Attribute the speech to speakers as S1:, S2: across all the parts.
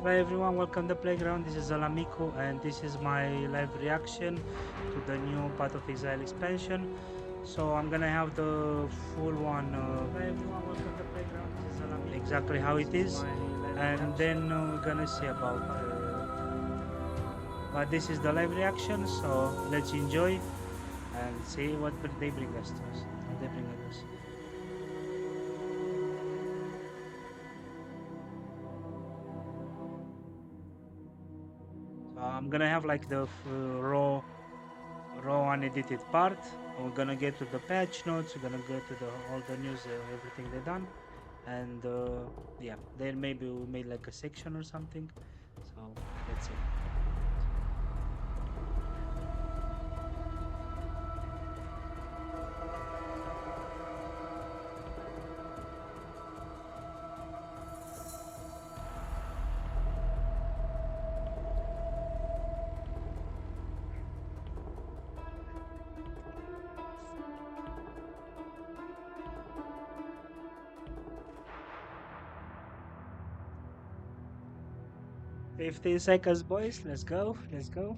S1: Hi everyone, welcome to the playground. This is Alamico and this is my live reaction to the new Path of Exile expansion. So I'm gonna have the full one. Hi everyone, welcome to the playground. This is Alamico. Exactly how it is, and then we're gonna see about. But this is the live reaction, so let's enjoy and see what they bring us to us. What they bring us. So I'm gonna have like the raw unedited part. We're gonna get to the patch notes. We're gonna get to all the news, everything they done, and yeah, then maybe we made like a section or something. So let's see. Fifteen seconds, boys. Let's go. Let's go.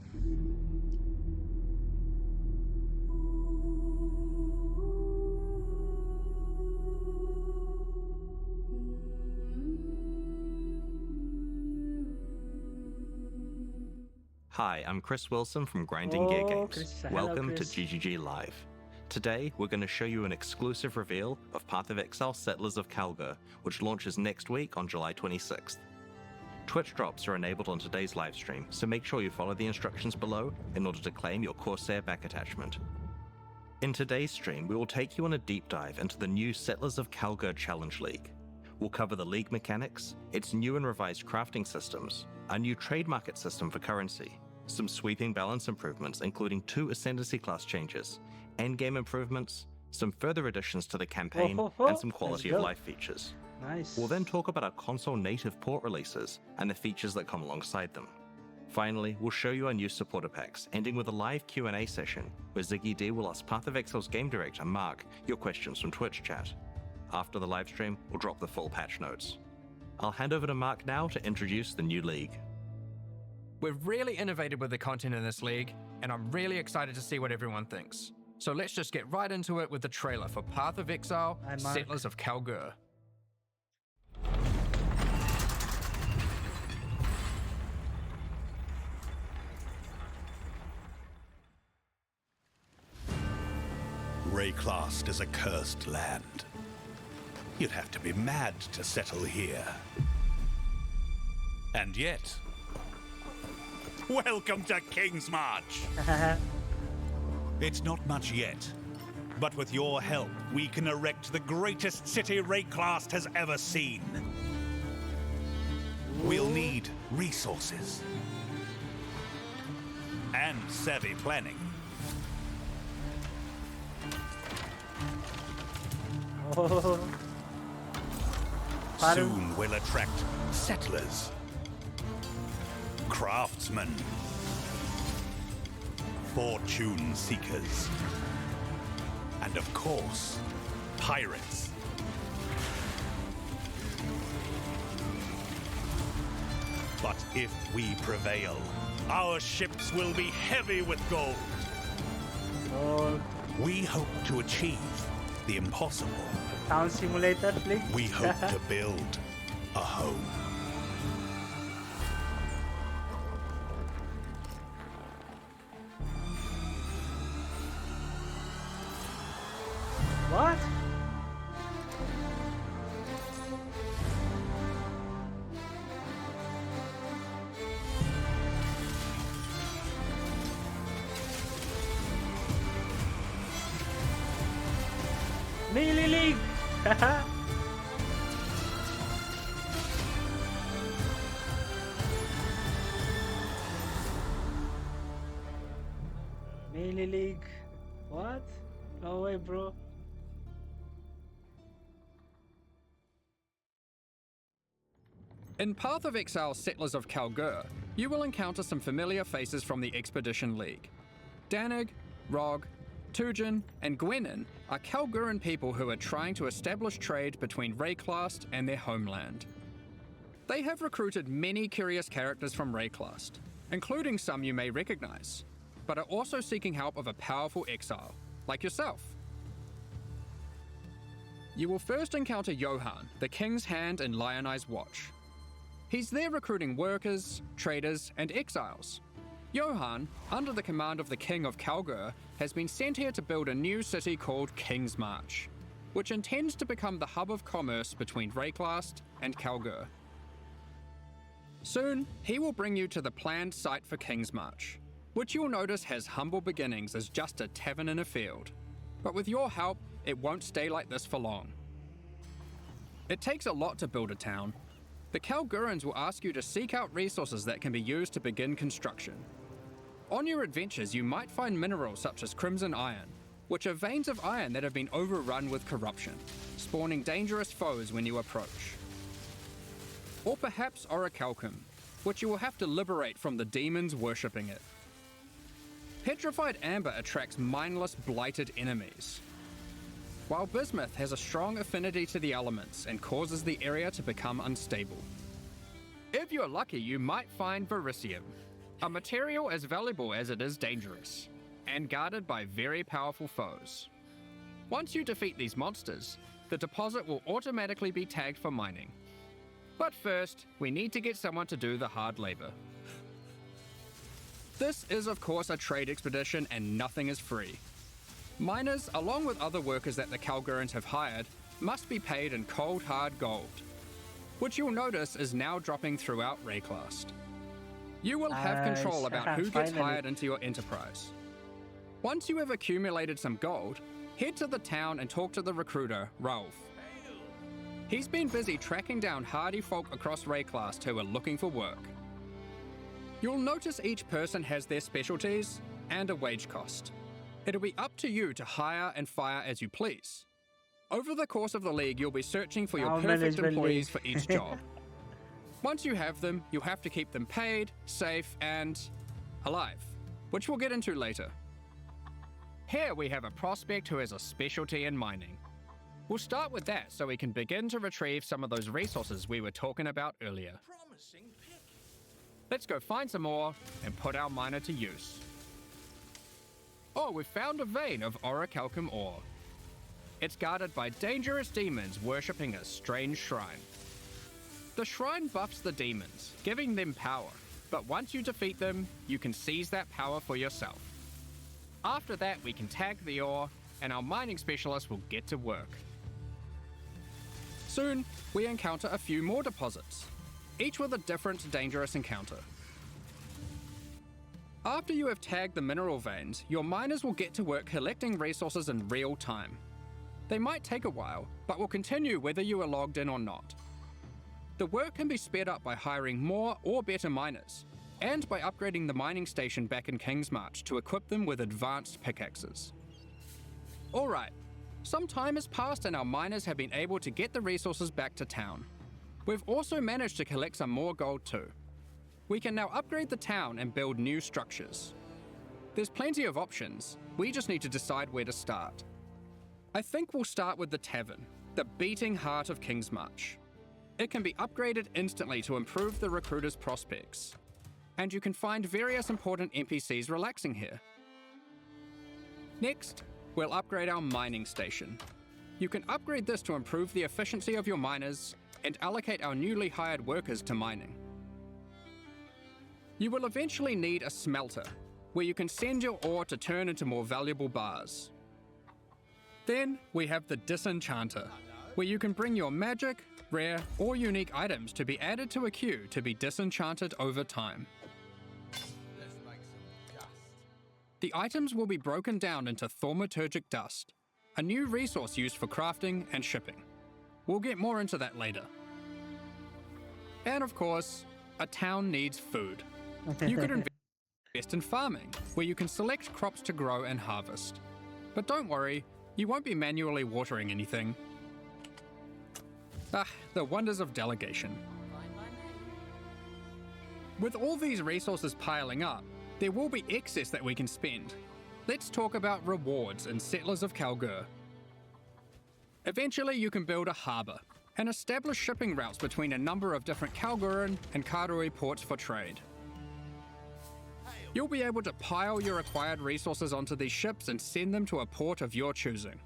S2: Hi, I'm Chris Wilson from Grinding Gear Games. Welcome to GGG Live. Today, we're going to show you an exclusive reveal of Path of Exile Settlers of Kalguur, which launches next week on July 26th. Twitch drops are enabled on today's livestream, so make sure you follow the instructions below in order to claim your Corsair back attachment. In today's stream, we will take you on a deep dive into the new Settlers of Kalguur Challenge League. We'll cover the league mechanics, its new and revised crafting systems, a new trade market system for currency, some sweeping balance improvements including 2 Ascendancy class changes, endgame improvements, some further additions to the campaign, and some quality of life features.
S1: Nice.
S2: We'll then talk about our console native port releases and the features that come alongside them. Finally, we'll show you our new supporter packs, ending with a live Q&A session where Ziggy D will ask Path of Exile's game director Mark your questions from Twitch chat. After the livestream, we'll drop the full patch notes. I'll hand over to Mark now to introduce the new league.
S3: We've really innovated with the content in this league, and I'm really excited to see what everyone thinks. So let's just get right into it with the trailer for Path of Exile, Settlers of Kalguur.
S4: Wraeclast is a cursed land. You'd have to be mad to settle here. And yet, welcome to King's March! It's not much yet, but with your help, we can erect the greatest city Wraeclast has ever seen. We'll need resources and savvy planning. Soon we'll attract settlers, craftsmen, fortune seekers, and of course, pirates. But if we prevail, our ships will be heavy with gold. We hope to achieve the impossible.
S1: Town simulator, please.
S4: We hope to build a home.
S1: What? Melee League! Melee League. What? No way, bro.
S3: In Path of Exile Settlers of Kalguur, you will encounter some familiar faces from the Expedition League. Danig, Rog, Tujin, and Gwenin are Kalguuran people who are trying to establish trade between Wraeclast and their homeland. They have recruited many curious characters from Wraeclast, including some you may recognize, but are also seeking help of a powerful exile, like yourself. You will first encounter Johan, the King's Hand and Lionized Watch. He's there recruiting workers, traders, and exiles. Johan, under the command of the King of Kalguur, has been sent here to build a new city called King's March, which intends to become the hub of commerce between Wraeclast and Kalguur. Soon, he will bring you to the planned site for King's March, which you'll notice has humble beginnings as just a tavern in a field. But with your help, it won't stay like this for long. It takes a lot to build a town. The Kalguurans will ask you to seek out resources that can be used to begin construction. On your adventures, you might find minerals such as crimson iron, which are veins of iron that have been overrun with corruption, spawning dangerous foes when you approach. Or perhaps orichalcum, which you will have to liberate from the demons worshipping it. Petrified amber attracts mindless, blighted enemies, while bismuth has a strong affinity to the elements and causes the area to become unstable. If you're lucky, you might find vericium, a material as valuable as it is dangerous, and guarded by very powerful foes. Once you defeat these monsters, the deposit will automatically be tagged for mining. But first, we need to get someone to do the hard labor. This is of course a trade expedition and nothing is free. Miners, along with other workers that the Kalguurans have hired, must be paid in cold hard gold, which you'll notice is now dropping throughout Wraeclast. You will have control about who gets hired into your enterprise. Once you have accumulated some gold, head to the town and talk to the recruiter, Raouf. He's been busy tracking down hardy folk across Wraeclast who are looking for work. You'll notice each person has their specialties and a wage cost. It'll be up to you to hire and fire as you please. Over the course of the league, you'll be searching for your perfect employees for each job. Once you have them, you'll have to keep them paid, safe, and alive, which we'll get into later. Here we have a prospect who has a specialty in mining. We'll start with that so we can begin to retrieve some of those resources we were talking about earlier. Let's go find some more and put our miner to use. Oh, we've found a vein of orichalcum ore. It's guarded by dangerous demons worshipping a strange shrine. The shrine buffs the demons, giving them power, but once you defeat them, you can seize that power for yourself. After that, we can tag the ore, and our mining specialist will get to work. Soon, we encounter a few more deposits, each with a different dangerous encounter. After you have tagged the mineral veins, your miners will get to work collecting resources in real time. They might take a while, but will continue whether you are logged in or not. The work can be sped up by hiring more or better miners, and by upgrading the mining station back in King's March to equip them with advanced pickaxes. Alright, some time has passed and our miners have been able to get the resources back to town. We've also managed to collect some more gold too. We can now upgrade the town and build new structures. There's plenty of options, we just need to decide where to start. I think we'll start with the tavern, the beating heart of King's March. It can be upgraded instantly to improve the recruiter's prospects, and you can find various important NPCs relaxing here. Next, we'll upgrade our mining station. You can upgrade this to improve the efficiency of your miners and allocate our newly hired workers to mining. You will eventually need a smelter, where you can send your ore to turn into more valuable bars. Then we have the disenchanter, where you can bring your magic, rare, or unique items to be added to a queue to be disenchanted over time. The items will be broken down into thaumaturgic dust, a new resource used for crafting and shipping. We'll get more into that later. And of course, a town needs food. You could invest in farming, where you can select crops to grow and harvest. But don't worry, you won't be manually watering anything. The wonders of delegation. With all these resources piling up, there will be excess that we can spend. Let's talk about rewards in Settlers of Kalguur. Eventually you can build a harbour, and establish shipping routes between a number of different Kalguuran and Karui ports for trade. You'll be able to pile your acquired resources onto these ships and send them to a port of your choosing,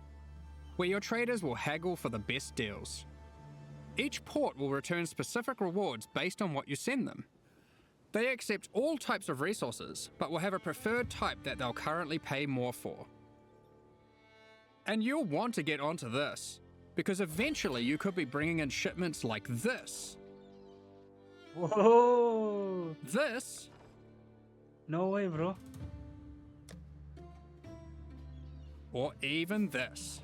S3: where your traders will haggle for the best deals. Each port will return specific rewards based on what you send them. They accept all types of resources, but will have a preferred type that they'll currently pay more for. And you'll want to get onto this, because eventually you could be bringing in shipments like this.
S1: Whoa!
S3: This.
S1: No way, bro.
S3: Or even this.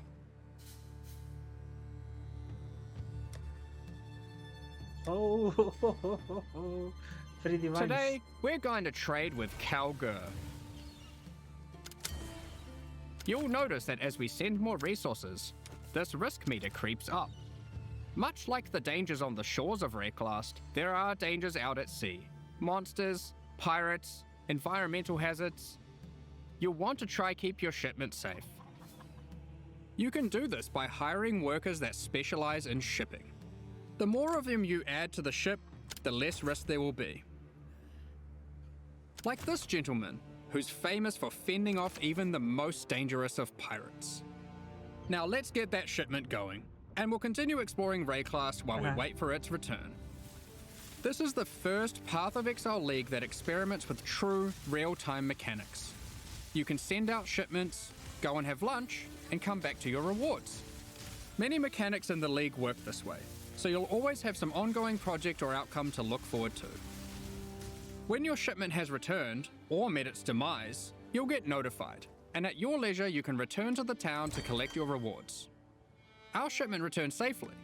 S1: Oh, pretty nice.
S3: Today, we're going to trade with Kalguur. You'll notice that as we send more resources, this risk meter creeps up. Much like the dangers on the shores of Wraeclast, there are dangers out at sea. Monsters, pirates, environmental hazards. You'll want to try keep your shipment safe. You can do this by hiring workers that specialize in shipping. The more of them you add to the ship, the less risk there will be. Like this gentleman, who's famous for fending off even the most dangerous of pirates. Now let's get that shipment going, and we'll continue exploring Wraeclast while we wait for its return. This is the first Path of Exile League that experiments with true, real-time mechanics. You can send out shipments, go and have lunch, and come back to your rewards. Many mechanics in the League work this way, so you'll always have some ongoing project or outcome to look forward to. When your shipment has returned, or met its demise, you'll get notified, and at your leisure you can return to the town to collect your rewards. Our shipment returned safely,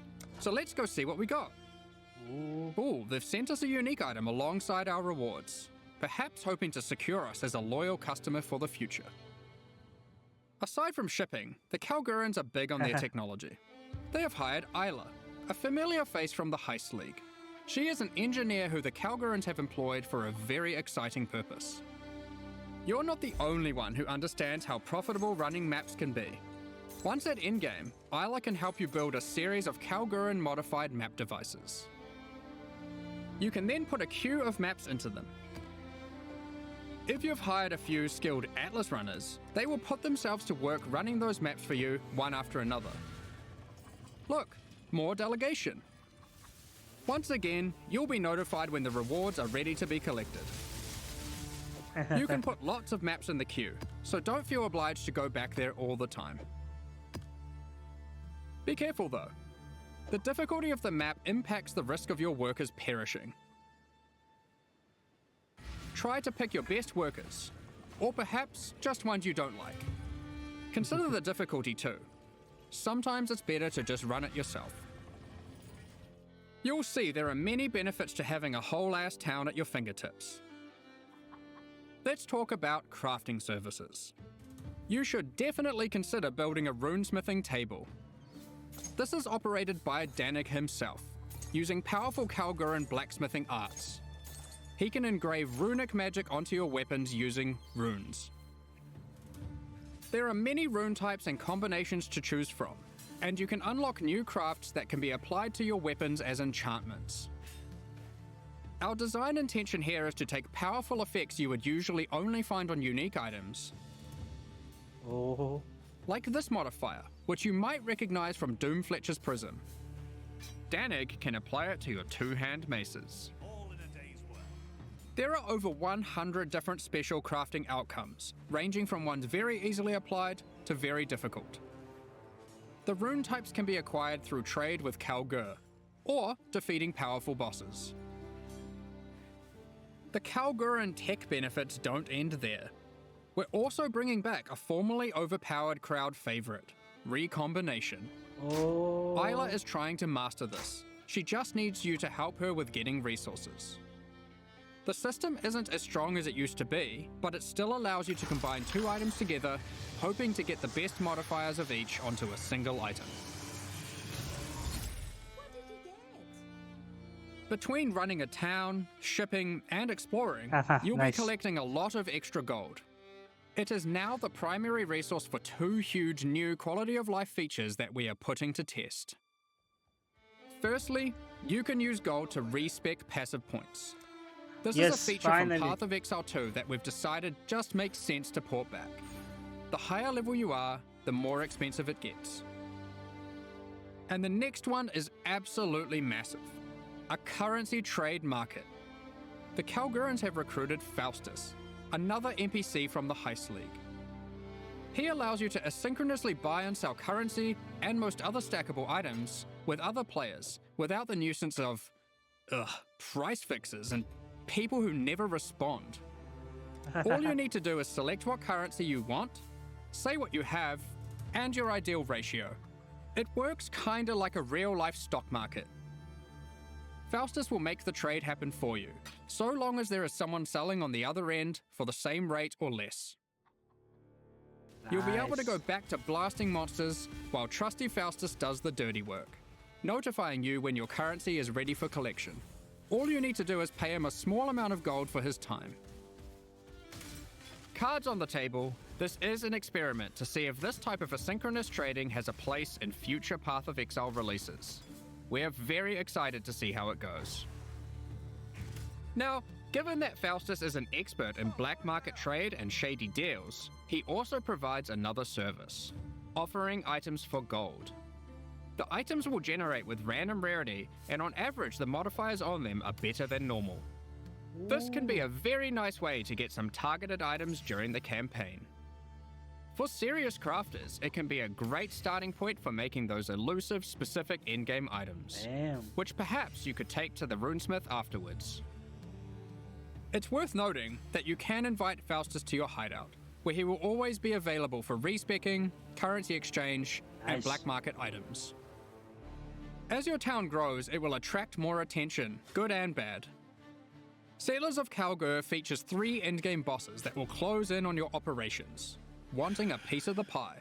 S3: so let's go see what we got. Ooh, they've sent us a unique item alongside our rewards, perhaps hoping to secure us as a loyal customer for the future. Aside from shipping, the Kalguurans are big on their technology. They have hired Isla, a familiar face from the Heist League. She is an engineer who the Kalguurans have employed for a very exciting purpose. You're not the only one who understands how profitable running maps can be. Once at endgame, Isla can help you build a series of Kalguuran modified map devices. You can then put a queue of maps into them. If you've hired a few skilled Atlas runners, they will put themselves to work running those maps for you one after another. Look, more delegation. Once again, you'll be notified when the rewards are ready to be collected. You can put lots of maps in the queue, so don't feel obliged to go back there all the time. Be careful though. The difficulty of the map impacts the risk of your workers perishing. Try to pick your best workers, or perhaps just ones you don't like. Consider the difficulty too. Sometimes it's better to just run it yourself. You'll see there are many benefits to having a whole-ass town at your fingertips. Let's talk about crafting services. You should definitely consider building a runesmithing table. This is operated by Danig himself, using powerful Kalguuran blacksmithing arts. He can engrave runic magic onto your weapons using runes. There are many rune types and combinations to choose from, and you can unlock new crafts that can be applied to your weapons as enchantments. Our design intention here is to take powerful effects you would usually only find on unique items. Like this modifier, which you might recognize from Doomfletcher's Prism. Danig can apply it to your two-hand maces. There are over 100 different special crafting outcomes, ranging from ones very easily applied to very difficult. The rune types can be acquired through trade with Kalguur, or defeating powerful bosses. The Kalguuran tech benefits don't end there. We're also bringing back a formerly overpowered crowd favorite, Recombination. Isla is trying to master this. She just needs you to help her with getting resources. The system isn't as strong as it used to be, but it still allows you to combine two items together, hoping to get the best modifiers of each onto a single item.
S5: What did he get?
S3: Between running a town, shipping, and exploring, you'll
S1: Nice.
S3: be collecting a lot of extra gold. It is now the primary resource for two huge new quality of life features that we are putting to test. Firstly, you can use gold to respec passive points. This is
S1: Yes,
S3: a feature
S1: finally.
S3: from Path of Exile 2 that we've decided just makes sense to port back. The higher level you are, the more expensive it gets. And the next one is absolutely massive. A currency trade market. The Kalguurans have recruited Faustus, another NPC from the Heist League. He allows you to asynchronously buy and sell currency and most other stackable items with other players without the nuisance of price fixes and people who never respond. All you need to do is select what currency you want, say what you have, and your ideal ratio. It works kinda like a real-life stock market. Faustus will make the trade happen for you, so long as there is someone selling on the other end for the same rate or less. You'll be able to go back to blasting monsters while trusty Faustus does the dirty work, notifying you when your currency is ready for collection. All you need to do is pay him a small amount of gold for his time. Cards on the table, this is an experiment to see if this type of asynchronous trading has a place in future Path of Exile releases. We're very excited to see how it goes. Now, given that Faustus is an expert in black market trade and shady deals, he also provides another service, offering items for gold. The items will generate with random rarity, and on average the modifiers on them are better than normal. This can be a very nice way to get some targeted items during the campaign. For serious crafters, it can be a great starting point for making those elusive, specific in-game items,
S1: Damn.
S3: which perhaps you could take to the runesmith afterwards. It's worth noting that you can invite Faustus to your hideout, where he will always be available for respecking, currency exchange, and
S1: Nice.
S3: black market items. As your town grows, it will attract more attention, good and bad. Settlers of Kalguur features 3 endgame bosses that will close in on your operations, wanting a piece of the pie.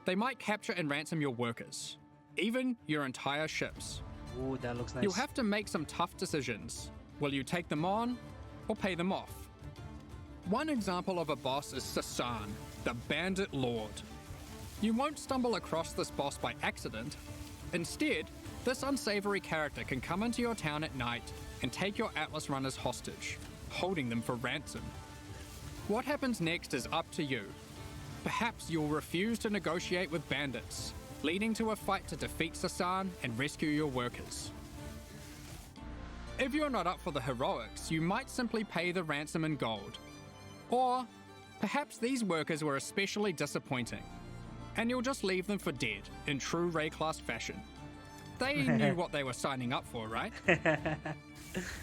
S3: They might capture and ransom your workers, even your entire ships.
S1: Ooh, that looks nice.
S3: You'll have to make some tough decisions. Will you take them on, or pay them off? One example of a boss is Sasan, the Bandit Lord. You won't stumble across this boss by accident. Instead, this unsavory character can come into your town at night and take your Atlas runners hostage, holding them for ransom. What happens next is up to you. Perhaps you'll refuse to negotiate with bandits, leading to a fight to defeat Sasan and rescue your workers. If you're not up for the heroics, you might simply pay the ransom in gold. Or perhaps these workers were especially disappointing, and you'll just leave them for dead in true Wraeclast fashion. They knew what they were signing up for, right?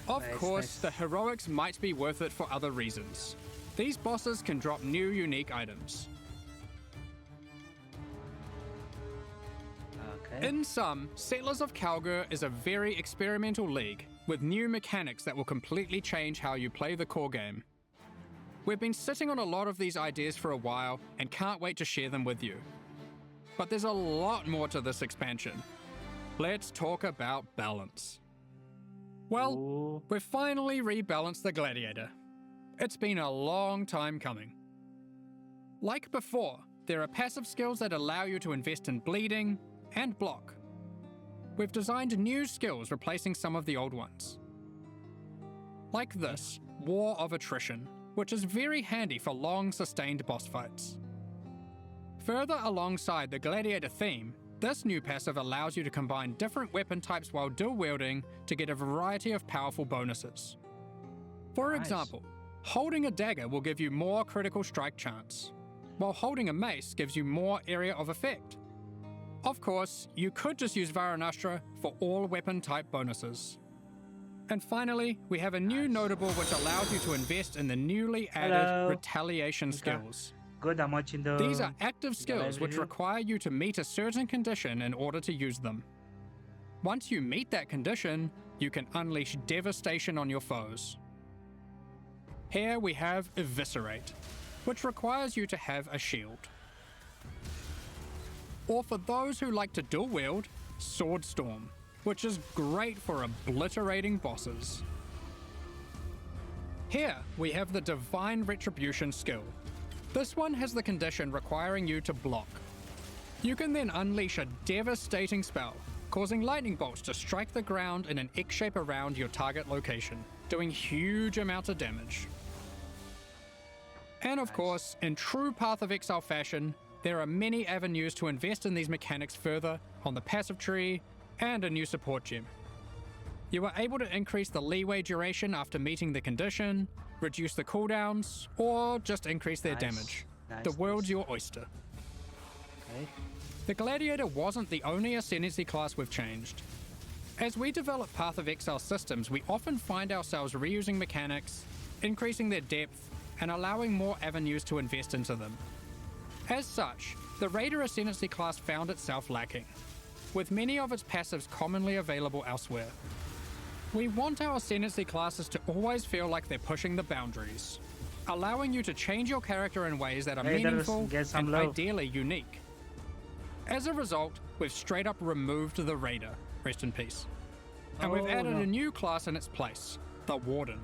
S3: Of
S1: Nice,
S3: course,
S1: nice.
S3: the heroics might be worth it for other reasons. These bosses can drop new unique items.
S1: Okay.
S3: In sum, Settlers of Kalguur is a very experimental league with new mechanics that will completely change how you play the core game. We've been sitting on a lot of these ideas for a while and can't wait to share them with you. But there's a lot more to this expansion. Let's talk about balance. Well,
S1: Ooh.
S3: we've finally rebalanced the Gladiator. It's been a long time coming. Like before, there are passive skills that allow you to invest in bleeding and block. We've designed new skills replacing some of the old ones. Like this, War of Attrition, which is very handy for long sustained boss fights. Further alongside the Gladiator theme, this new passive allows you to combine different weapon types while dual wielding to get a variety of powerful bonuses. For
S1: Nice.
S3: example, holding a dagger will give you more critical strike chance, while holding a mace gives you more area of effect. Of course, you could just use Varanastra for all weapon type bonuses. And finally, we have a new notable which allows you to invest in the newly added
S1: Hello.
S3: retaliation
S1: Okay.
S3: skills.
S1: Good, I'm watching the...
S3: These are active skills which
S1: review.
S3: require you to meet a certain condition in order to use them. Once you meet that condition, you can unleash devastation on your foes. Here we have Eviscerate, which requires you to have a shield. Or for those who like to dual wield, Sword Storm, which is great for obliterating bosses. Here we have the Divine Retribution skill. This one has the condition requiring you to block. You can then unleash a devastating spell, causing lightning bolts to strike the ground in an X shape around your target location, doing huge amounts of damage. And of course, in true Path of Exile fashion, there are many avenues to invest in these mechanics further on the passive tree and a new support gem. You are able to increase the leeway duration after meeting the condition, reduce the cooldowns, or just increase their damage. The world's your oyster.
S1: Okay.
S3: The Gladiator wasn't the only Ascendancy class we've changed. As we develop Path of Exile systems, we often find ourselves reusing mechanics, increasing their depth, and allowing more avenues to invest into them. As such, the Raider Ascendancy class found itself lacking, with many of its passives commonly available elsewhere. We want our Ascendancy classes to always feel like they're pushing the boundaries, allowing you to change your character in ways that are meaningful and ideally unique. As a result, we've straight up removed the Raider, rest in peace. And we've added a new class in its place, the Warden.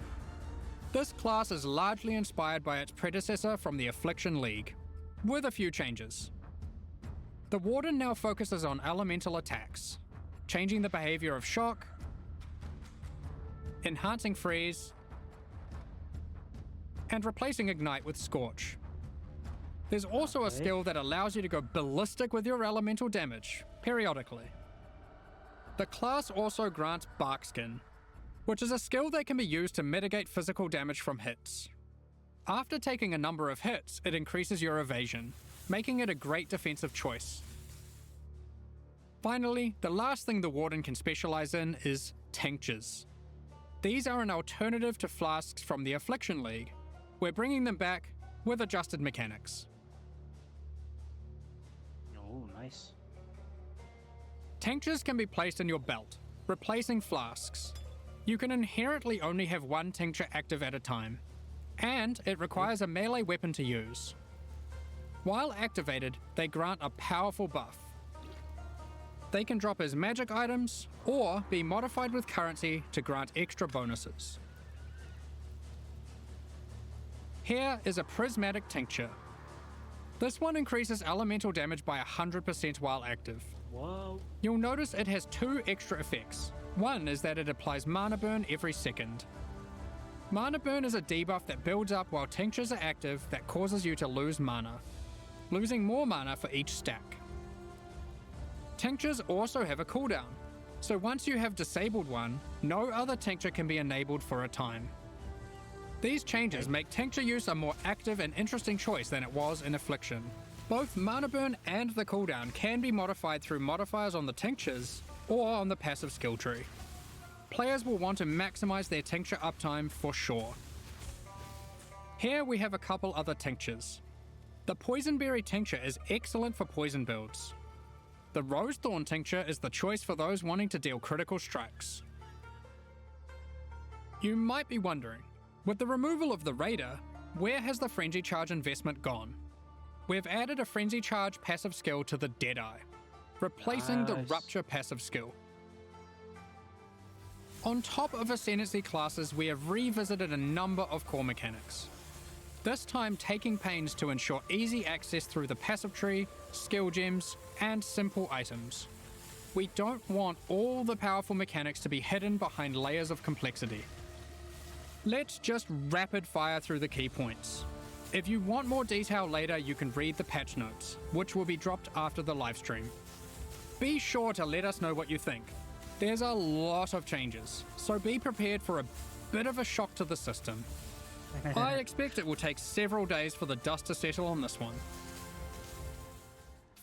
S3: This class is largely inspired by its predecessor from the Affliction League, with a few changes. The Warden now focuses on elemental attacks, changing the behavior of Shock, enhancing Freeze, and replacing Ignite with Scorch. There's also a skill that allows you to go ballistic with your elemental damage, periodically. The class also grants Barkskin, which is a skill that can be used to mitigate physical damage from hits. After taking a number of hits, it increases your evasion, making it a great defensive choice. Finally, the last thing the Warden can specialize in is tinctures. These are an alternative to flasks from the Affliction League. We're bringing them back with adjusted mechanics.
S1: Oh, nice.
S3: Tinctures can be placed in your belt, replacing flasks. You can inherently only have one tincture active at a time, and it requires a melee weapon to use. While activated, they grant a powerful buff. They can drop as magic items, or be modified with currency to grant extra bonuses. Here is a prismatic tincture. This one increases elemental damage by 100% while active.
S1: Whoa.
S3: You'll notice it has two extra effects. One is that it applies mana burn every second. Mana burn is a debuff that builds up while tinctures are active that causes you to lose mana, losing more mana for each stack. Tinctures also have a cooldown, so once you have disabled one, no other tincture can be enabled for a time. These changes make tincture use a more active and interesting choice than it was in Affliction. Both mana burn and the cooldown can be modified through modifiers on the tinctures or on the passive skill tree. Players will want to maximize their tincture uptime for sure. Here we have a couple other tinctures. The Poisonberry tincture is excellent for poison builds. The Rosethorn tincture is the choice for those wanting to deal critical strikes. You might be wondering, with the removal of the Raider, where has the Frenzy Charge investment gone? We've added a Frenzy Charge passive skill to the Deadeye, replacing the Rupture passive skill. On top of Ascendancy classes, we have revisited a number of core mechanics. This time taking pains to ensure easy access through the passive tree, skill gems, and simple items. We don't want all the powerful mechanics to be hidden behind layers of complexity. Let's just rapid fire through the key points. If you want more detail later, you can read the patch notes, which will be dropped after the livestream. Be sure to let us know what you think. There's a lot of changes, so be prepared for a bit of a shock to the system. I expect it will take several days for the dust to settle on this one.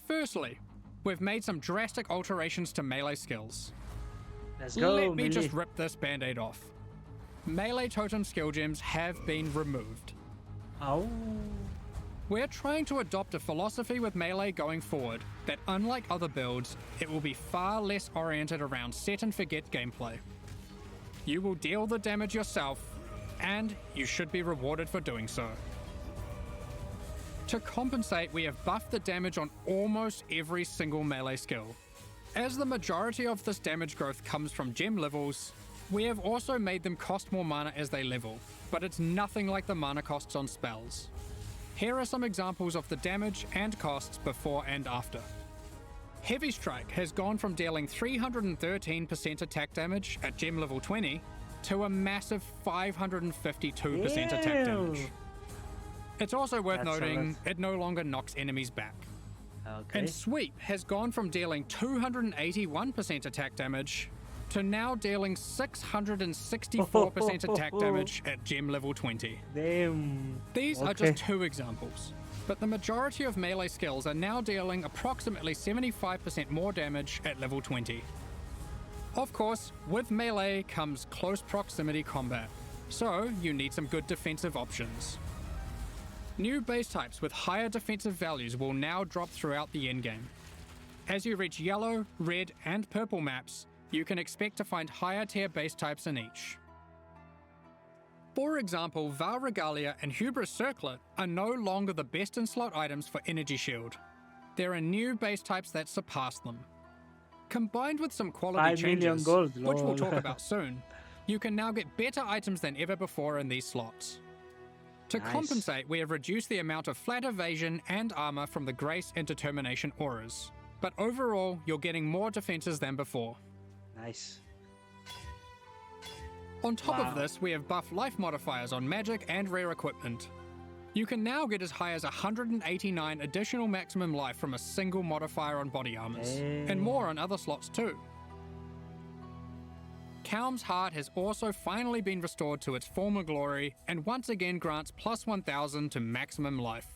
S3: Firstly, we've made some drastic alterations to melee skills.
S1: Let's go,
S3: Let me
S1: melee.
S3: just rip this band-aid off. Melee totem skill gems have been removed.
S1: Oh.
S3: We're trying to adopt a philosophy with melee going forward that, unlike other builds, it will be far less oriented around set and forget gameplay. You will deal the damage yourself, and you should be rewarded for doing so. To compensate, we have buffed the damage on almost every single melee skill. As the majority of this damage growth comes from gem levels, we have also made them cost more mana as they level, but it's nothing like the mana costs on spells. Here are some examples of the damage and costs before and after. Heavy Strike has gone from dealing 313% attack damage at gem level 20 to a massive 552% attack damage. It's also worth noting it no longer knocks enemies back.
S1: Okay.
S3: And Sweep has gone from dealing 281% attack damage to now dealing 664% attack damage at gem level 20.
S1: Damn.
S3: These are just two examples, but the majority of melee skills are now dealing approximately 75% more damage at level 20. Of course, with melee comes close proximity combat, so you need some good defensive options. New base types with higher defensive values will now drop throughout the endgame. As you reach yellow, red, and purple maps, you can expect to find higher tier base types in each. For example, Val Regalia and Hubris Circlet are no longer the best in slot items for Energy Shield. There are new base types that surpass them. Combined with some quality
S1: 5 million
S3: changes,
S1: gold,
S3: which we'll
S1: lol.
S3: talk about soon, you can now get better items than ever before in these slots. To
S1: Nice.
S3: compensate, we have reduced the amount of flat evasion and armor from the Grace and Determination auras, but overall you're getting more defenses than before.
S1: Nice.
S3: On top
S1: Wow.
S3: of this, we have buff life modifiers on magic and rare equipment. You can now get as high as 189 additional maximum life from a single modifier on body armors, and more on other slots too. Kalm's Heart has also finally been restored to its former glory and once again grants plus 1000 to maximum life.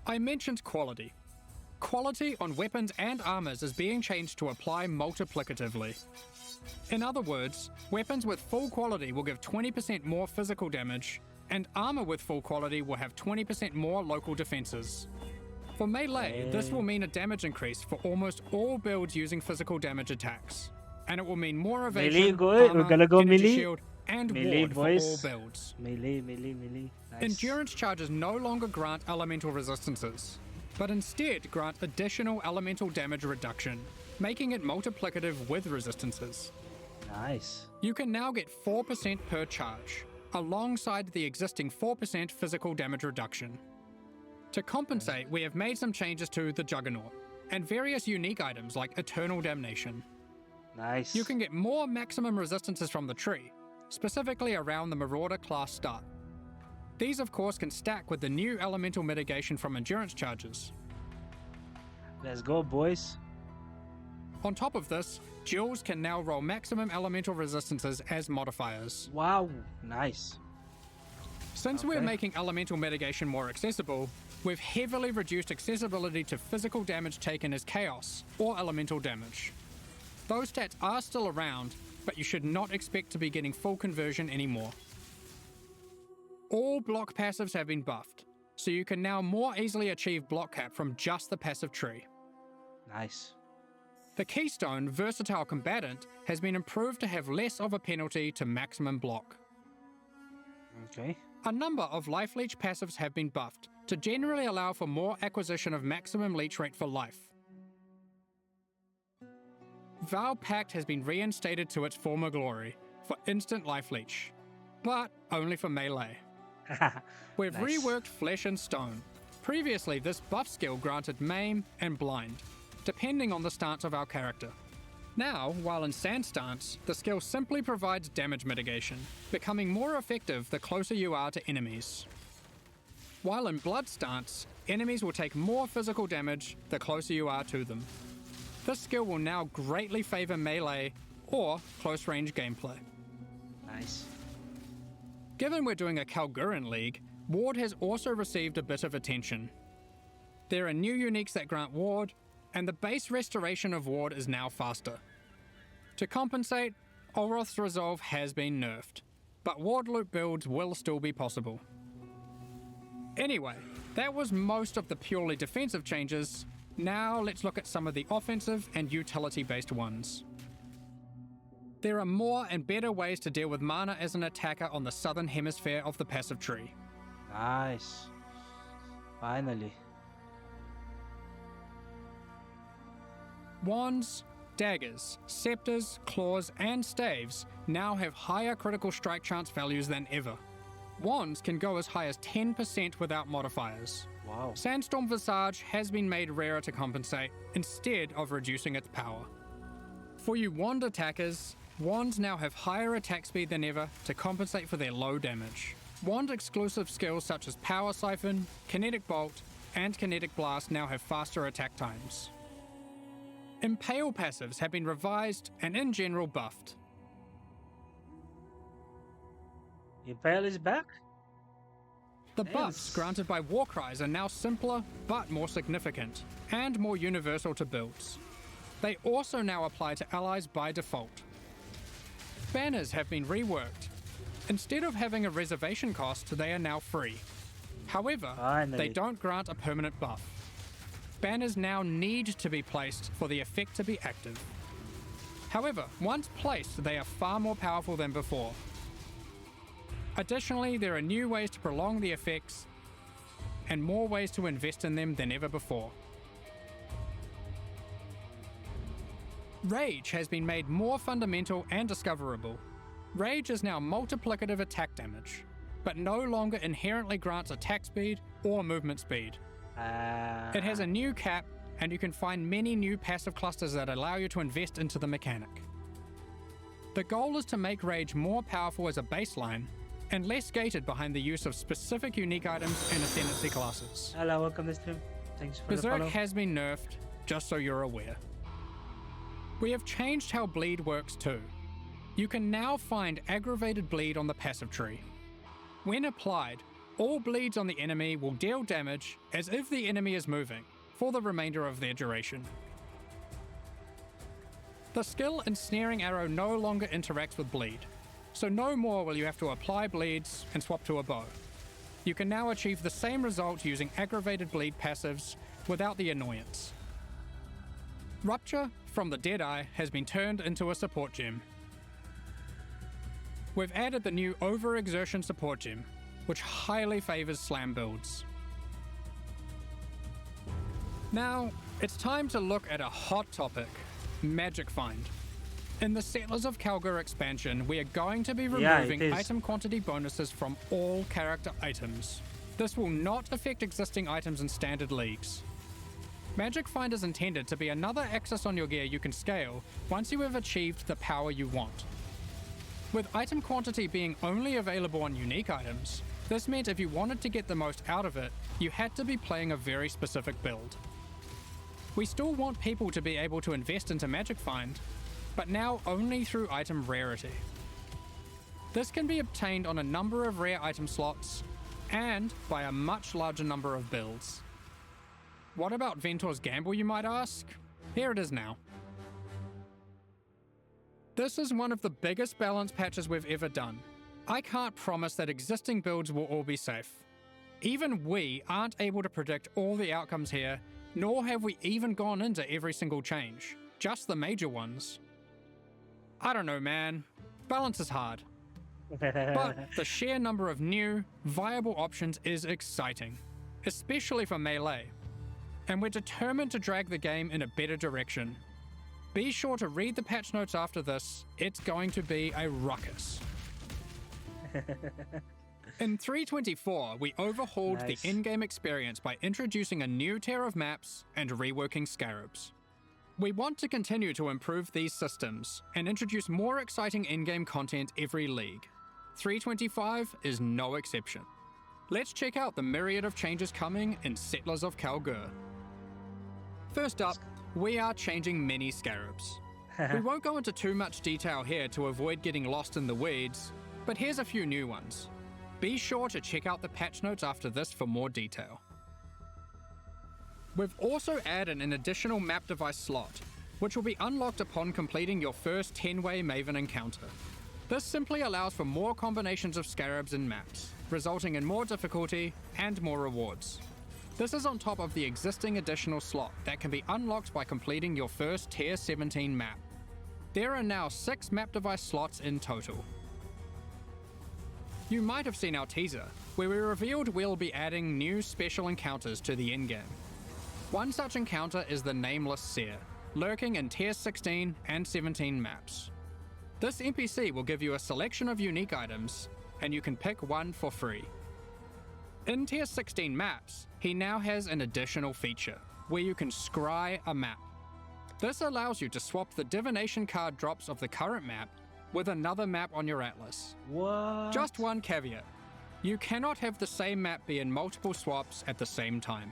S3: I mentioned quality. Quality on weapons and armors is being changed to apply multiplicatively. In other words, weapons with full quality will give 20% more physical damage, and armor with full quality will have 20% more local defenses. For melee, this will mean a damage increase for almost all builds using physical damage attacks, and it will mean more evasion,
S1: Melee, we're
S3: armor,
S1: gonna go
S3: energy
S1: melee.
S3: shield, and
S1: Melee,
S3: ward for
S1: boys.
S3: all builds.
S1: Melee. Nice.
S3: Endurance charges no longer grant elemental resistances, but instead grant additional elemental damage reduction, making it multiplicative with resistances.
S1: Nice.
S3: You can now get 4% per charge, alongside the existing 4% physical damage reduction. To compensate, we have made some changes to the Juggernaut, and various unique items like Eternal Damnation.
S1: Nice.
S3: You can get more maximum resistances from the tree, specifically around the Marauder class start. These of course can stack with the new elemental mitigation from endurance charges.
S1: Let's go, boys.
S3: On top of this, Duels can now roll maximum elemental resistances as modifiers.
S1: Wow. Nice.
S3: Since we're
S1: Okay.
S3: making elemental mitigation more accessible, we've heavily reduced accessibility to physical damage taken as chaos or elemental damage. Those stats are still around, but you should not expect to be getting full conversion anymore. All block passives have been buffed, so you can now more easily achieve block cap from just the passive tree.
S1: Nice.
S3: The Keystone Versatile Combatant has been improved to have less of a penalty to maximum block.
S1: Okay.
S3: A number of Life Leech passives have been buffed to generally allow for more acquisition of maximum leech rate for life. Vow Pact has been reinstated to its former glory for instant Life Leech, but only for melee. We've
S1: Nice.
S3: reworked Flesh and Stone. Previously, this buff skill granted Maim and Blind, depending on the stance of our character. Now, while in Sand stance, the skill simply provides damage mitigation, becoming more effective the closer you are to enemies. While in Blood stance, enemies will take more physical damage the closer you are to them. This skill will now greatly favor melee or close range gameplay.
S1: Nice.
S3: Given we're doing a Kalguuran league, Ward has also received a bit of attention. There are new uniques that grant Ward, and the base restoration of Ward is now faster. To compensate, Olroth's Resolve has been nerfed, but Ward loop builds will still be possible. Anyway, that was most of the purely defensive changes. Now let's look at some of the offensive and utility-based ones. There are more and better ways to deal with mana as an attacker on the southern hemisphere of the passive tree.
S1: Nice. Finally.
S3: Wands, daggers, scepters, claws, and staves now have higher critical strike chance values than ever. Wands can go as high as 10% without modifiers,
S1: Wow.
S3: Sandstorm Visage has been made rarer to compensate, instead of reducing its power. For you wand attackers, wands now have higher attack speed than ever to compensate for their low damage. Wand exclusive skills such as Power Siphon, Kinetic Bolt, and Kinetic Blast now have faster attack times. Impale passives have been revised and in general buffed.
S1: Impale is back?
S3: The buffs granted by Warcries are now simpler but more significant, and more universal to builds. They also now apply to allies by default. Banners have been reworked. Instead of having a reservation cost, they are now free. However, they don't grant a permanent buff. Banners now need to be placed for the effect to be active. However, once placed, they are far more powerful than before. Additionally, there are new ways to prolong the effects and more ways to invest in them than ever before. Rage has been made more fundamental and discoverable. Rage is now multiplicative attack damage, but no longer inherently grants attack speed or movement speed. It has a new cap, and you can find many new passive clusters that allow you to invest into the mechanic. The goal is to make Rage more powerful as a baseline, and less gated behind the use of specific unique items and ascendancy classes.
S1: Hello, welcome to the stream. Thanks for the
S3: Berserk
S1: follow.
S3: has been nerfed, just so you're aware. We have changed how bleed works too. You can now find aggravated bleed on the passive tree. When applied, all bleeds on the enemy will deal damage as if the enemy is moving, for the remainder of their duration. The skill Ensnaring Arrow no longer interacts with bleed, so no more will you have to apply bleeds and swap to a bow. You can now achieve the same result using aggravated bleed passives without the annoyance. Rupture from the Deadeye has been turned into a support gem. We've added the new Overexertion support gem, which highly favours slam builds. Now, it's time to look at a hot topic, Magic Find. In the Settlers of Kalguur expansion, we are going to be removing item quantity bonuses from all character items. This will not affect existing items in standard leagues. Magic Find is intended to be another axis on your gear you can scale once you have achieved the power you want. With item quantity being only available on unique items, this meant if you wanted to get the most out of it, you had to be playing a very specific build. We still want people to be able to invest into Magic Find, but now only through item rarity. This can be obtained on a number of rare item slots, and by a much larger number of builds. What about Ventor's Gamble, you might ask? Here it is now. This is one of the biggest balance patches we've ever done. I can't promise that existing builds will all be safe. Even we aren't able to predict all the outcomes here, nor have we even gone into every single change, just the major ones. I don't know, man. Balance is hard. But the sheer number of new, viable options is exciting, especially for melee. And we're determined to drag the game in a better direction. Be sure to read the patch notes after this, it's going to be a ruckus. In 3.24, we overhauled the in-game experience by introducing a new tier of maps and reworking scarabs. We want to continue to improve these systems and introduce more exciting in-game content every league. 3.25 is no exception. Let's check out the myriad of changes coming in Settlers of Kalguur. First up, we are changing many scarabs. We won't go into too much detail here to avoid getting lost in the weeds, but here's a few new ones. Be sure to check out the patch notes after this for more detail. We've also added an additional map device slot, which will be unlocked upon completing your first 10-way Maven encounter. This simply allows for more combinations of scarabs in maps, resulting in more difficulty and more rewards. This is on top of the existing additional slot that can be unlocked by completing your first Tier 17 map. There are now 6 map device slots in total. You might have seen our teaser, where we revealed we'll be adding new special encounters to the endgame. One such encounter is the Nameless Seer, lurking in Tier 16 and 17 maps. This NPC will give you a selection of unique items, and you can pick one for free. In Tier 16 maps, he now has an additional feature, where you can scry a map. This allows you to swap the divination card drops of the current map with another map on your atlas.
S1: What?
S3: Just one caveat. You cannot have the same map be in multiple swaps at the same time.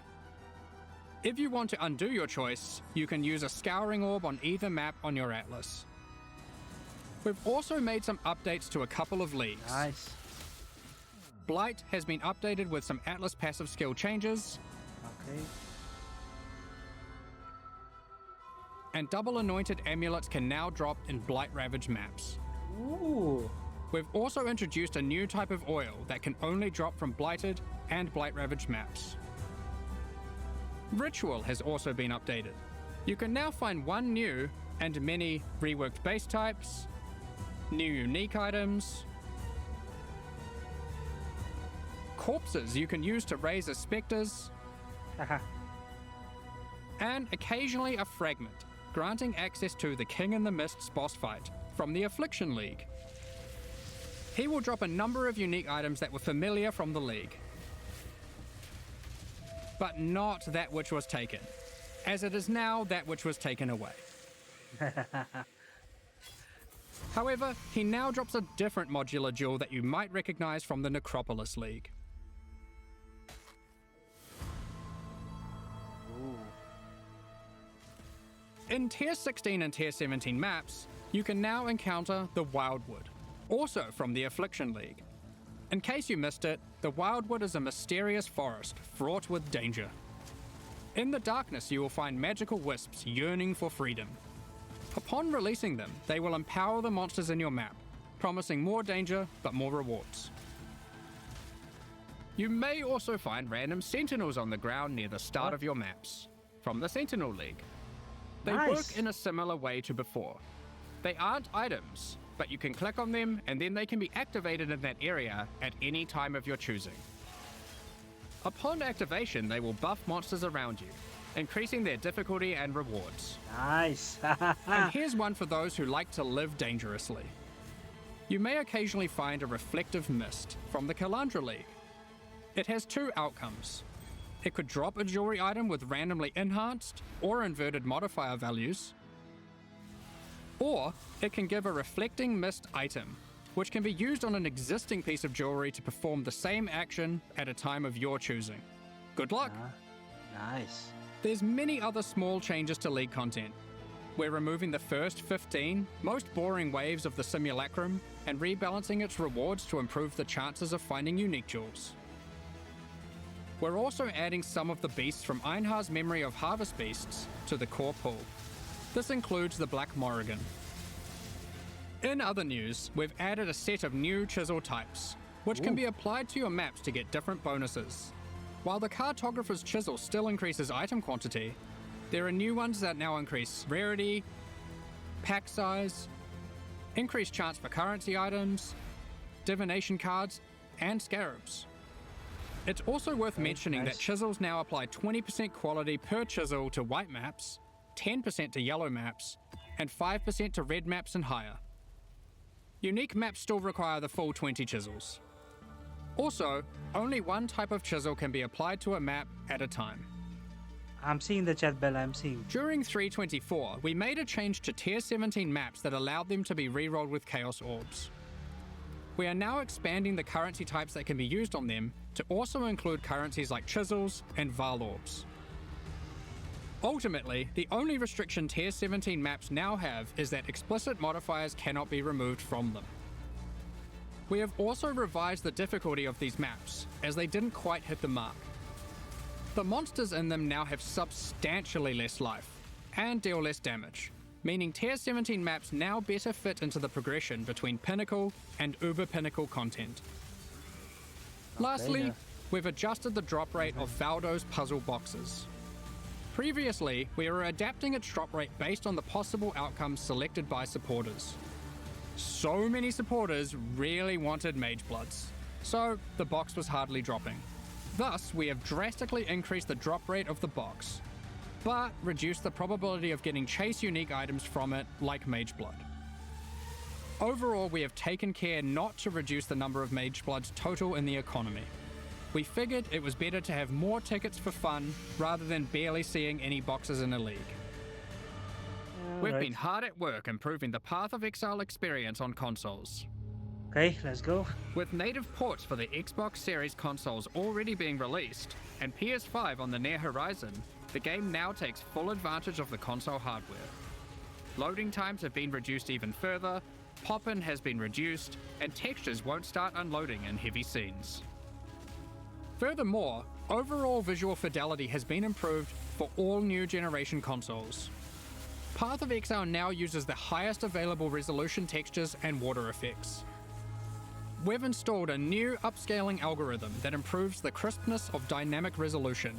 S3: If you want to undo your choice, you can use a scouring orb on either map on your atlas. We've also made some updates to a couple of leagues.
S1: Nice.
S3: Blight has been updated with some atlas passive skill changes,
S1: Okay.
S3: and double anointed amulets can now drop in Blight Ravaged maps.
S1: Ooh.
S3: We've also introduced a new type of oil that can only drop from Blighted and Blight Ravaged maps. Ritual has also been updated. You can now find one new and many reworked base types, new unique items, corpses you can use to raise as specters,
S1: Haha.
S3: and occasionally a fragment, granting access to the King in the Mists boss fight from the Affliction League. He will drop a number of unique items that were familiar from the League, but not that which was taken, as it is now that which was taken away. However, he now drops a different modular jewel that you might recognize from the Necropolis League. In Tier 16 and Tier 17 maps, you can now encounter the Wildwood, also from the Affliction League. In case you missed it, the Wildwood is a mysterious forest fraught with danger. In the darkness, you will find magical wisps yearning for freedom. Upon releasing them, they will empower the monsters in your map, promising more danger but more rewards. You may also find random sentinels on the ground near the start of your maps, from the Sentinel League. They work in a similar way to before. They aren't items, but you can click on them and then they can be activated in that area at any time of your choosing. Upon activation, they will buff monsters around you, increasing their difficulty and rewards.
S1: Nice.
S3: And here's one for those who like to live dangerously. You may occasionally find a reflective mist from the Kalandra League. It has two outcomes. It could drop a jewelry item with randomly enhanced or inverted modifier values, or it can give a reflecting mist item, which can be used on an existing piece of jewelry to perform the same action at a time of your choosing. Good luck!
S1: Nice.
S3: There's many other small changes to League content. We're removing the first 15 most boring waves of the Simulacrum and rebalancing its rewards to improve the chances of finding unique jewels. We're also adding some of the beasts from Einhar's Memory of Harvest Beasts to the core pool. This includes the Black Morrigan. In other news, we've added a set of new chisel types, which can be applied to your maps to get different bonuses. While the Cartographer's Chisel still increases item quantity, there are new ones that now increase rarity, pack size, increased chance for currency items, divination cards, and scarabs. It's also worth mentioning that chisels now apply 20% quality per chisel to white maps, 10% to yellow maps, and 5% to red maps and higher. Unique maps still require the full 20 chisels. Also, only one type of chisel can be applied to a map at a time.
S1: I'm seeing the chat, Bella. I'm seeing.
S3: During 3.24, we made a change to Tier 17 maps that allowed them to be rerolled with Chaos Orbs. We are now expanding the currency types that can be used on them to also include currencies like chisels and Val Orbs. Ultimately, the only restriction Tier 17 maps now have is that explicit modifiers cannot be removed from them. We have also revised the difficulty of these maps, as they didn't quite hit the mark. The monsters in them now have substantially less life, and deal less damage, meaning Tier 17 maps now better fit into the progression between Pinnacle and Uber Pinnacle content. Lastly, we've adjusted the drop rate of Valdo's puzzle boxes. Previously, we were adapting its drop rate based on the possible outcomes selected by supporters. So many supporters really wanted Mage Bloods, so the box was hardly dropping. Thus, we have drastically increased the drop rate of the box, but reduced the probability of getting chase unique items from it, like Mage Blood. Overall, we have taken care not to reduce the number of Mage Bloods total in the economy. we figured it was better to have more tickets for fun rather than barely seeing any boxes in a league. We've been hard at work improving the Path of Exile experience on consoles.
S1: Okay, let's go.
S3: With native ports for the Xbox Series consoles already being released, and PS5 on the near horizon, the game now takes full advantage of the console hardware. Loading times have been reduced even further, pop-in has been reduced, and textures won't start unloading in heavy scenes. Furthermore, overall visual fidelity has been improved for all new generation consoles. Path of Exile now uses the highest available resolution textures and water effects. We've installed a new upscaling algorithm that improves the crispness of dynamic resolution,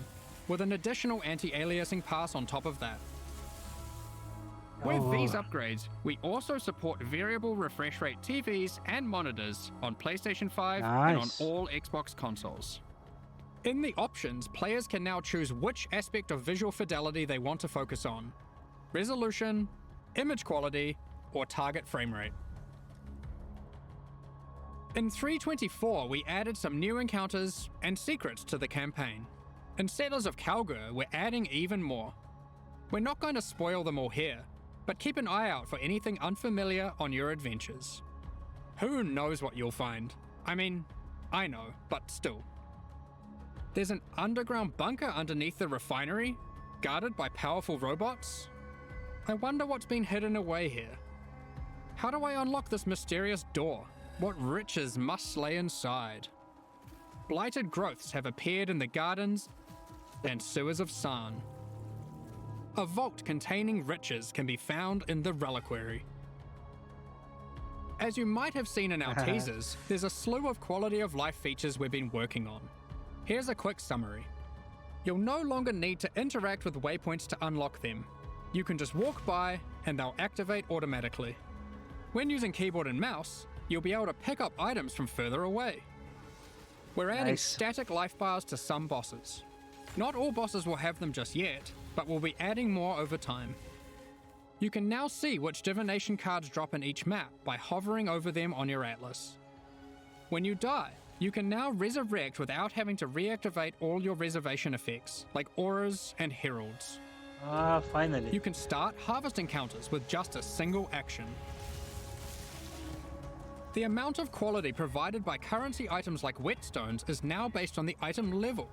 S3: with an additional anti-aliasing pass on top of that. With these upgrades, we also support variable refresh rate TVs and monitors on PlayStation 5 and on all Xbox consoles. In the options, players can now choose which aspect of visual fidelity they want to focus on: resolution, image quality, or target frame rate. In 3.24, we added some new encounters and secrets to the campaign. In Settlers of Kalguur, we're adding even more. We're not going to spoil them all here, but keep an eye out for anything unfamiliar on your adventures. Who knows what you'll find? I mean, I know, but still. There's an underground bunker underneath the refinery, guarded by powerful robots. I wonder what's been hidden away here. How do I unlock this mysterious door? What riches must lay inside? Blighted growths have appeared in the gardens and sewers of San. A vault containing riches can be found in the reliquary. As you might have seen in our teasers, there's a slew of quality of life features we've been working on. Here's a quick summary. You'll no longer need to interact with waypoints to unlock them. You can just walk by and they'll activate automatically. When using keyboard and mouse, you'll be able to pick up items from further away. We're adding static life bars to some bosses. Not all bosses will have them just yet, but we'll be adding more over time. You can now see which divination cards drop in each map by hovering over them on your atlas. When you die, you can now resurrect without having to reactivate all your reservation effects, like auras and heralds.
S1: Finally.
S3: You can start harvest encounters with just a single action. The amount of quality provided by currency items like whetstones is now based on the item level,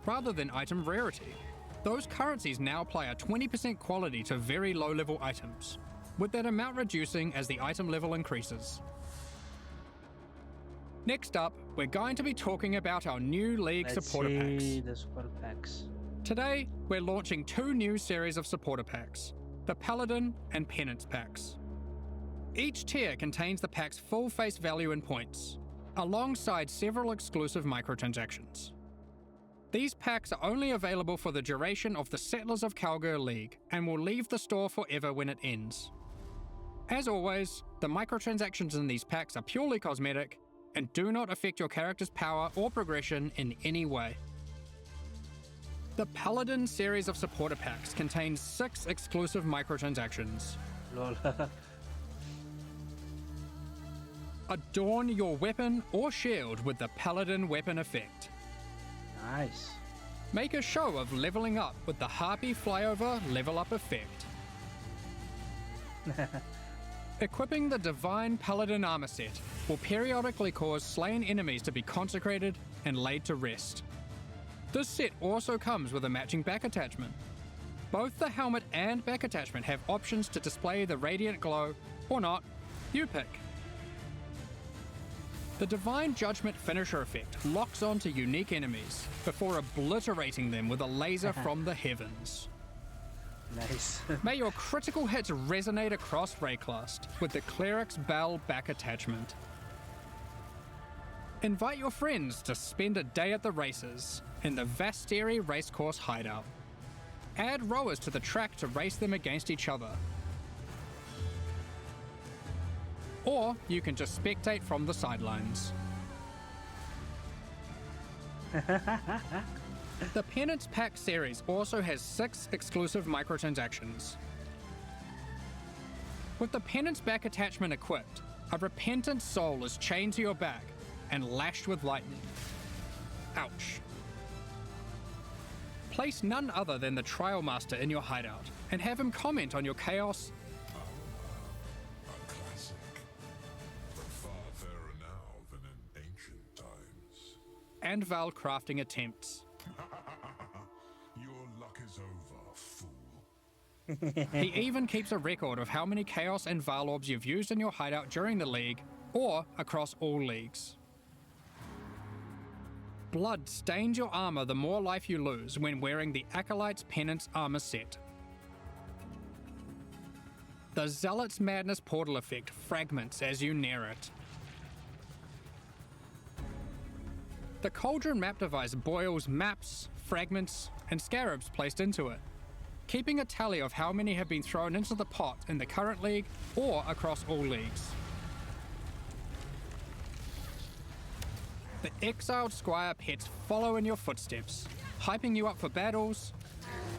S3: rather than item rarity. Those currencies now apply a 20% quality to very low-level items, with that amount reducing as the item level increases. Next up, we're going to be talking about our new League supporter packs. Today, we're launching 2 new series of supporter packs, the Paladin and Penance packs. Each tier contains the pack's full face value in points, alongside several exclusive microtransactions. These packs are only available for the duration of the Settlers of Kalguur League, and will leave the store forever when it ends. As always, the microtransactions in these packs are purely cosmetic, and do not affect your character's power or progression in any way. The Paladin series of supporter packs contains 6 exclusive microtransactions.
S1: Lol.
S3: Adorn your weapon or shield with the Paladin weapon effect.
S1: Nice.
S3: Make a show of leveling up with the Harpy Flyover level up effect. Equipping the Divine Paladin armor set will periodically cause slain enemies to be consecrated and laid to rest. This set also comes with a matching back attachment. Both the helmet and back attachment have options to display the radiant glow, or not, you pick. The Divine Judgment finisher effect locks onto unique enemies before obliterating them with a laser from the heavens.
S1: Nice.
S3: May your critical hits resonate across Wraeclast with the Cleric's Bell back attachment. Invite your friends to spend a day at the races in the Vasteri Racecourse hideout. Add rowers to the track to race them against each other. Or you can just spectate from the sidelines. The Penance Pack series also has 6 exclusive microtransactions. With the Penance back attachment equipped, a repentant soul is chained to your back and lashed with lightning. Ouch. Place none other than the Trial Master in your hideout and have him comment on your chaos
S6: A classic, but far fairer now than in ancient times.
S3: and Val crafting attempts.
S6: Your luck is over, fool.
S3: He even keeps a record of how many Chaos and Val orbs you've used in your hideout during the league, or across all leagues. Blood stains your armor the more life you lose when wearing the Acolyte's Penance armor set. The Zealot's Madness portal effect fragments as you near it. The Cauldron map device boils maps, fragments, and scarabs placed into it, keeping a tally of how many have been thrown into the pot in the current league or across all leagues. The exiled Squire pets follow in your footsteps, hyping you up for battles,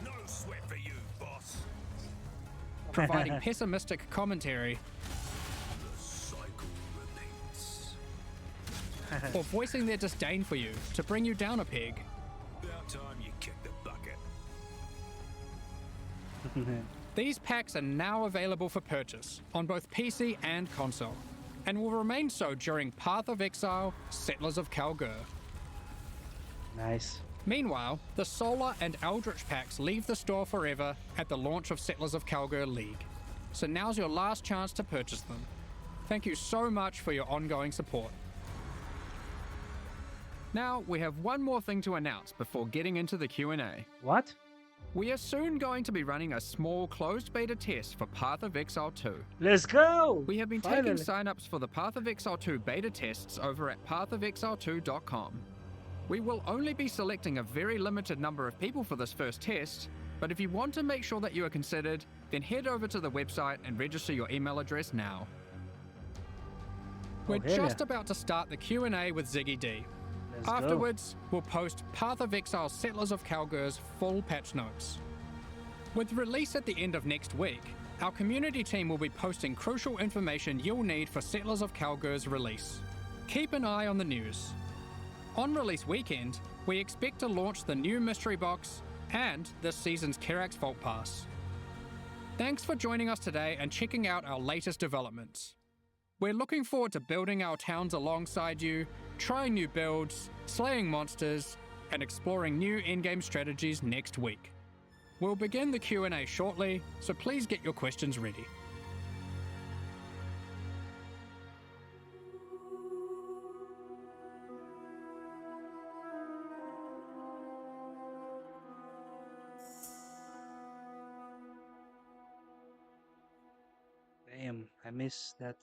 S4: No sweat for you, boss.
S3: providing pessimistic commentary,
S6: The cycle repeats.
S3: or voicing their disdain for you to bring you down a peg.
S4: About time you kicked the bucket.
S3: These packs are now available for purchase on both PC and console, and will remain so during Path of Exile, Settlers of Kalguur.
S1: Nice.
S3: Meanwhile, the Solar and Eldritch packs leave the store forever at the launch of Settlers of Kalguur League, so now's your last chance to purchase them. Thank you so much for your ongoing support. Now, we have one more thing to announce before getting into the Q&A.
S1: What?
S3: We are soon going to be running a small closed beta test for Path of Exile 2.
S1: Let's go!
S3: We have been
S1: Finally.
S3: taking signups for the Path of Exile 2 beta tests over at pathofexile2.com. We will only be selecting a very limited number of people for this first test, but if you want to make sure that you are considered, then head over to the website and register your email address now. We're
S1: hell
S3: just
S1: yeah.
S3: about to start the Q&A with Ziggy D.
S1: Let's go.
S3: Afterwards, we'll post Path of Exile Settlers of Kalguur's full patch notes. With release at the end of next week, our community team will be posting crucial information you'll need for Settlers of Kalguur's release. Keep an eye on the news. On release weekend, we expect to launch the new mystery box and this season's Kerax Vault Pass. Thanks for joining us today and checking out our latest developments. We're looking forward to building our towns alongside you, trying new builds, slaying monsters, and exploring new endgame strategies next week. We'll begin the Q&A shortly, so please get your questions ready.
S1: Damn, I miss that.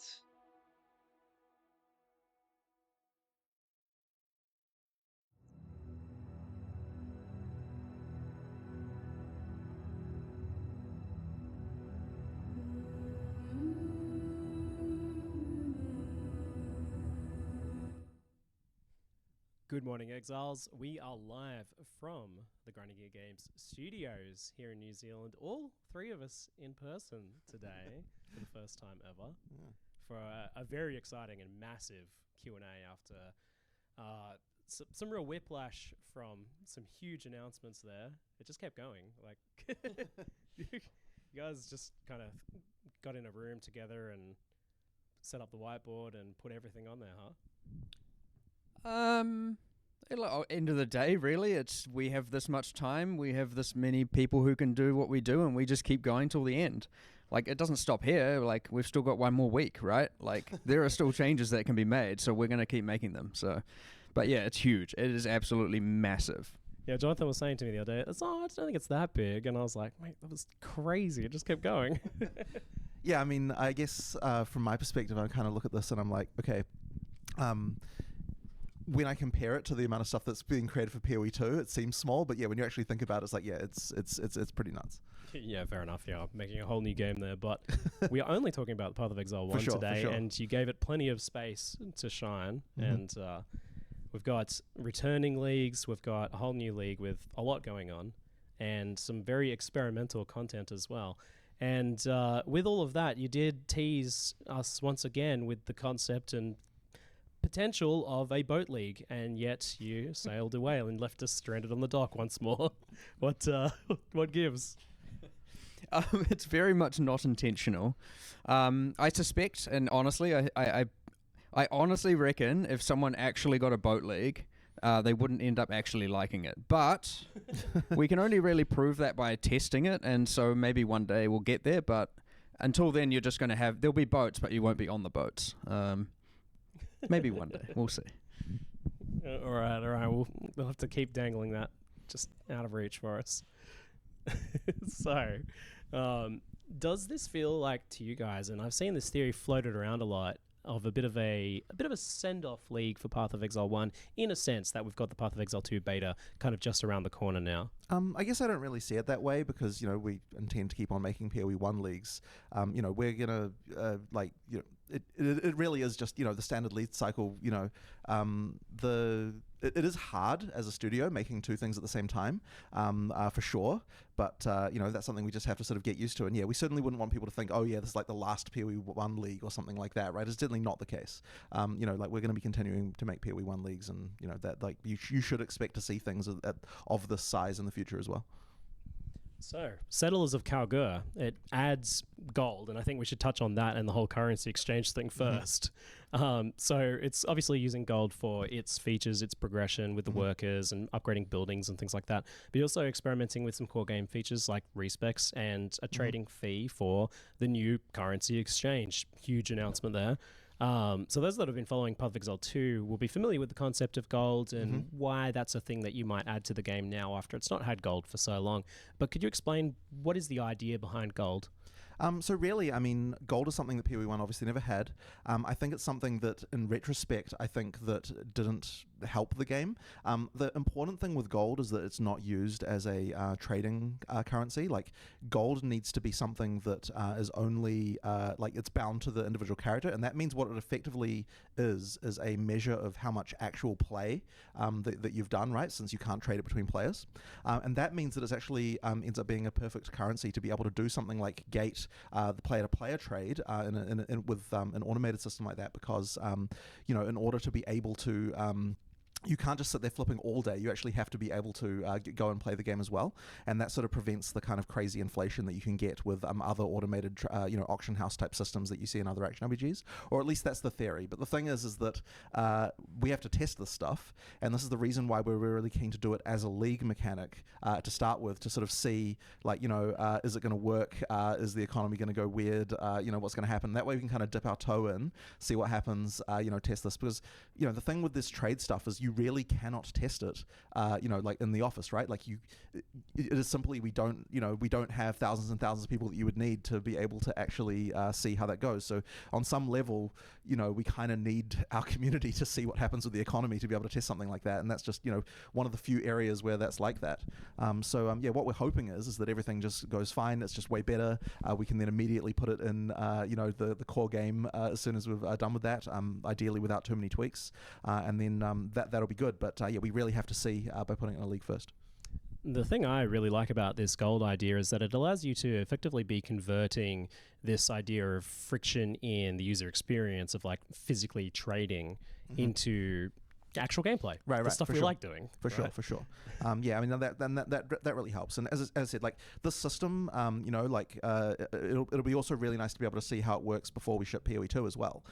S7: Good morning, Exiles. We are live from the Grinding Gear Games studios here in New Zealand. All three of us in person today for the first time ever for a very exciting and massive Q&A after some real whiplash from some huge announcements there. It just kept going. Like you guys just kind of got in a room together and set up the whiteboard and put everything on there, huh?
S8: End of the day, really, it's we have this much time, we have this many people who can do what we do, and we just keep going till the end. Like, it doesn't stop here. Like, we've still got one more week, right? Like, there are still changes that can be made, so we're going to keep making them. So, but yeah, it's huge. It is absolutely massive.
S7: Yeah, Jonathan was saying to me the other day, I don't think it's that big. And I was like, mate, that was crazy. It just kept going.
S9: Yeah, I mean, I guess from my perspective, I kind of look at this and I'm like, okay, when I compare it to the amount of stuff that's being created for PoE 2, it seems small, but yeah, when you actually think about it, it's like, yeah, it's pretty nuts.
S7: Yeah, fair enough. Yeah, making a whole new game there. But we are only talking about Path of Exile 1 today, and you gave it plenty of space to shine. And we've got returning leagues, we've got a whole new league with a lot going on, and some very experimental content as well. And with all of that, you did tease us once again with the concept and potential of a boat league, and yet you sailed away and left us stranded on the dock once more. What gives?
S8: It's very much not intentional. I suspect, and honestly, I honestly reckon if someone actually got a boat league, they wouldn't end up actually liking it. But we can only really prove that by testing it, and so maybe one day we'll get there. But until then, you're just going to have... There'll be boats, but you won't be on the boats. Maybe one day. We'll see.
S7: All right. We'll have to keep dangling that just out of reach for us. So, does this feel like to you guys, and I've seen this theory floated around a lot, of a bit of a send-off league for Path of Exile 1, in a sense that we've got the Path of Exile 2 beta kind of just around the corner now?
S9: I guess I don't really see it that way because, we intend to keep on making PoE 1 leagues. We're going to, it really is just, the standard lead cycle, it is hard as a studio making two things at the same time, for sure. But, that's something we just have to sort of get used to. And yeah, we certainly wouldn't want people to think, oh yeah, this is like the last PoE 1 league or something like that, right? It's definitely not the case. We're going to be continuing to make PoE 1 leagues, and, that like you should expect to see things of this size in the future as well.
S7: So, Settlers of Kalguur, it adds gold, and I think we should touch on that and the whole currency exchange thing first. So, it's obviously using gold for its features, its progression with the workers and upgrading buildings and things like that. But you're also experimenting with some core game features like respecs and a trading fee for the new currency exchange. Huge announcement there. So those that have been following Path of Exile 2 will be familiar with the concept of gold and why that's a thing that you might add to the game now after it's not had gold for so long. But could you explain what is the idea behind gold?
S9: So really, gold is something that PoE 1 obviously never had. I think it's something that, in retrospect, I think that didn't help the game. The important thing with gold is that it's not used as a trading currency. Like, gold needs to be something that is only, it's bound to the individual character, and that means what it effectively is a measure of how much actual play that you've done, right, since you can't trade it between players. And that means that it's actually ends up being a perfect currency to be able to do something like gate the player-to-player trade with an automated system like that, because in order to be able to you can't just sit there flipping all day. You actually have to be able to go and play the game as well, and that sort of prevents the kind of crazy inflation that you can get with other automated, auction house type systems that you see in other action RPGs, or at least that's the theory. But the thing is that we have to test this stuff, and this is the reason why we're really keen to do it as a league mechanic to start with, to sort of see, is it going to work? Is the economy going to go weird? What's going to happen? That way we can kind of dip our toe in, see what happens. Test this, because the thing with this trade stuff is you really cannot test it, like in the office, right? Like it is simply, we don't have thousands and thousands of people that you would need to be able to actually see how that goes. So on some level, we kind of need our community to see what happens with the economy to be able to test something like that. And that's just, one of the few areas where that's like that. What we're hoping is that everything just goes fine. It's just way better. We can then immediately put it in, the core game as soon as we've done with that, ideally without too many tweaks. And then that'll be good, but we really have to see by putting it in a league first.
S7: The thing I really like about this gold idea is that it allows you to effectively be converting this idea of friction in the user experience of like physically trading into actual gameplay,
S9: right?
S7: The stuff we like doing,
S9: for sure. That really helps. And as I said, like this system, it'll be also really nice to be able to see how it works before we ship PoE 2 as well.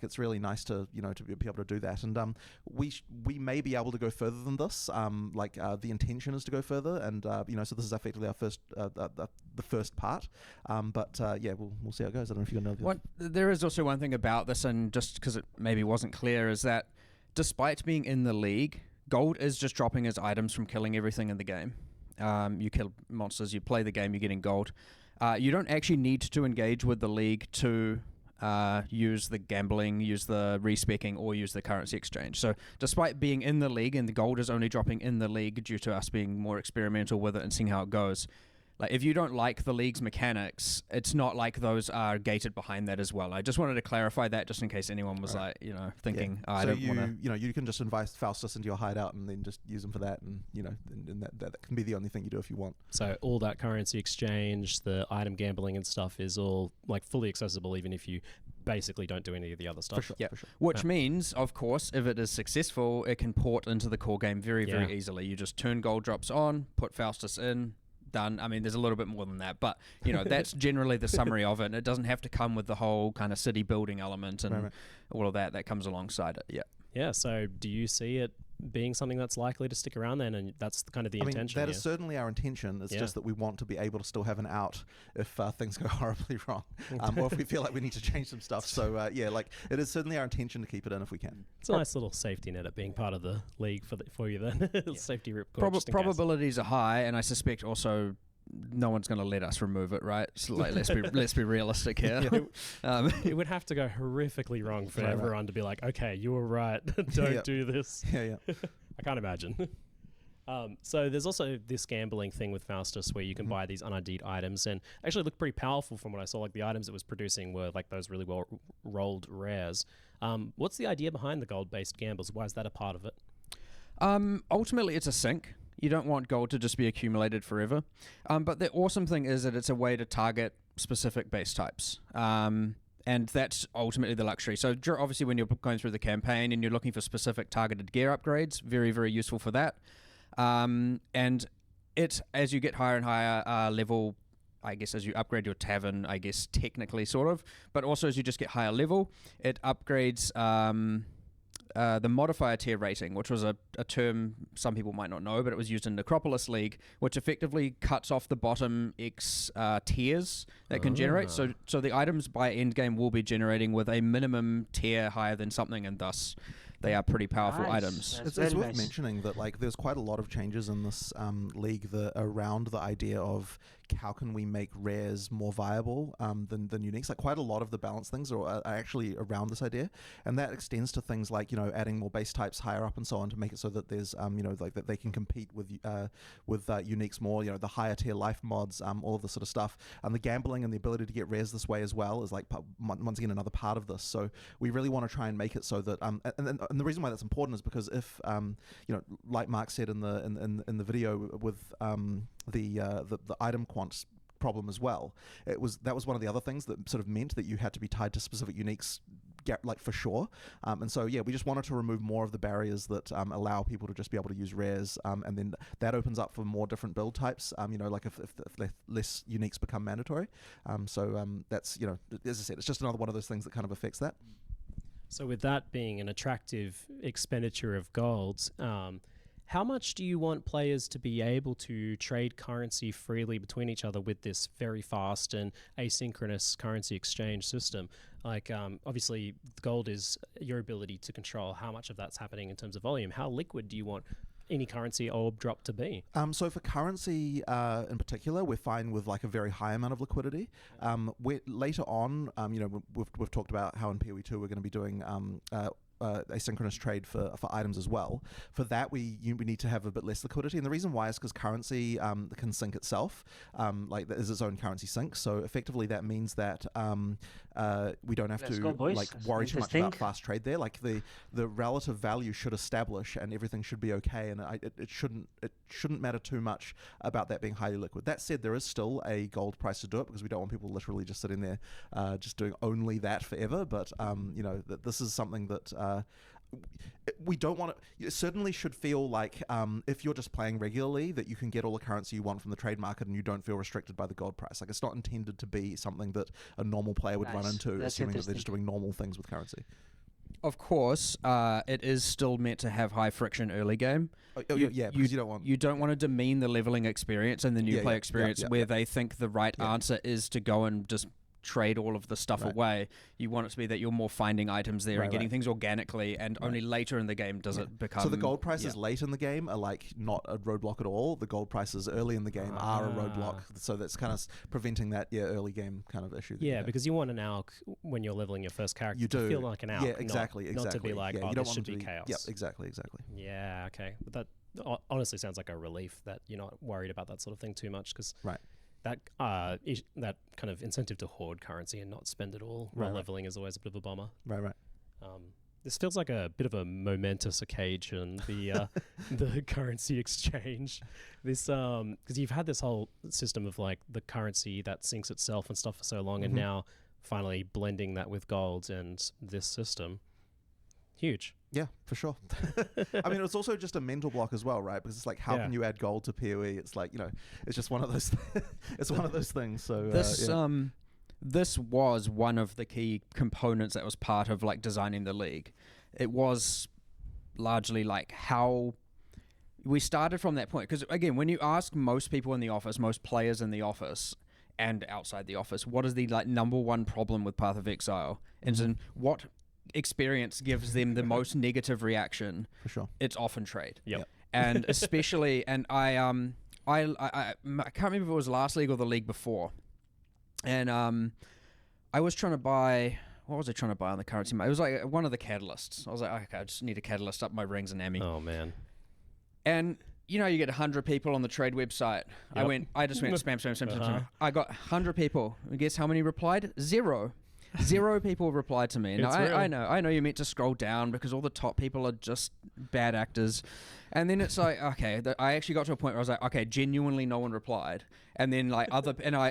S9: It's really nice to to be able to do that. And we may be able to go further than this. The intention is to go further, and so this is effectively our first the first part. We'll see how it goes. I don't know if you know.
S8: There is also one thing about this, and just because it maybe wasn't clear, is that despite being in the league, gold is just dropping as items from killing everything in the game. You kill monsters, you play the game, you're getting gold. You don't actually need to engage with the league to use the gambling, use the respecking, or use the currency exchange. So despite being in the league, and the gold is only dropping in the league due to us being more experimental with it and seeing how it goes, like if you don't like the league's mechanics, it's not like those are gated behind that as well. I just wanted to clarify that, just in case anyone was thinking, I don't want to.
S9: You can just invite Faustus into your hideout and then just use them for that, and and that can be the only thing you do if you want.
S7: So all that currency exchange, the item gambling and stuff is all like fully accessible, even if you basically don't do any of the other stuff.
S9: For sure.
S8: Yeah,
S9: For sure.
S8: which means, of course, if it is successful, it can port into the core game very,
S7: Yeah.
S8: very easily. You just turn gold drops on, put Faustus in, done. I mean, there's a little bit more than that, but that's generally the summary of it. And it doesn't have to come with the whole kind of city building element and all of that comes alongside it. Yeah.
S7: Yeah. So, do you see it being something that's likely to stick around then? And that's kind of the intention.
S9: That is certainly our intention. It's just that we want to be able to still have an out if things go horribly wrong, or if we feel like we need to change some stuff. So it is certainly our intention to keep it in if we can.
S7: It's a nice little safety net at being part of the league for you then. Safety rip cord.
S8: Probabilities are high, and I suspect also no one's going to let us remove it, right? So let's be realistic here.
S7: It would have to go horrifically wrong for everyone to be like, okay, you were right, don't do this.
S9: Yeah.
S7: I can't imagine. So there's also this gambling thing with Faustus where you can buy these un-ID'd items, and actually looked pretty powerful from what I saw. Like the items it was producing were like those really well rolled rares. What's the idea behind the gold-based gambles? Why is that a part of it?
S8: Ultimately, it's a sink. You don't want gold to just be accumulated forever. But the awesome thing is that it's a way to target specific base types. And that's ultimately the luxury. So obviously when you're going through the campaign and you're looking for specific targeted gear upgrades, very, very useful for that. And it, as you get higher and higher level, I guess as you upgrade your tavern, I guess technically sort of, but also as you just get higher level, it upgrades the modifier tier rating, which was a term some people might not know, but it was used in Necropolis League, which effectively cuts off the bottom X tiers that can generate. So the items by endgame will be generating with a minimum tier higher than something, and thus they are pretty powerful items.
S9: It's worth mentioning that there's quite a lot of changes in this league around the idea of how can we make rares more viable than uniques. Like quite a lot of the balance things are actually around this idea, and that extends to things like adding more base types higher up and so on to make it so that there's that they can compete with uniques more. The higher tier life mods, all of this sort of stuff, and the gambling and the ability to get rares this way as well is once again another part of this. So we really want to try and make it so that and the reason why that's important is because if like Mark said in the video with the item quants problem as well, that was one of the other things that sort of meant that you had to be tied to specific uniques, for sure. And so we just wanted to remove more of the barriers that allow people to just be able to use rares, and then that opens up for more different build types. If less uniques become mandatory. That's as I said, it's just another one of those things that kind of affects that.
S7: So with that being an attractive expenditure of golds, how much do you want players to be able to trade currency freely between each other with this very fast and asynchronous currency exchange system? Obviously, gold is your ability to control how much of that's happening in terms of volume. How liquid do you want any currency orb drop to be? So
S9: for currency in particular, we're fine with a very high amount of liquidity. Later on, we've talked about how in PoE2 we're going to be doing asynchronous trade for items as well. For that, we need to have a bit less liquidity, and the reason why is because currency can sync itself, there is its own currency sync. So effectively, that means that we don't have to worry too much about fast trade there. The relative value should establish, and everything should be okay, and it shouldn't matter too much about that being highly liquid. That said, there is still a gold price to do it because we don't want people literally just sitting there just doing only that forever. But that this is something that we don't want to. It certainly should feel like if you're just playing regularly, that you can get all the currency you want from the trade market and you don't feel restricted by the gold price. It's not intended to be something that a normal player would run into, assuming that they're just doing normal things with currency.
S8: Of course, it is still meant to have high friction early game.
S9: Because you don't want
S8: to demean the leveling experience and the new player experience where they think the right answer is to go and just trade all of the stuff away. You want it to be that you're more finding items there and getting things organically, and only later in the game does it become.
S9: So the gold prices late in the game are not a roadblock at all. The gold prices early in the game are a roadblock. So that's kind of preventing that early game kind of issue.
S7: Because you want an alch when you're leveling your first character to feel like an alch.
S9: Yeah, exactly.
S7: Not to be like,
S9: you don't
S7: this should be chaos.
S9: Yeah, exactly.
S7: Yeah, okay. But that honestly sounds like a relief that you're not worried about that sort of thing too much, because that that kind of incentive to hoard currency and not spend it all while leveling is always a bit of a bummer.
S9: Right.
S7: This feels like a bit of a momentous occasion, the the currency exchange. This because you've had this whole system of the currency that syncs itself and stuff for so long, and now finally blending that with gold and this system, huge.
S9: Yeah, for sure. I mean, it's also just a mental block as well, right? Because it's like, how can you add gold to PoE? It's like, it's just one of those. It's one of those things. So
S8: this was one of the key components that was part of like designing the league. It was largely like how we started from that point. Because again, when you ask most people in the office, most players in the office and outside the office, what is the like number one problem with Path of Exile? And what experience gives them the most negative reaction? For sure, it's often trade.
S7: Yep.
S8: And especially, and I can't remember if it was last league or the league before, and I was trying to buy. What was I trying to buy on the currency? It was like one of the catalysts. I was like, okay, I just need a catalyst up my rings and ammy.
S7: Oh man.
S8: And you get 100 people on the trade website.
S7: Yep.
S8: I just went spam. I got 100 people. And guess how many replied? Zero. Zero people replied to me. Now I know you're meant to scroll down because all the top people are just bad actors. And then it's like, okay, I actually got to a point where I was like, okay, genuinely no one replied. And then like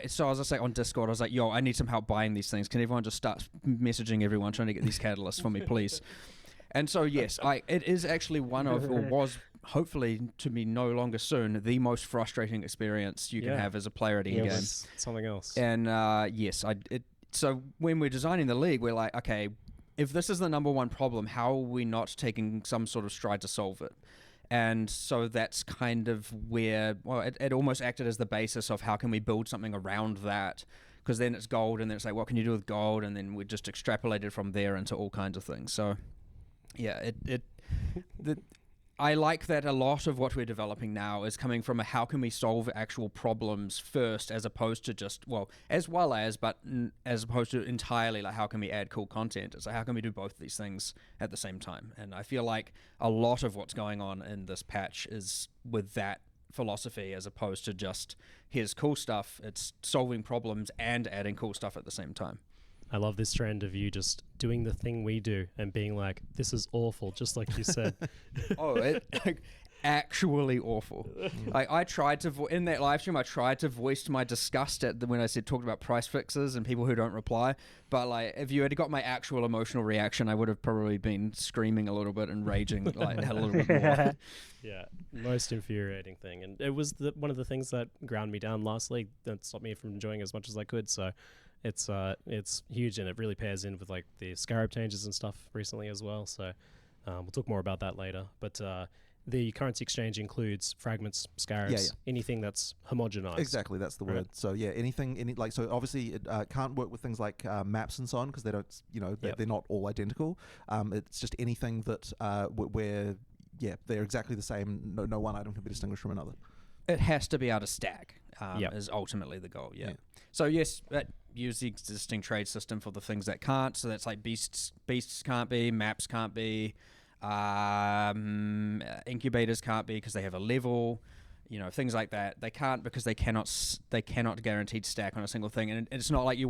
S8: so I was just like on Discord, I was like, yo, I need some help buying these things. Can everyone just start messaging everyone trying to get these catalysts for me, please? And so yes, it is actually one of, or was hopefully to be no longer soon, the most frustrating experience you can have as a player at any game.
S7: Something else.
S8: And so when we're designing the league, we're like, okay, if this is the number one problem, how are we not taking some sort of stride to solve it? And so that's kind of where, well, it almost acted as the basis of how can we build something around that, because then it's gold, and then it's like, what can you do with gold? And then we just extrapolated from there into all kinds of things. So yeah, I like that a lot of what we're developing now is coming from a how can we solve actual problems first, as opposed to just, as opposed to entirely like how can we add cool content. It's like how can we do both of these things at the same time? And I feel like a lot of what's going on in this patch is with that philosophy, as opposed to just here's cool stuff. It's solving problems and adding cool stuff at the same time.
S7: I love this trend of you just doing the thing we do and being like, this is awful, just like you said.
S8: Actually awful. Like I tried to, in that live stream, I tried to voice my disgust at when I talked about price fixes and people who don't reply. But like, if you had got my actual emotional reaction, I would have probably been screaming a little bit and raging like a little bit more.
S7: Yeah, most infuriating thing. And it was one of the things that ground me down last league that stopped me from enjoying as much as I could. So it's huge, and it really pairs in with like the Scarab changes and stuff recently as well. So we'll talk more about that later. But the currency exchange includes fragments, scarabs, anything that's homogenized.
S9: Exactly, that's the word. So yeah, so obviously it can't work with things like maps and so on, because they don't, they're not all identical. It's just anything that where they're exactly the same. No one item can be distinguished from another.
S8: It has to be able to stack. Is ultimately the goal. Yeah. So yes, use the existing trade system for the things that can't. So that's like beasts can't be, maps can't be, incubators can't be because they have a level. Things like that. They can't because they cannot guaranteed stack on a single thing. And it's not like you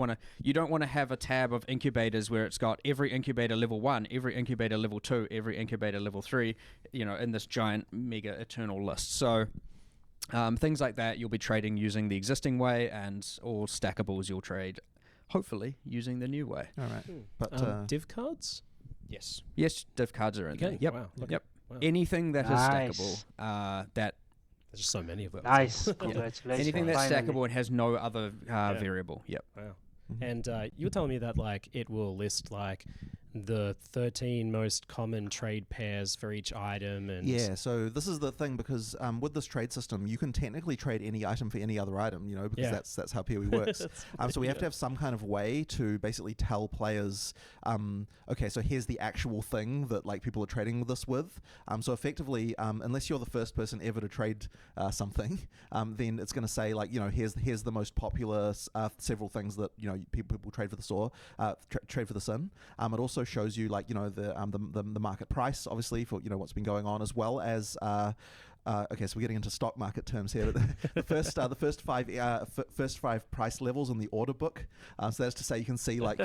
S8: don't want to have a tab of incubators where it's got every incubator level 1, every incubator level 2, every incubator level 3, in this giant mega eternal list. So things like that you'll be trading using the existing way, and all stackables you'll trade hopefully using the new way.
S9: All right. But
S7: div cards?
S8: Yes, div cards are in there. Yep.
S7: Wow.
S8: Wow. Anything that is stackable,
S7: there's just so many of them.
S1: Nice. Congratulations.
S8: Anything that's stackable and has no other variable. Yep.
S7: Wow. And you were telling me that like it will list like the 13 most common trade pairs for each item, and
S9: so this is the thing, because with this trade system you can technically trade any item for any other item, because that's how PoE works. So we have to have some kind of way to basically tell players, okay, so here's the actual thing that like people are trading this with. So effectively, unless you're the first person ever to trade something, then it's going to say like, here's the most popular several things that people trade for the SOAR, trade for the Sin. It also shows you like the market price, obviously, for what's been going on, as well as okay, so we're getting into stock market terms here. But the first five price levels in the order book. So that's to say, you can see like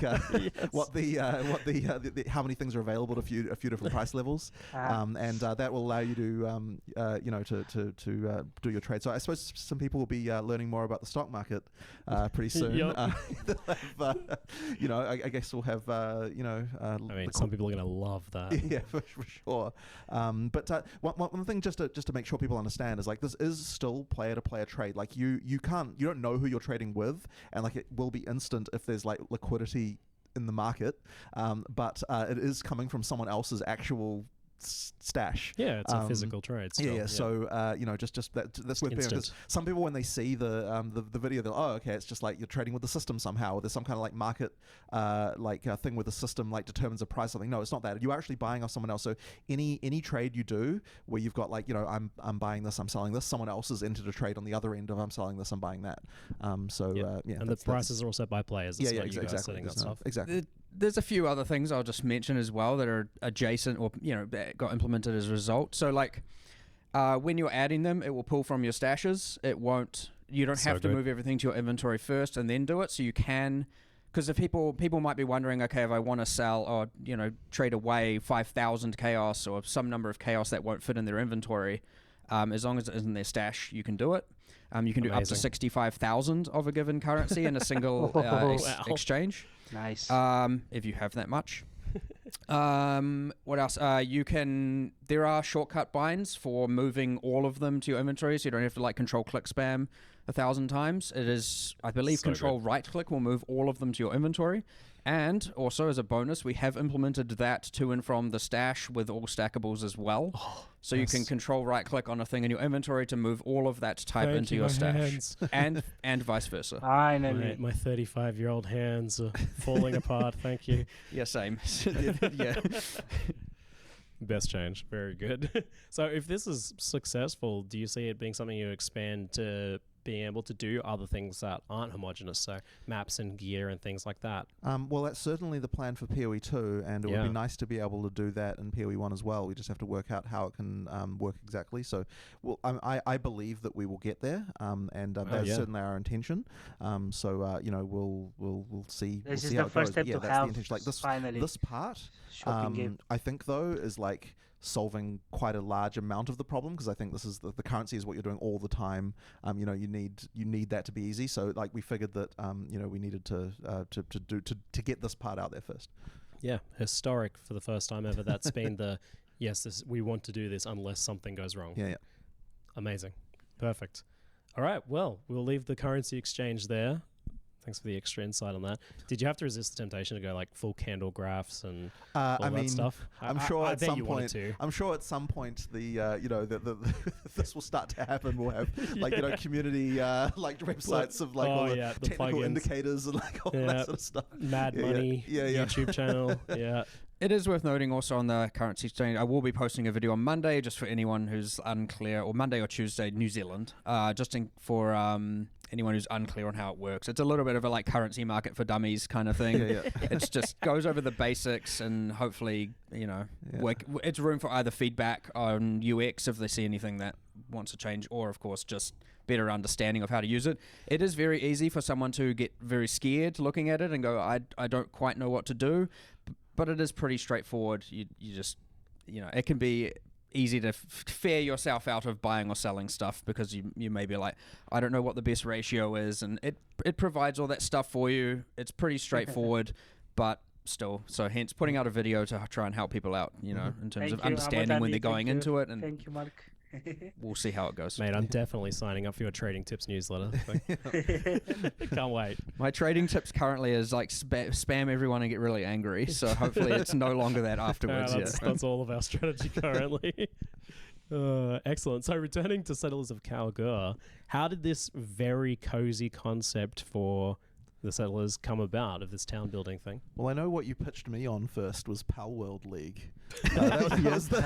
S9: what the how many things are available at a few different price levels, and that will allow you to to do your trade. So I suppose some people will be learning more about the stock market pretty soon. I guess we'll have I
S7: mean, some people are going to love that.
S9: Yeah, for sure. But one thing just to make sure people understand is like this is still player to player trade. Like you don't know who you're trading with, and like it will be instant if there's like liquidity in the market, but it is coming from someone else's actual stash.
S7: Yeah, it's a physical trade still.
S9: Yeah. So just that's worth being, because some people when they see the video, they're okay, it's just like you're trading with the system somehow, or there's some kind of like market thing with the system like determines a price or something. No, it's not that. You're actually buying off someone else. So any trade you do where you've got like I'm buying this, I'm selling this, someone else has entered a trade on the other end of I'm selling this, I'm buying that. And
S7: the prices are all set by players. That's you guys setting that stuff.
S9: Exactly.
S8: There's a few other things I'll just mention as well that are adjacent or that got implemented as a result. So like when you're adding them, it will pull from your stashes. It won't. You don't have to move everything to your inventory first and then do it. So you can, because if people might be wondering, okay, if I want to sell or trade away 5,000 chaos or some number of chaos that won't fit in their inventory, as long as it isn't their stash, you can do it. You can do up to 65,000 of a given currency in a single exchange.
S1: Nice.
S8: If you have that much. What else? There are shortcut binds for moving all of them to your inventory, so you don't have to like control click spam 1,000 times. It is, I believe, control right click will move all of them to your inventory. And also, as a bonus, we have implemented that to and from the stash with all stackables as well. So you can control right-click on a thing in your inventory to move all of that type into your stash, and vice versa.
S1: Finally,
S7: my 35-year-old hands are falling apart. Thank you.
S8: Yeah, same.
S7: Yeah. Best change. Very good. So if this is successful, do you see it being something you expand to being able to do other things that aren't homogenous, so maps and gear and things like that?
S9: Well, that's certainly the plan for PoE 2, and it would be nice to be able to do that in PoE 1 as well. We just have to work out how it can work exactly. So I believe that we will get there, and that's certainly our intention. We'll see.
S1: This
S9: is
S1: the first step to
S9: that's
S1: have
S9: the intention. Like this part,
S1: game.
S9: I think though is like solving quite a large amount of the problem, because I think this is the currency is what you're doing all the time. You need that to be easy. So like we figured that we needed to get this part out there first.
S7: Yeah, historic for the first time ever. That's been we want to do this unless something goes wrong.
S9: Yeah.
S7: Amazing. Perfect. All right, well, we'll leave the currency exchange there. Thanks for the extra insight on that. Did you have to resist the temptation to go like full candle graphs and all that stuff?
S9: I'm sure at some point. I'm sure at some point this will start to happen. We'll have like community like websites of like all the technical indicators and like all that sort of stuff.
S7: Mad Money YouTube channel. Yeah.
S8: It is worth noting also on the currency exchange, I will be posting a video on Monday just for anyone who's unclear, or Monday or Tuesday, New Zealand, for anyone who's unclear on how it works. It's a little bit of a like currency market for dummies kind of thing. It's just goes over the basics and hopefully, it's room for either feedback on UX if they see anything that wants to change, or of course just better understanding of how to use it. It is very easy for someone to get very scared looking at it and go, I don't quite know what to do. But it is pretty straightforward. You just, it can be easy to fare yourself out of buying or selling stuff, because you may be like, I don't know what the best ratio is, and it provides all that stuff for you. It's pretty straightforward, but still. So hence putting out a video to try and help people out, in terms of understanding when they're going into it. And
S1: thank you, Mark.
S8: We'll see how it goes.
S7: Mate, I'm definitely signing up for your trading tips newsletter. Can't wait.
S8: My trading tips currently is like spam everyone and get really angry. So hopefully it's no longer that afterwards.
S7: That's all of our strategy currently. Excellent. So returning to Settlers of Kalguur, how did this very cozy concept for the Settlers come about of this town building thing?
S9: Well, I know what you pitched me on first was Pal World League.
S8: That was
S9: the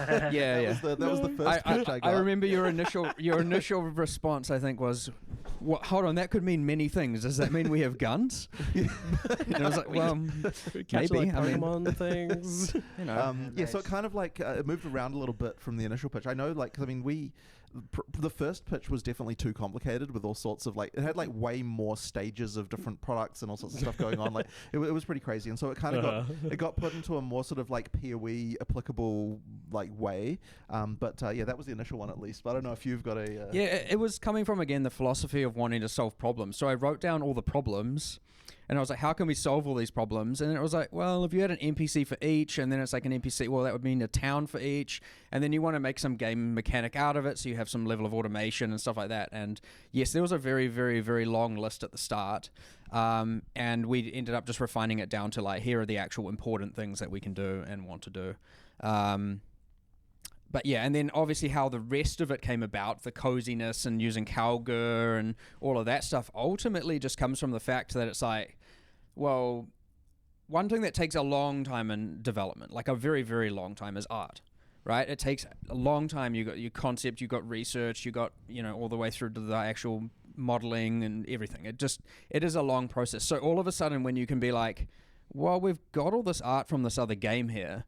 S9: first pitch I got.
S8: I remember your initial response, I think, was, "What? Hold on, that could mean many things. Does that mean we have guns?" And I was like, "Well, maybe."
S7: Like Pokemon things.
S9: So it kind of like it moved around a little bit from the initial pitch. I know, like, 'cause I mean, we the first pitch was definitely too complicated with all sorts of like, it had like way more stages of different products and all sorts of stuff going on. Like it was pretty crazy, and so it kind of got put into a more sort of like PoE applicable like way. But yeah, that was the initial one at least. But I don't know if you've got a
S8: Yeah, it was coming from again the philosophy of wanting to solve problems. So I wrote down all the problems. And I was like, how can we solve all these problems? And it was like, well, if you had an NPC for each, and then it's like an NPC, well, that would mean a town for each. And then you want to make some game mechanic out of it, so you have some level of automation and stuff like that. And yes, there was a very, very, very long list at the start. And we ended up just refining it down to like, here are the actual important things that we can do and want to do. But yeah, and then obviously how the rest of it came about, the coziness and using Kalguur and all of that stuff, ultimately just comes from the fact that it's like, well, one thing that takes a long time in development, like a very, very long time, is art, right? It takes a long time. You got your concept, you got research, you got, all the way through to the actual modeling and everything. It is a long process. So all of a sudden when you can be like, well, we've got all this art from this other game here.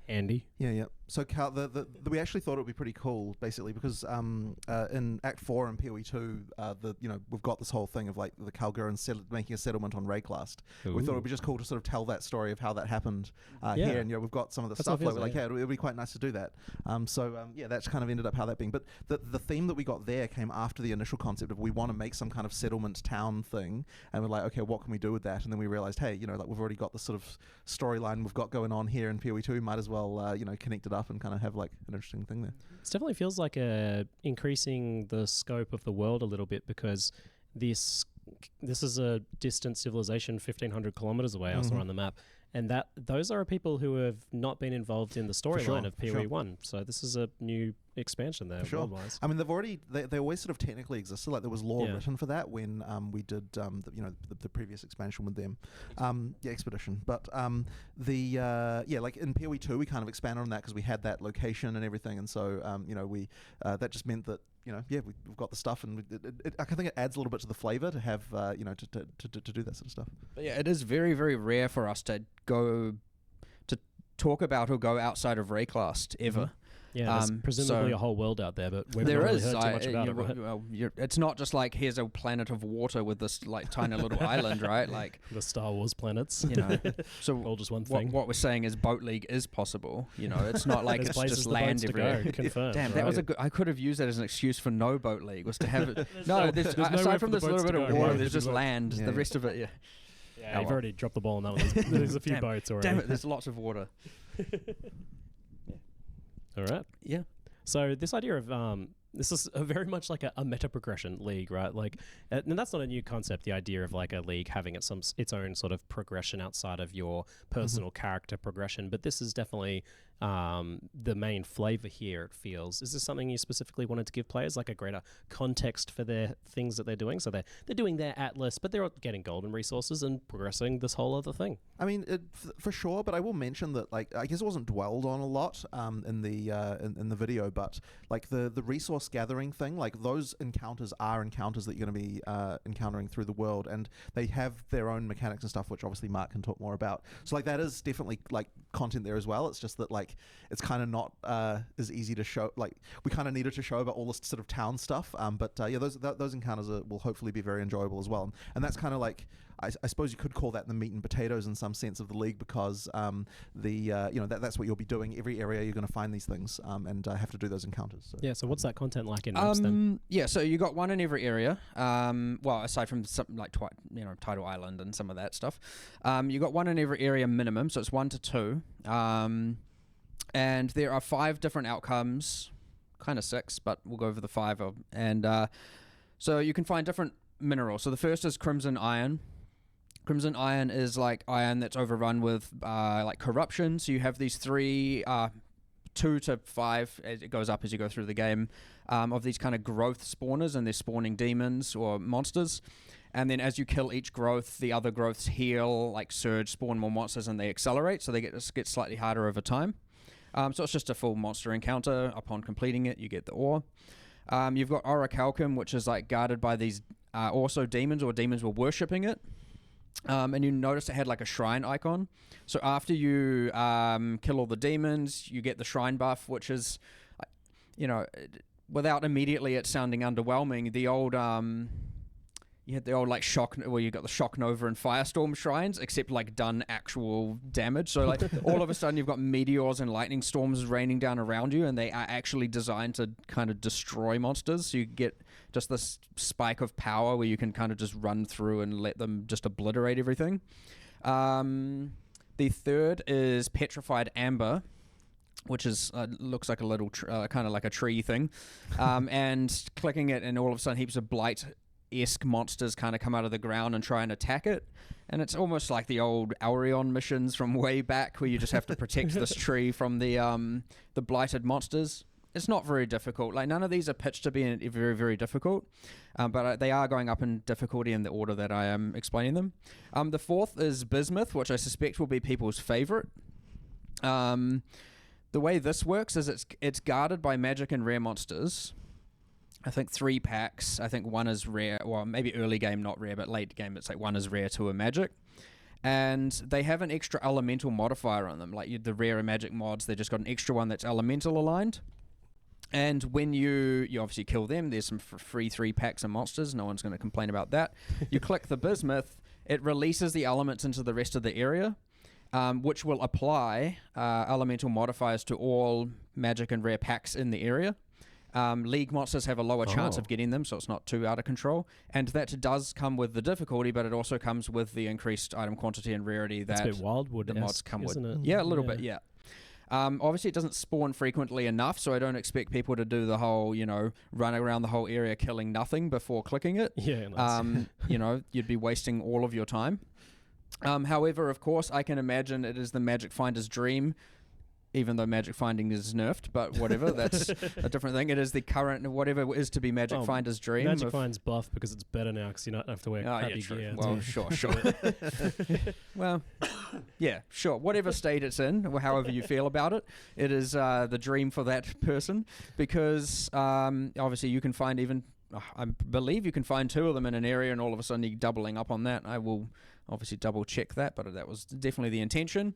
S7: Andy?
S9: Yeah. So we actually thought it would be pretty cool, basically, because in Act 4 and PoE 2, we've got this whole thing of like the Kalguur and making a settlement on Wraeclast. We thought it would be just cool to sort of tell that story of how that happened here, and we've got some of the stuff like we're like, it would be quite nice to do that. That's kind of ended up how that being. But the theme that we got there came after the initial concept of we want to make some kind of settlement town thing, and we're like, okay, what can we do with that? And then we realized, hey, like we've already got this sort of storyline we've got going on here in PoE 2, might as well connect it up and kind of have like an interesting thing there.
S7: It definitely feels like increasing the scope of the world a little bit, because this is a distant civilization 1,500 kilometers away. I saw on the map, and those are people who have not been involved in the storyline of PoE 1. So this is a new expansion there, world-wise.
S9: I mean, they always sort of technically existed. Like there was lore written for that when we did the previous expansion with them, Expedition. But like in PoE 2 we kind of expanded on that because we had that location and everything, and so we that just meant that we've got the stuff, and I think it adds a little bit to the flavor to have to do that sort of stuff.
S8: But yeah, it is very, very rare for us to go to talk about or go outside of Wraeclast ever.
S7: Yeah, there's presumably a whole world out there, but we've not really heard too much about it. Right?
S8: Well, it's not just like here's a planet of water with this like tiny little island, right? Like
S7: the Star Wars planets,
S8: So
S7: all just one thing.
S8: What we're saying is Boat League is possible. It's not like it's just land everywhere.
S7: Confirmed.
S8: Damn, that was a good. I could have used that as an excuse for no Boat League, was to have it. There's aside from this little bit of water, there's just land. The rest of it,
S7: Yeah, you've already dropped the ball on that one. There's a few boats already.
S8: Damn it, there's lots of water.
S7: All right.
S8: Yeah.
S7: So this idea of this is very much like a meta progression league, right? Like, and that's not a new concept. The idea of like a league having its own sort of progression outside of your personal character progression, but this is definitely the main flavor here. It feels. Is this something you specifically wanted to give players, like a greater context for their things that they're doing? So they're doing their Atlas, but they're getting golden resources and progressing this whole other thing.
S9: I mean, for sure, but I will mention that, like, I guess it wasn't dwelled on a lot in the video, but like the resource gathering thing, like those encounters are encounters that you're going to be encountering through the world, and they have their own mechanics and stuff, which obviously Mark can talk more about. So like that is definitely like content there as well. It's just that like it's kind of not as easy to show. Like we kind of needed to show about all this sort of town stuff, but those encounters will hopefully be very enjoyable as well. And that's kind of like, I suppose you could call that the meat and potatoes in some sense of the league, because that's what you'll be doing. Every area you're going to find these things and have to do those encounters. So.
S7: Yeah. So what's that content like in maps then?
S8: Yeah. So you got one in every area. Well, aside from something like Tidal Island and some of that stuff, you got one in every area minimum. So it's 1 to 2, and there are 5 different outcomes. Kind of 6, but we'll go over the 5 and so you can find different minerals. So the first is Crimson Iron. Crimson Iron is like iron that's overrun with like corruption. So you have these 3, 2 to 5, as it goes up as you go through the game, of these kind of growth spawners, and they're spawning demons or monsters. And then as you kill each growth, the other growths heal, like surge, spawn more monsters, and they accelerate. So they get slightly harder over time. So it's just a full monster encounter. Upon completing it, you get the ore. You've got Orichalcum, which is like guarded by these also demons, or demons were worshipping it. And you notice it had like a shrine icon. So after you kill all the demons, you get the shrine buff, which is, without immediately it sounding underwhelming, the old you had the old like shock, well, you got the shock nova and firestorm shrines, except like done actual damage. So like all of a sudden you've got meteors and lightning storms raining down around you, and they are actually designed to kind of destroy monsters. So you get just this spike of power where you can kind of just run through and let them just obliterate everything. The third is petrified amber, which is looks like a little kind of like a tree thing, and clicking it, and all of a sudden heaps of blight-esque monsters kind of come out of the ground and try and attack it. And it's almost like the old Aurion missions from way back, where you just have to protect this tree from the blighted monsters. It's not very difficult. Like, none of these are pitched to be very, very difficult, but they are going up in difficulty in the order that I am explaining them. The fourth is Bismuth, which I suspect will be people's favorite. The way this works is it's guarded by magic and rare monsters. I think 3 packs. I think 1 is rare. Well, maybe early game not rare, but late game it's like 1 is rare, 2 are magic. And they have an extra elemental modifier on them. Like the rare and magic mods, they just got an extra one that's elemental aligned. And when you obviously kill them, there's some free 3 packs of monsters. No one's going to complain about that. You click the Bismuth, it releases the elements into the rest of the area, which will apply elemental modifiers to all magic and rare packs in the area. League monsters have a lower chance of getting them, so it's not too out of control. And that does come with the difficulty, but it also comes with the increased item quantity and rarity that
S7: It's a bit Wildwood,
S8: the mods come with.
S7: it?
S8: Yeah, a little bit, yeah. Obviously, it doesn't spawn frequently enough, so I don't expect people to do the whole, run around the whole area killing nothing before clicking it.
S7: Yeah, nice.
S8: You'd be wasting all of your time. However, of course, I can imagine it is the Magic Finder's dream, even though Magic Finding is nerfed, but whatever, that's a different thing. It is the current, whatever is to be Magic Finder's dream.
S7: Magic Find's buff because it's better now because you don't have to wear crappy gear.
S8: Well, sure. Well, yeah, sure. Whatever state it's in, or however you feel about it, it is the dream for that person, because obviously you can find I believe you can find 2 of them in an area, and all of a sudden you're doubling up on that. I will obviously double check that, but that was definitely the intention.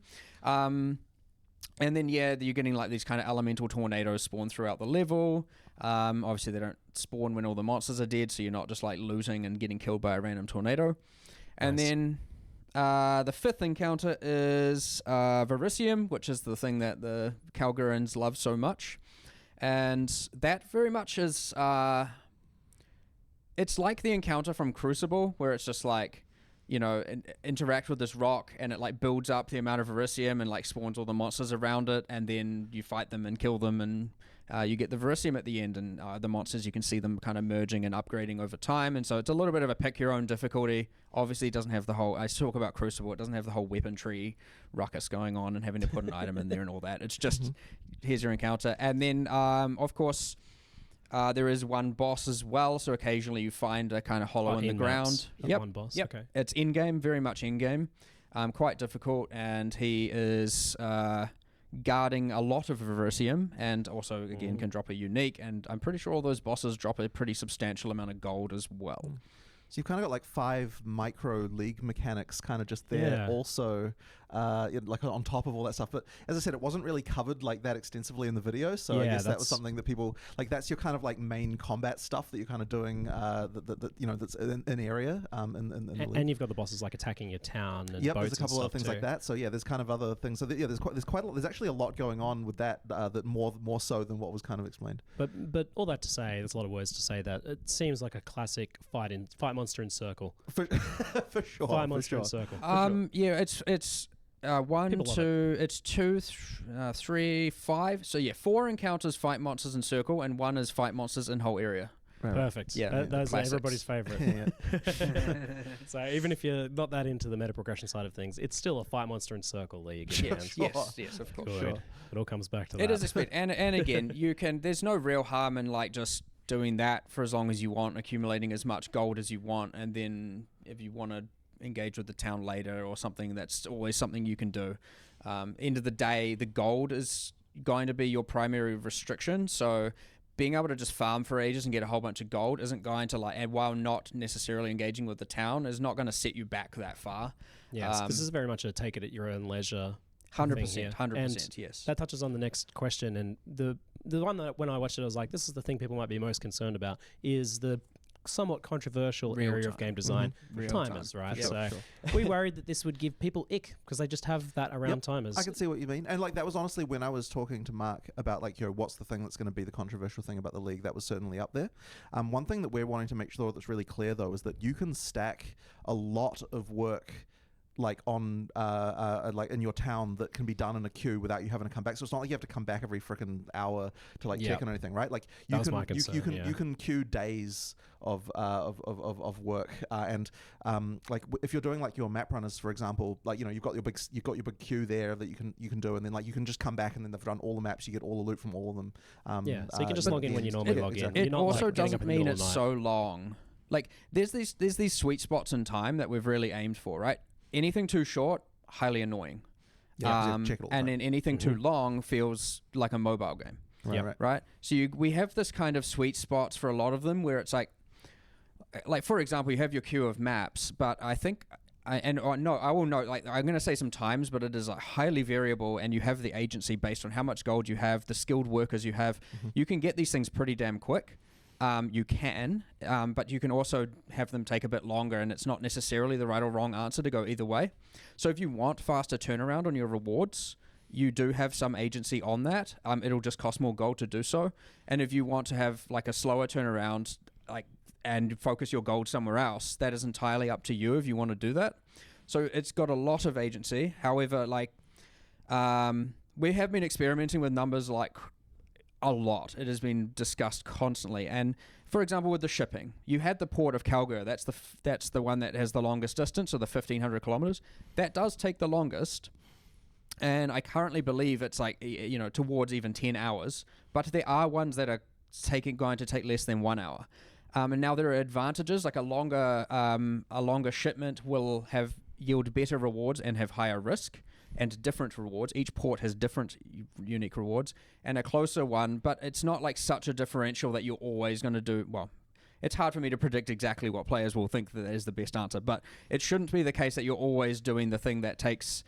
S8: And then, you're getting like these kind of elemental tornadoes spawn throughout the level. Obviously, they don't spawn when all the monsters are dead, so you're not just like losing and getting killed by a random tornado. And then the 5th encounter is Verisium, which is the thing that the Kalgurans love so much. And that very much is... it's like the encounter from Crucible, where it's just like... interact with this rock, and it like builds up the amount of Verisium and like spawns all the monsters around it, and then you fight them and kill them, and you get the Verisium at the end, and the monsters, you can see them kind of merging and upgrading over time. And so it's a little bit of a pick your own difficulty. Obviously, it doesn't have the whole, I talk about Crucible, it doesn't have the whole weapon tree ruckus going on and having to put an item in there and all that. It's just, here's your encounter. And then, of course, there is one boss as well, so occasionally you find a kind of hollow in the ground.
S7: One boss.
S8: Yep.
S7: Okay.
S8: It's in-game, very much in-game. Quite difficult, and he is guarding a lot of Verisium, and also, again, can drop a unique, and I'm pretty sure all those bosses drop a pretty substantial amount of gold as well.
S9: So you've kind of got like 5 micro league mechanics kind of just there also, like on top of all that stuff. But as I said, it wasn't really covered like that extensively in the video. So I guess that was something that people, like that's your kind of like main combat stuff that you're kind of doing, that's in area.
S7: And you've got the bosses like attacking your town and
S9: there's a couple of things like that. So there's kind of other things. So there's actually a lot going on with that, that more so than what was kind of explained.
S7: But all that to say, there's a lot of words to say that it seems like a classic fight monster in circle.
S9: For sure.
S7: Fight monster in circle.
S8: It's 1, 2, it's 2, 3, 5. So 4 encounters fight monsters in circle, and 1 is fight monsters in whole area.
S7: Perfect. Yeah, those are everybody's favorite. So even if you're not that into the meta progression side of things, it's still a fight monster in circle that you get.
S8: Yes, of course.
S7: Good. It all comes back to that.
S8: It is expected, and again, you can. There's no real harm in like just doing that for as long as you want, accumulating as much gold as you want, and then if you want to engage with the town later or something, that's always something you can do. End of the day, the gold is going to be your primary restriction, so being able to just farm for ages and get a whole bunch of gold isn't going to and while not necessarily engaging with the town, is not going to set you back that far.
S7: Yes, this is very much a take it at your own leisure here.
S8: 100%,
S7: And
S8: yes.
S7: that touches on the next question, and the one that when I watched it, I was like, this is the thing people might be most concerned about, is the somewhat controversial
S8: Real
S7: area
S8: time.
S7: of game design,
S8: Real
S7: timers,
S8: time.
S7: right?
S8: Yep.
S7: So
S8: Sure.
S7: we worried that this would give people ick because they just have that around timers.
S9: I can see what you mean, and like that was honestly when I was talking to Mark about like, what's the thing that's going to be the controversial thing about the league. That was certainly up there. One thing that we're wanting to make sure that's really clear though is that you can stack a lot of work like on like in your town that can be done in a queue without you having to come back. So it's not like you have to come back every freaking hour to like check on anything, right? Like you can you can queue days of work and like if you're doing like your map runners, for example, like you've got your big queue there that you can do, and then like you can just come back and then they've done all the maps, you get all the loot from all of them.
S7: So you can just log in when you normally log in.
S8: It also doesn't mean it's so long. Like there's these sweet spots in time that we've really aimed for, right? Anything too short, highly annoying.
S9: Check it all the
S8: and
S9: time.
S8: then anything too long feels like a mobile game. Right. So we have this kind of sweet spots for a lot of them where it's like for example, you have your queue of maps, but I think, I will note, like I'm going to say some times, but it is like highly variable, and you have the agency based on how much gold you have, the skilled workers you have. You can get these things pretty damn quick. You can, but you can also have them take a bit longer, and it's not necessarily the right or wrong answer to go either way. So if you want faster turnaround on your rewards, you do have some agency on that. It'll just cost more gold to do so. And if you want to have like a slower turnaround, and focus your gold somewhere else, that is entirely up to you if you want to do that. So it's got a lot of agency. However, we have been experimenting with numbers like a lot. It has been discussed constantly. And for example, with the shipping, you had the port of Kalguur. That's the one that has the longest distance, or the 1,500 kilometers. That does take the longest. And I currently believe it's like, towards even 10 hours. But there are ones that are going to take less than 1 hour. And now there are advantages, like a longer shipment will yield better rewards and have higher risk and different rewards. Each port has different unique rewards, and a closer one, but it's not like such a differential that you're always going to do. Well, it's hard for me to predict exactly what players will think that is the best answer, but it shouldn't be the case that you're always doing the thing that takes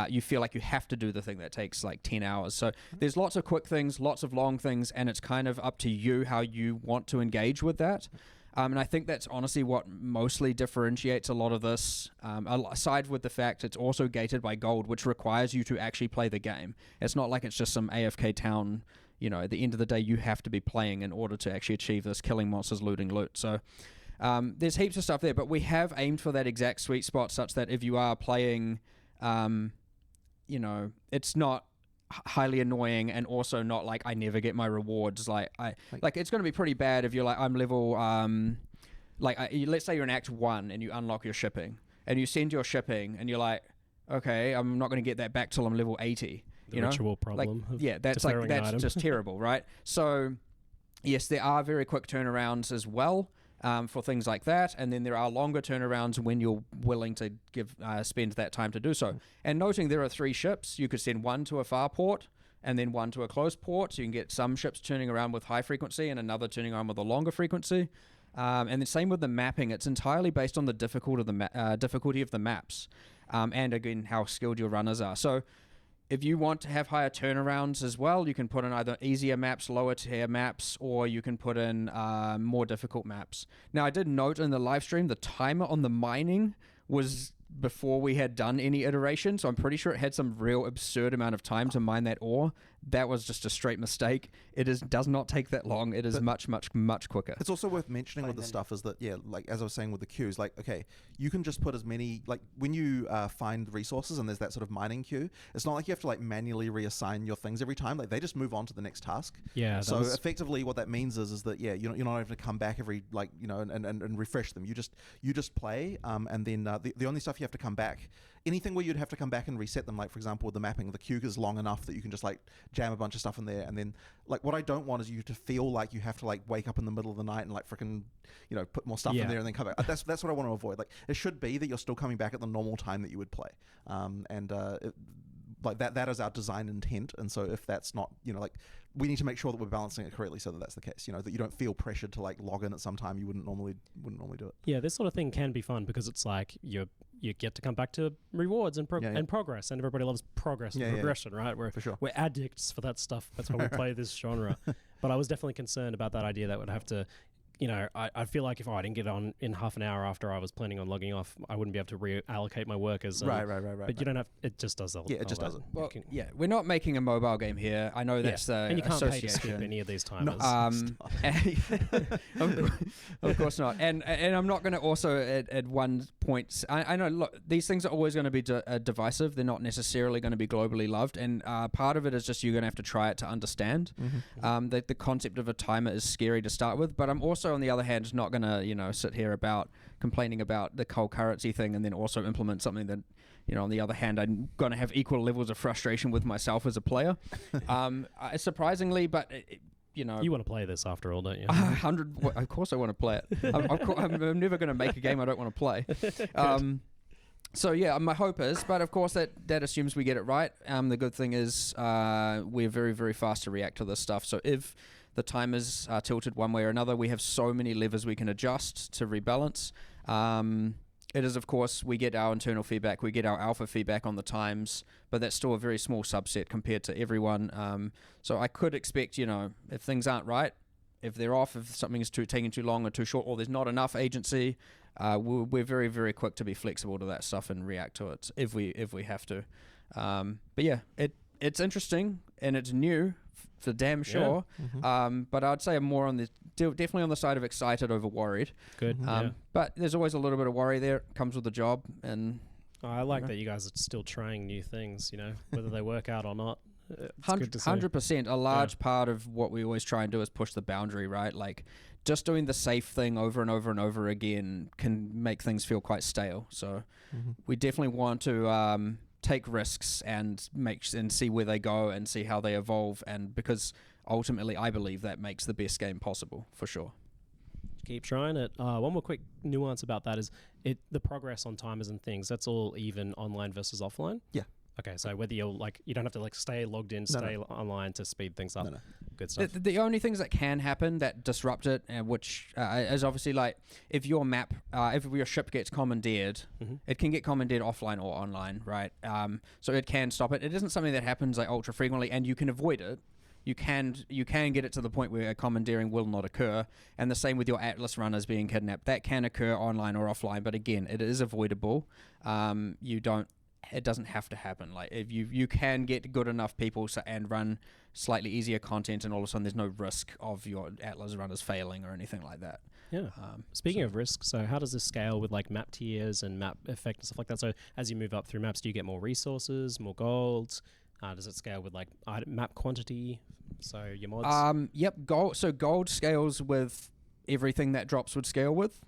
S8: you feel like you have to do the thing that takes like 10 hours. So there's lots of quick things, lots of long things, and it's kind of up to you how you want to engage with that. And I think that's honestly what mostly differentiates a lot of this, aside with the fact it's also gated by gold, which requires you to actually play the game. It's not like it's just some AFK town. At the end of the day, you have to be playing in order to actually achieve this, killing monsters, looting loot. So there's heaps of stuff there, but we have aimed for that exact sweet spot such that if you are playing, it's not highly annoying, and also not like I never get my rewards. Like it's going to be pretty bad if you're like, I'm level let's say you're in Act 1 and you unlock your shipping and you send your shipping and you're like, okay, I'm not going to get that back till I'm level 80.
S7: The ritual problem.
S8: That's just terrible, right? So yes, there are very quick turnarounds as well. For things like that, and then there are longer turnarounds when you're willing to spend that time to do so. And noting there are 3 ships, you could send one to a far port and then one to a close port, so you can get some ships turning around with high frequency and another turning around with a longer frequency. And the same with the mapping. It's entirely based on the difficulty of the maps, and again how skilled your runners are. So if you want to have higher turnarounds as well, you can put in either easier maps, lower tier maps, or you can put in more difficult maps. Now, I did note in the live stream, the timer on the mining was before we had done any iteration, so I'm pretty sure it had some real absurd amount of time to mine that ore. That was just a straight mistake. Does not take that long. It is much, much, much quicker.
S9: It's also worth mentioning with the stuff is that, like as I was saying with the queues, like, okay, you can just put as many, like when you find resources and there's that sort of mining queue, it's not like you have to like manually reassign your things every time. Like they just move on to the next task.
S7: Yeah.
S9: So effectively what that means is that, you're not having to come back every, like, and refresh them. You just play, and then the only stuff you have to come back, anything where you'd have to come back and reset them, like for example with the mapping, the queue is long enough that you can just like jam a bunch of stuff in there, and then like what I don't want is you to feel like you have to like wake up in the middle of the night and like freaking put more stuff in there and then come back. That's what I want to avoid. Like it should be that you're still coming back at the normal time that you would play, like that is our design intent. And so if that's not, like we need to make sure that we're balancing it correctly so that that's the case, that you don't feel pressured to like log in at some time you wouldn't normally do it.
S7: Yeah, this sort of thing can be fun because it's like you get to come back to rewards and
S9: Yeah, yeah.
S7: and progress, and everybody loves progress and
S9: Yeah, yeah, yeah.
S7: progression, right?
S9: For sure.
S7: We're addicts for that stuff. That's why we play this genre. But I was definitely concerned about that idea that would have to, I feel like if I didn't get on in half an hour after I was planning on logging off, I wouldn't be able to reallocate my workers.
S9: Right.
S7: But you don't have. It just does all.
S9: Yeah, it just
S7: all
S9: does
S7: that.
S9: it.
S8: Well, we're not making a mobile game here. I know that's the
S7: and you can't pay to skip
S8: association.
S7: any of these timers.
S8: Of course not. And I'm not going to also at one point. I know. Look, these things are always going to be divisive. They're not necessarily going to be globally loved. And part of it is just you're going to have to try it to understand. That the concept of a timer is scary to start with. But I'm also, on the other hand, not going to sit here about complaining about the cold currency thing and then also implement something that, on the other hand, I'm going to have equal levels of frustration with myself as a player. Surprisingly, but you
S7: want to play this after all, don't you?
S8: 100. Of course, I want to play it. I'm never going to make a game I don't want to play. So yeah, my hope is, but of course that assumes we get it right. The good thing is we're very, very fast to react to this stuff. So if the timers are tilted one way or another, we have so many levers we can adjust to rebalance. It is, of course, we get our internal feedback, we get our alpha feedback on the times, but that's still a very small subset compared to everyone. So I could expect, if things aren't right, if they're off, if something is taking too long or too short, or there's not enough agency, we're very, very quick to be flexible to that stuff and react to it if we have to. But yeah, it's interesting and it's new for damn sure.
S7: Yeah.
S8: But I'd say I'm more definitely on the side of excited over worried.
S7: Good.
S8: But there's always a little bit of worry there. It comes with the job, and
S7: I like that you guys are still trying new things. Whether they work out or not.
S8: 100%. A large part of what we always try and do is push the boundary, right? Like just doing the safe thing over and over and over again can make things feel quite stale. So we definitely want to take risks and see where they go and see how they evolve, and because ultimately I believe that makes the best game possible for sure.
S7: Keep trying it. One more quick nuance about that is the progress on timers and things, that's all even online versus offline?
S9: Yeah.
S7: Okay, so whether you're you don't have to stay logged in, online to speed things up.
S9: No.
S7: Good stuff.
S8: The only things that can happen that disrupt it, which is obviously if your map, if your ship gets commandeered, it can get commandeered offline or online, right? So it can stop it. It isn't something that happens ultra frequently, and you can avoid it. You can get it to the point where a commandeering will not occur, and the same with your Atlas runners being kidnapped. That can occur online or offline, but again, it is avoidable. It doesn't have to happen. If you can get good enough people and run slightly easier content, and all of a sudden there's no risk of your Atlas runners failing or anything like that.
S7: Yeah. Speaking of risk, so how does this scale with map tiers and map effect and stuff like that? So as you move up through maps, do you get more resources, more gold? Does it scale with map quantity? So your mods?
S8: Yep. Gold scales with everything that drops would scale with.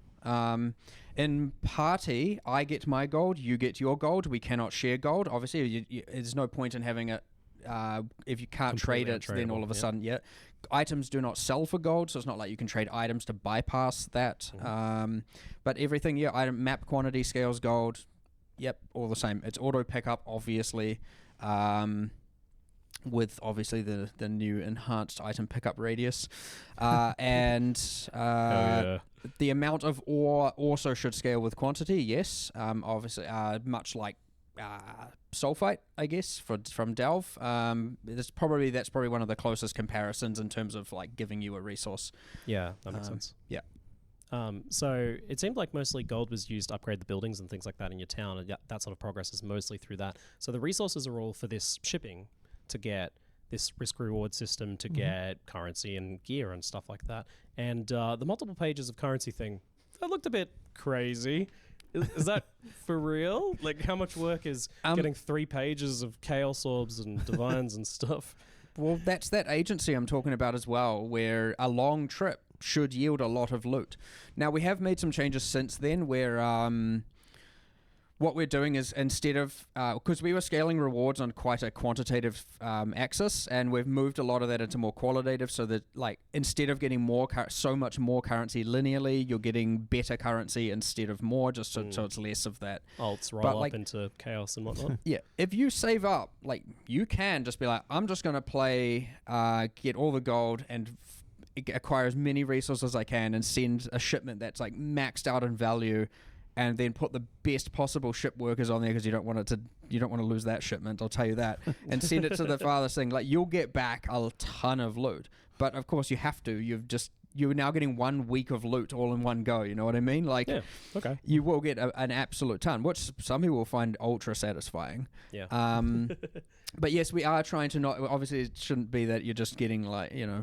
S8: In party, I get my gold, you get your gold. We cannot share gold. Obviously, there's no point in having it if you can't trade it. Then all of a sudden, items do not sell for gold, so it's not like you can trade items to bypass that. But everything, item map quantity scales gold. Yep, all the same. It's auto pickup, obviously. With obviously the new enhanced item pickup radius, and the amount of ore also should scale with quantity. Yes, obviously, much like sulfite, I guess, from Delve. That's probably one of the closest comparisons in terms of giving you a resource.
S7: Yeah, that makes sense.
S8: Yeah.
S7: So it seemed like mostly gold was used to upgrade the buildings and things like that in your town, and that sort of progress is mostly through that. So the resources are all for this shipping, to get this risk-reward system, to get currency and gear and stuff like that. And the multiple pages of currency thing, that looked a bit crazy. Is that for real? How much work is getting 3 pages of Chaos Orbs and Divines and stuff?
S8: Well, that's that agency I'm talking about as well, where a long trip should yield a lot of loot. Now, we have made some changes since then where what we're doing is, instead of, because we were scaling rewards on quite a quantitative axis, and we've moved a lot of that into more qualitative, so that instead of getting so much more currency linearly, you're getting better currency instead of more, just so it's less of that.
S7: Alts roll up into chaos and whatnot.
S8: Yeah, if you save up, you can just be I'm just going to play, get all the gold and acquire as many resources as I can and send a shipment that's maxed out in value, and then put the best possible ship workers on there because you don't want to lose that shipment. I'll tell you that, and send it to the farthest thing. Like you'll get back a ton of loot, but of course you have to. You're now getting 1 week of loot all in one go. You know what I mean? Like,
S7: Yeah. Okay.
S8: you will get an absolute ton, which some people will find ultra satisfying.
S7: Yeah.
S8: But yes, we are trying to not. Obviously, it shouldn't be that you're just getting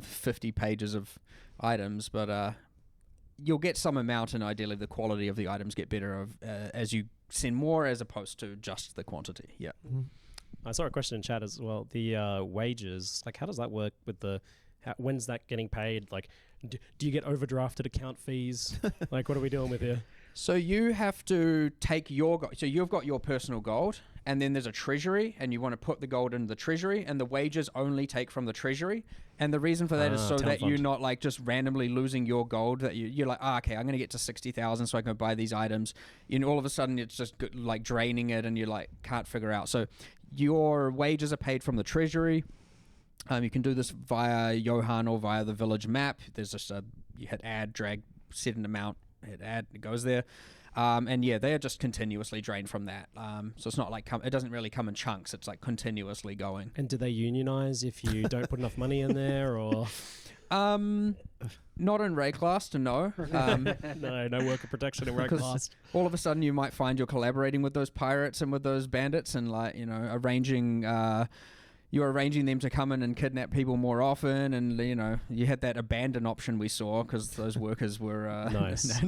S8: 50 pages of items, but you'll get some amount, and ideally the quality of the items get better as you send more, as opposed to just the quantity. Yeah.
S7: I saw a question in chat as well. The wages, like, how does that work with when's that getting paid? Like, do you get overdrafted account fees? Like, what are we dealing with here?
S8: So you have to take your gold. So you've got your personal gold, and then there's a treasury, and you want to put the gold in the treasury, and the wages only take from the treasury. And the reason for that is so that you're not like just randomly losing your gold. That you're like, okay, I'm going to get to 60,000 so I can buy these items. All of a sudden it's just like draining it, and you like can't figure out. So your wages are paid from the treasury. You can do this via Johan or via the village map. There's just you hit add, drag, set an amount, hit add, it goes there. And yeah, they are just continuously drained from that. So it's not like it doesn't really come in chunks. It's like continuously going.
S7: And do they unionize if you don't put enough money in there, or?
S8: Not in Wraeclast, no.
S7: No worker protection in Wraeclast.
S8: All of a sudden, you might find you're collaborating with those pirates and with those bandits, and you're arranging them to come in and kidnap people more often, and you had that abandon option we saw because those workers were
S7: nice.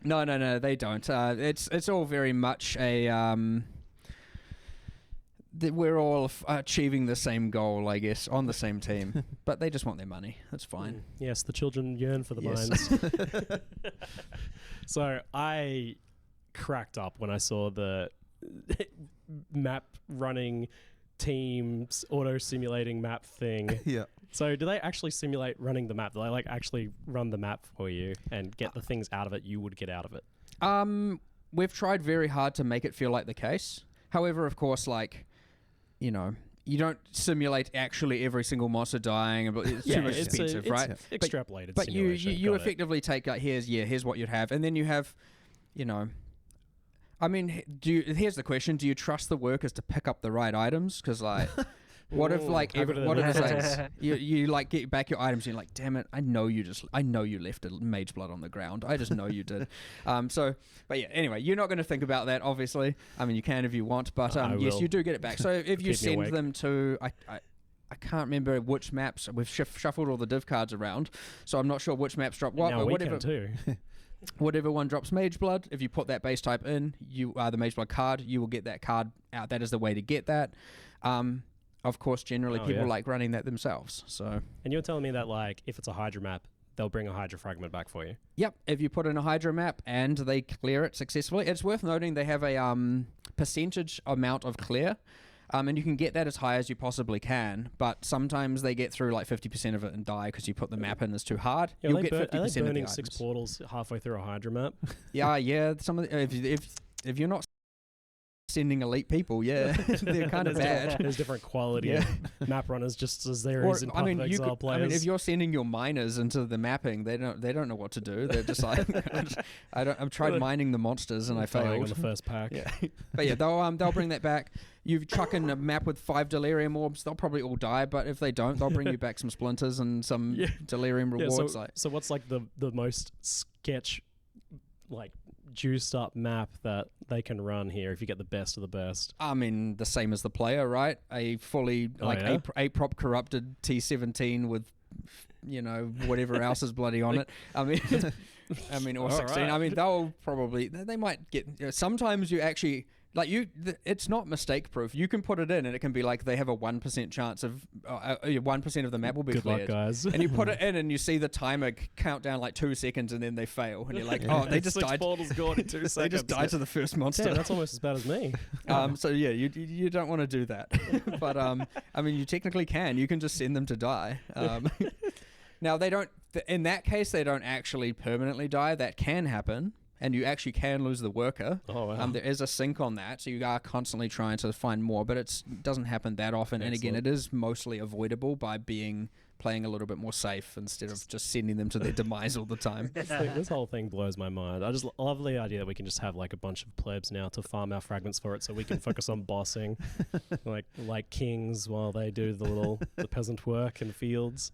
S8: No, they don't. It's all very much a we're all achieving the same goal, I guess, on the same team, but they just want their money. That's fine.
S7: Yes, the children yearn for the mines. So I cracked up when I saw the map running teams auto simulating map thing.
S9: Yeah.
S7: So do they actually simulate running the map? Do they like actually run the map for you and get the things out of it you would get out of it?
S8: We've tried very hard to make it feel like the case. However, of course, you don't simulate actually every single monster dying. It's too much expensive, right?
S7: Extrapolated
S8: but
S7: simulation.
S8: you effectively take here's what you'd have, and then you have, I mean, here's the question: do you trust the workers to pick up the right items? Because what if you get back your items and you're like, damn it, I know you left a mage blood on the ground. I just know you did. But yeah, anyway, you're not going to think about that, obviously. I mean, you can if you want, but yes, you do get it back. So if you send them to, I can't remember which maps. We've shuffled all the div cards around, so I'm not sure which maps drop what.
S7: Now
S8: but
S7: we can too.
S8: Whatever one drops mage blood, if you put that base type in, the mage blood card, you will get that card out. That is the way to get that. Of course, generally people like running that themselves. So,
S7: and you're telling me that if it's a Hydra map, they'll bring a Hydra fragment back for you?
S8: Yep. If you put in a Hydra map and they clear it successfully, it's worth noting they have a percentage amount of clear. And you can get that as high as you possibly can, but sometimes they get through 50% of it and die because you put the map in as too hard.
S7: Yeah,
S8: You'll get 50%
S7: are they
S8: of the
S7: burning
S8: items.
S7: 6 portals halfway through a Hydra map?
S8: Yeah. Some of if you're not sending elite people, they're kind of bad.
S7: There's different quality of map runners, just as there is in Path of Exile players.
S8: if you're sending your miners into the mapping, they don't know what to do. They're just like, I've tried mining the monsters and I failed
S7: on the first pack.
S8: Yeah. But yeah, they'll bring that back. You chuck in a map with 5 delirium orbs, they'll probably all die, but if they don't, they'll bring you back some splinters and some delirium rewards.
S7: So what's the most sketch juiced up map that they can run here if you get the best of the best?
S8: I mean, the same as the player, right? A fully a prop corrupted T17 with whatever else is bloody on it. I mean, or 16. Right. I mean, they might get. Sometimes you actually it's not mistake proof. You can put it in, and it can be they have a 1% chance of 1% of the map will be cleared.
S7: Good luck, guys.
S8: And you put it in, and you see the timer count down 2 seconds, and then they fail, and you're like, oh, they just died.
S7: Portals gone in 2 seconds.
S8: They just died to the first monster.
S7: Damn, that's almost as bad as me.
S8: So yeah, you don't want to do that. But I mean, you technically can. You can just send them to die. Now they don't. In that case, they don't actually permanently die. That can happen. And you actually can lose the worker.
S7: Oh, wow.
S8: There is a sync on that, so you are constantly trying to find more, but it doesn't happen that often. Excellent. And again, it is mostly avoidable by being playing a little bit more safe instead of just sending them to their demise all the time.
S7: This whole thing blows my mind. I just love the idea that we can just have like a bunch of plebs now to farm our fragments for it, so we can focus on bossing, like kings, while they do the peasant work in fields.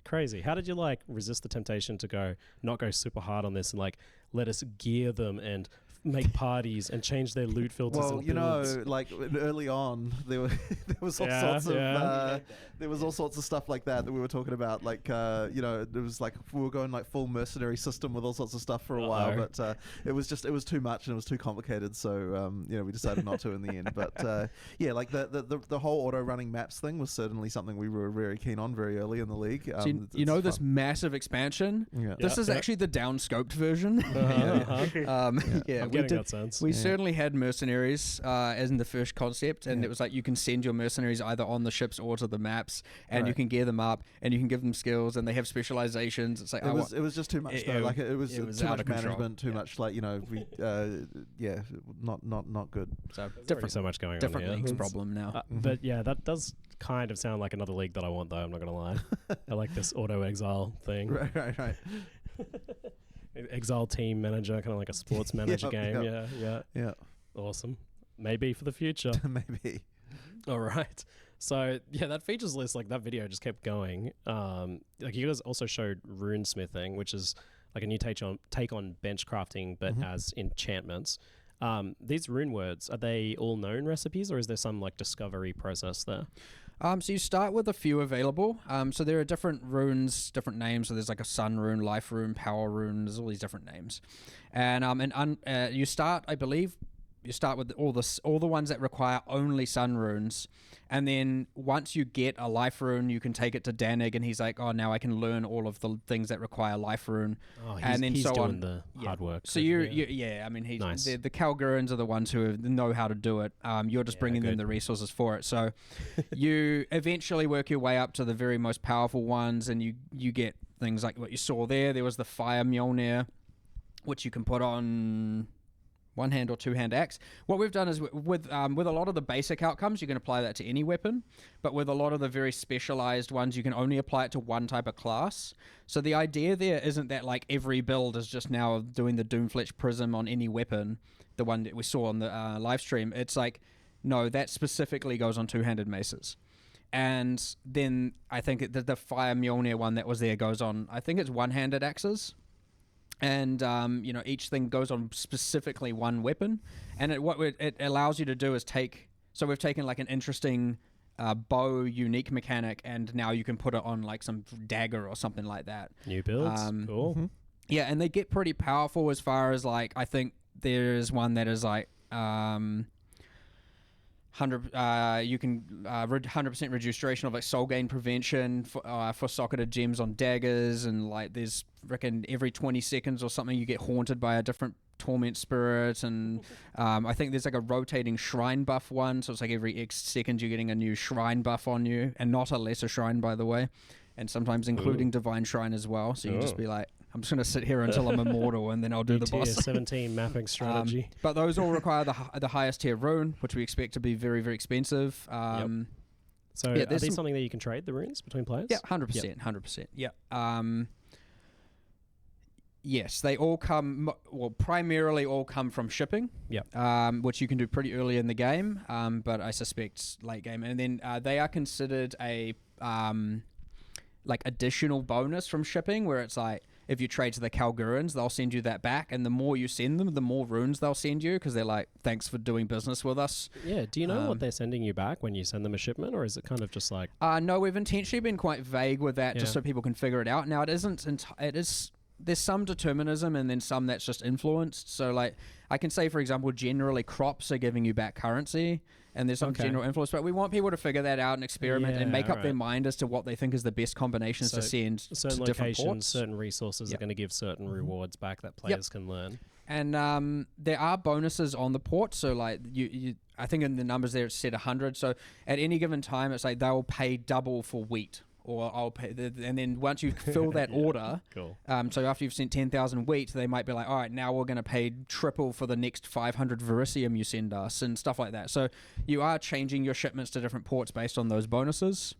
S7: Crazy. How did you like resist the temptation to not go super hard on this and like let us gear them and make parties and change their loot filters?
S9: Well,
S7: and
S9: you know,
S7: builds?
S9: like early on, there was all sorts of stuff like that we were talking about. Like, you know, it was like we were going like full mercenary system with all sorts of stuff for a while, but it was too much and it was too complicated. So you know, we decided not to in the end. But yeah, like the whole auto running maps thing was certainly something we were very keen on very early in the league.
S8: So you know, this massive expansion. Yeah. This is actually the downscoped version. Yeah. We certainly had mercenaries as in the first concept, and it was like you can send your mercenaries either on the ships or to the maps, and you can gear them up, and you can give them skills, and they have specializations. It's like
S9: it was just too much though. Like it was too much management, too much like, you know, we not good.
S7: So different, so much going on.
S8: Different league's problem now.
S7: But yeah, that does kind of sound like another league that I want, though. I'm not gonna lie. I like this auto exile thing.
S9: Right.
S7: Exile team manager, kind of like a sports manager game. Yeah. Awesome. Maybe for the future.
S9: Maybe.
S7: All right. So yeah, that features list, like that video just kept going. Like you guys also showed rune smithing, which is like a new take on bench crafting, but as enchantments. These rune words, are they all known recipes, or is there some like discovery process there?
S8: So you start with a few available. So there are different runes, different names. So there's like a sun rune, life rune, power rune. There's all these different names, and you start, I believe, with all the ones that require only sun runes, and then once you get a life rune, you can take it to Danig, and he's like, oh, now I can learn all of the things that require life rune, and then
S7: he's
S8: so
S7: doing
S8: on.
S7: The hard work.
S8: So I mean,
S7: nice.
S8: The Kalgurans are the ones who know how to do it. You're just bringing them the resources for it. So you eventually work your way up to the very most powerful ones, and you get things like what you saw there. There was the Fire Mjolnir, which you can put on one-hand or two-hand axe. What we've done is with a lot of the basic outcomes, you can apply that to any weapon, but with a lot of the very specialized ones, you can only apply it to one type of class. So the idea there isn't that like every build is just now doing the Doomfletch Prism on any weapon, the one that we saw on the live stream. It's like, no, that specifically goes on two-handed maces. And then I think the Fire Mjolnir one that was there goes on, I think it's one-handed axes. And you know, each thing goes on specifically one weapon, and what it allows you to do is we've taken like an interesting bow unique mechanic, and now you can put it on like some dagger or something like that.
S7: New builds, cool.
S8: Yeah, and they get pretty powerful as far as like, I think there's one that is like 100 you can 100% reduce duration of like soul gain prevention for socketed gems on daggers, and like there's reckon every 20 seconds or something you get haunted by a different torment spirit, and I think there's like a rotating shrine buff one, so it's like every X seconds you're getting a new shrine buff on you, and not a lesser shrine, by the way, and sometimes including divine shrine as well. So you can just be like, I'm just going to sit here until I'm immortal, and then I'll do the boss.
S7: 17 mapping strategy.
S8: But those all require the highest tier rune, which we expect to be very, very expensive.
S7: So are these something that you can trade, the runes, between players?
S8: Yeah, 100%. 100%. Yeah. Yes, they all come, primarily all come from shipping, which you can do pretty early in the game, but I suspect late game. And then they are considered a like additional bonus from shipping, where it's like, if you trade to the Kalgurans, they'll send you that back, and the more you send them, the more runes they'll send you, because they're like, thanks for doing business with us.
S7: Yeah, do you know what they're sending you back when you send them a shipment, or is it kind of just like...
S8: No, we've intentionally been quite vague with that, just so people can figure it out. Now, it isn't... There's some determinism, and then some that's just influenced. So, like, I can say, for example, generally crops are giving you back currency, and there's some general influence, but we want people to figure that out and experiment and make up their mind as to what they think is the best combinations to send
S7: certain
S8: to different
S7: locations,
S8: ports.
S7: certain resources are going to give certain rewards back that players can learn.
S8: And there are bonuses on the port, so like I think in the numbers there it's set 100. So at any given time, it's like they'll pay double for wheat, or I'll pay, and then once you fill that order, so after you've sent 10,000 wheat, they might be like, all right, now we're going to pay triple for the next 500 vericium you send us, and stuff like that. So you are changing your shipments to different ports based on those bonuses.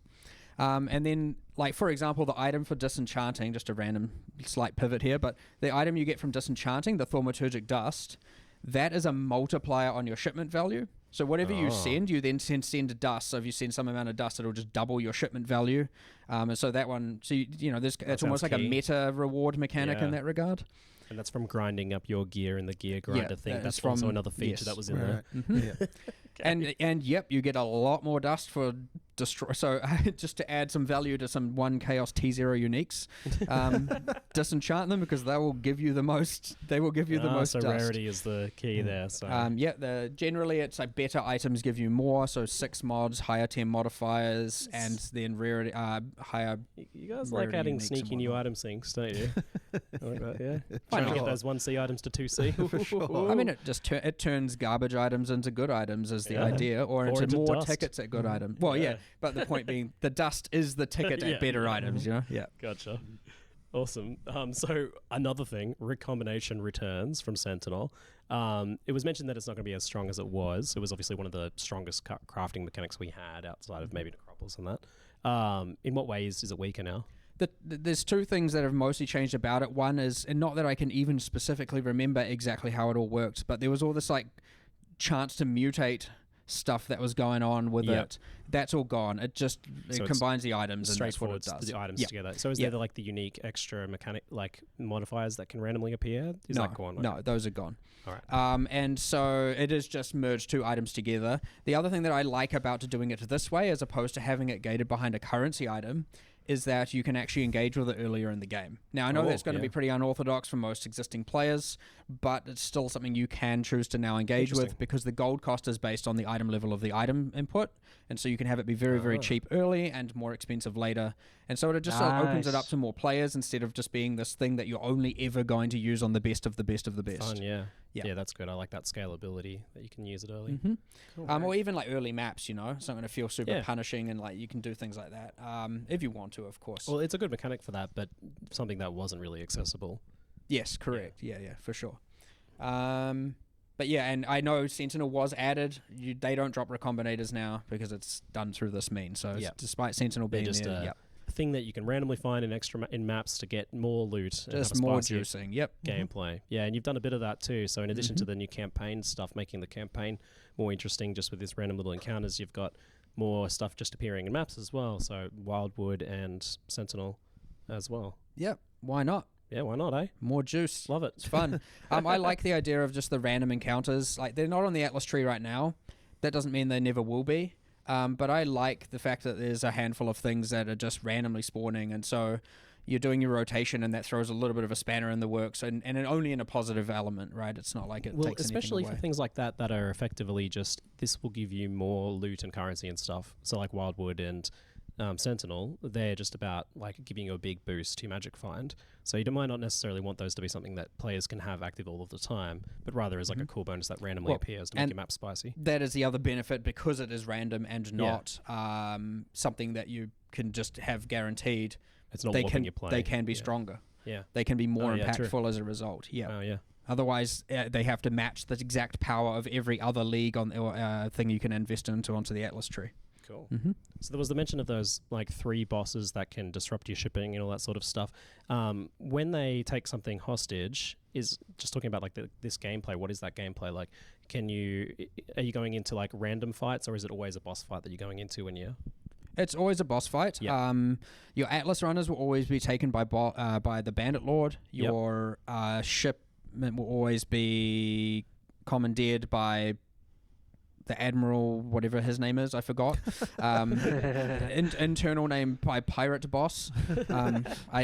S8: And then, like, for example, the item for disenchanting, just a random slight pivot here, but the item you get from disenchanting, the thaumaturgic dust, that is a multiplier on your shipment value. So whatever you send, you then send dust. So if you send some amount of dust, it'll just double your shipment value. And so that one, so it's almost like a meta reward mechanic in that regard.
S7: And that's from grinding up your gear in the gear grinder thing. That's also another feature that was in there.
S8: Mm-hmm. And yep, you get a lot more dust for destroy. So just to add some value to some 1 Chaos T0 uniques, disenchant them because they will give you the most. They will give you the most.
S7: So
S8: dust.
S7: rarity is the key there. So
S8: generally it's like better items give you more. So 6 mods, higher 10 modifiers, and then rarity higher.
S7: You guys like adding sneaky new item sinks, don't you? Like that, yeah. Trying to get those 1C items to 2C.
S8: For sure. I mean, it just it turns garbage items into good items is the idea, or into more
S7: dust.
S8: tickets at good items. Well, yeah, but the point being, the dust is the ticket at better items. You know? Yeah.
S7: Gotcha. Awesome. So another thing, recombination returns from Sentinel. It was mentioned that it's not going to be as strong as it was. It was obviously one of the strongest crafting mechanics we had outside of maybe Necropolis and that. In what ways is it weaker now?
S8: There's 2 things that have mostly changed about it. One is, and not that I can even specifically remember exactly how it all worked, but there was all this like chance to mutate stuff that was going on with it. That's all gone. It combines the items and that's what it does.
S7: The items together. So is there like the unique extra mechanic like modifiers that can randomly appear? Is that gone?
S8: No, those are gone.
S7: All right.
S8: And so it is just merged 2 items together. The other thing that I like about doing it this way, as opposed to having it gated behind a currency item, is that you can actually engage with it earlier in the game. Now, I know that's going to be pretty unorthodox for most existing players, but it's still something you can choose to now engage with because the gold cost is based on the item level of the item input, and so you can have it be very, very cheap early and more expensive later. And so it just opens it up to more players instead of just being this thing that you're only ever going to use on the best of the best of the best.
S7: Fun, yeah, that's good. I like that scalability that you can use it early.
S8: Mm-hmm. Cool, or even like early maps, it's not going to feel super punishing, and like you can do things like that if you want to, of course.
S7: Well, it's a good mechanic for that, but something that wasn't really accessible.
S8: Yes, correct. Yeah, for sure. But yeah, and I know Sentinel was added. They don't drop recombinators now because it's done through this mean. So despite Sentinel being
S7: just
S8: there,
S7: a thing that you can randomly find in maps to get more loot,
S8: just more juicing.
S7: Gameplay. Yeah, and you've done a bit of that too. So in addition to the new campaign stuff, making the campaign more interesting, just with this random little encounters, you've got more stuff just appearing in maps as well. So Wildwood and Sentinel as well.
S8: Yep. Why not?
S7: Yeah, why not, eh?
S8: More juice.
S7: Love it.
S8: It's fun. I like the idea of just the random encounters. Like, they're not on the Atlas tree right now. That doesn't mean they never will be. But I like the fact that there's a handful of things that are just randomly spawning. And so you're doing your rotation, and that throws a little bit of a spanner in the works, and only in a positive element, right? It's not like it takes anything away.
S7: Especially for things like that are effectively just, this will give you more loot and currency and stuff. So like Wildwood and Sentinel, they're just about like giving you a big boost to Magic Find. So you might not necessarily want those to be something that players can have active all of the time, but rather as like a cool bonus that randomly appears to make your map spicy.
S8: That is the other benefit, because it is random and not something that you can just have guaranteed.
S7: It's not whopping your play.
S8: They can be stronger.
S7: Yeah.
S8: They can be more impactful as a result. Yeah.
S7: Oh, yeah.
S8: Otherwise, they have to match the exact power of every other league thing you can invest into onto the Atlas tree.
S7: Cool. Mm-hmm. So there was the mention of those like 3 bosses that can disrupt your shipping and all that sort of stuff. When they take something hostage, is just talking about like this gameplay. What is that gameplay like? Are you going into like random fights, or is it always a boss fight that you're going into when you're?
S8: It's always a boss fight. Yep. Your Atlas runners will always be taken by the Bandit Lord. Your shipment will always be commandeered by the Admiral, whatever his name is, I forgot. Internal name by Pirate Boss.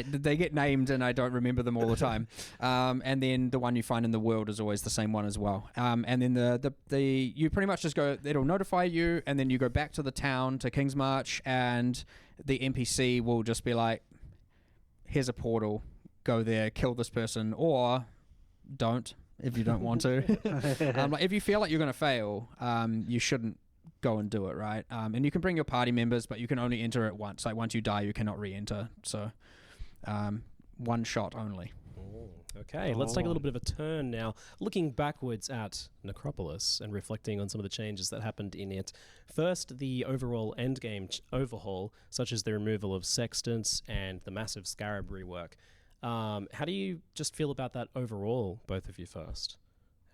S8: They get named and I don't remember them all the time. And then the one you find in the world is always the same one as well. And then you pretty much just go, it'll notify you, and then you go back to the town, to King's March, and the NPC will just be like, here's a portal, go there, kill this person, or don't. If you don't want to. Like if you feel like you're going to fail, you shouldn't go and do it, right? And you can bring your party members, but you can only enter it once. Like once you die, you cannot re-enter. So one shot only.
S7: Okay, let's take a little bit of a turn now, looking backwards at Necropolis and reflecting on some of the changes that happened in it. First, the overall endgame overhaul, such as the removal of sextants and the massive scarab rework. How do you just feel about that overall, both of you first?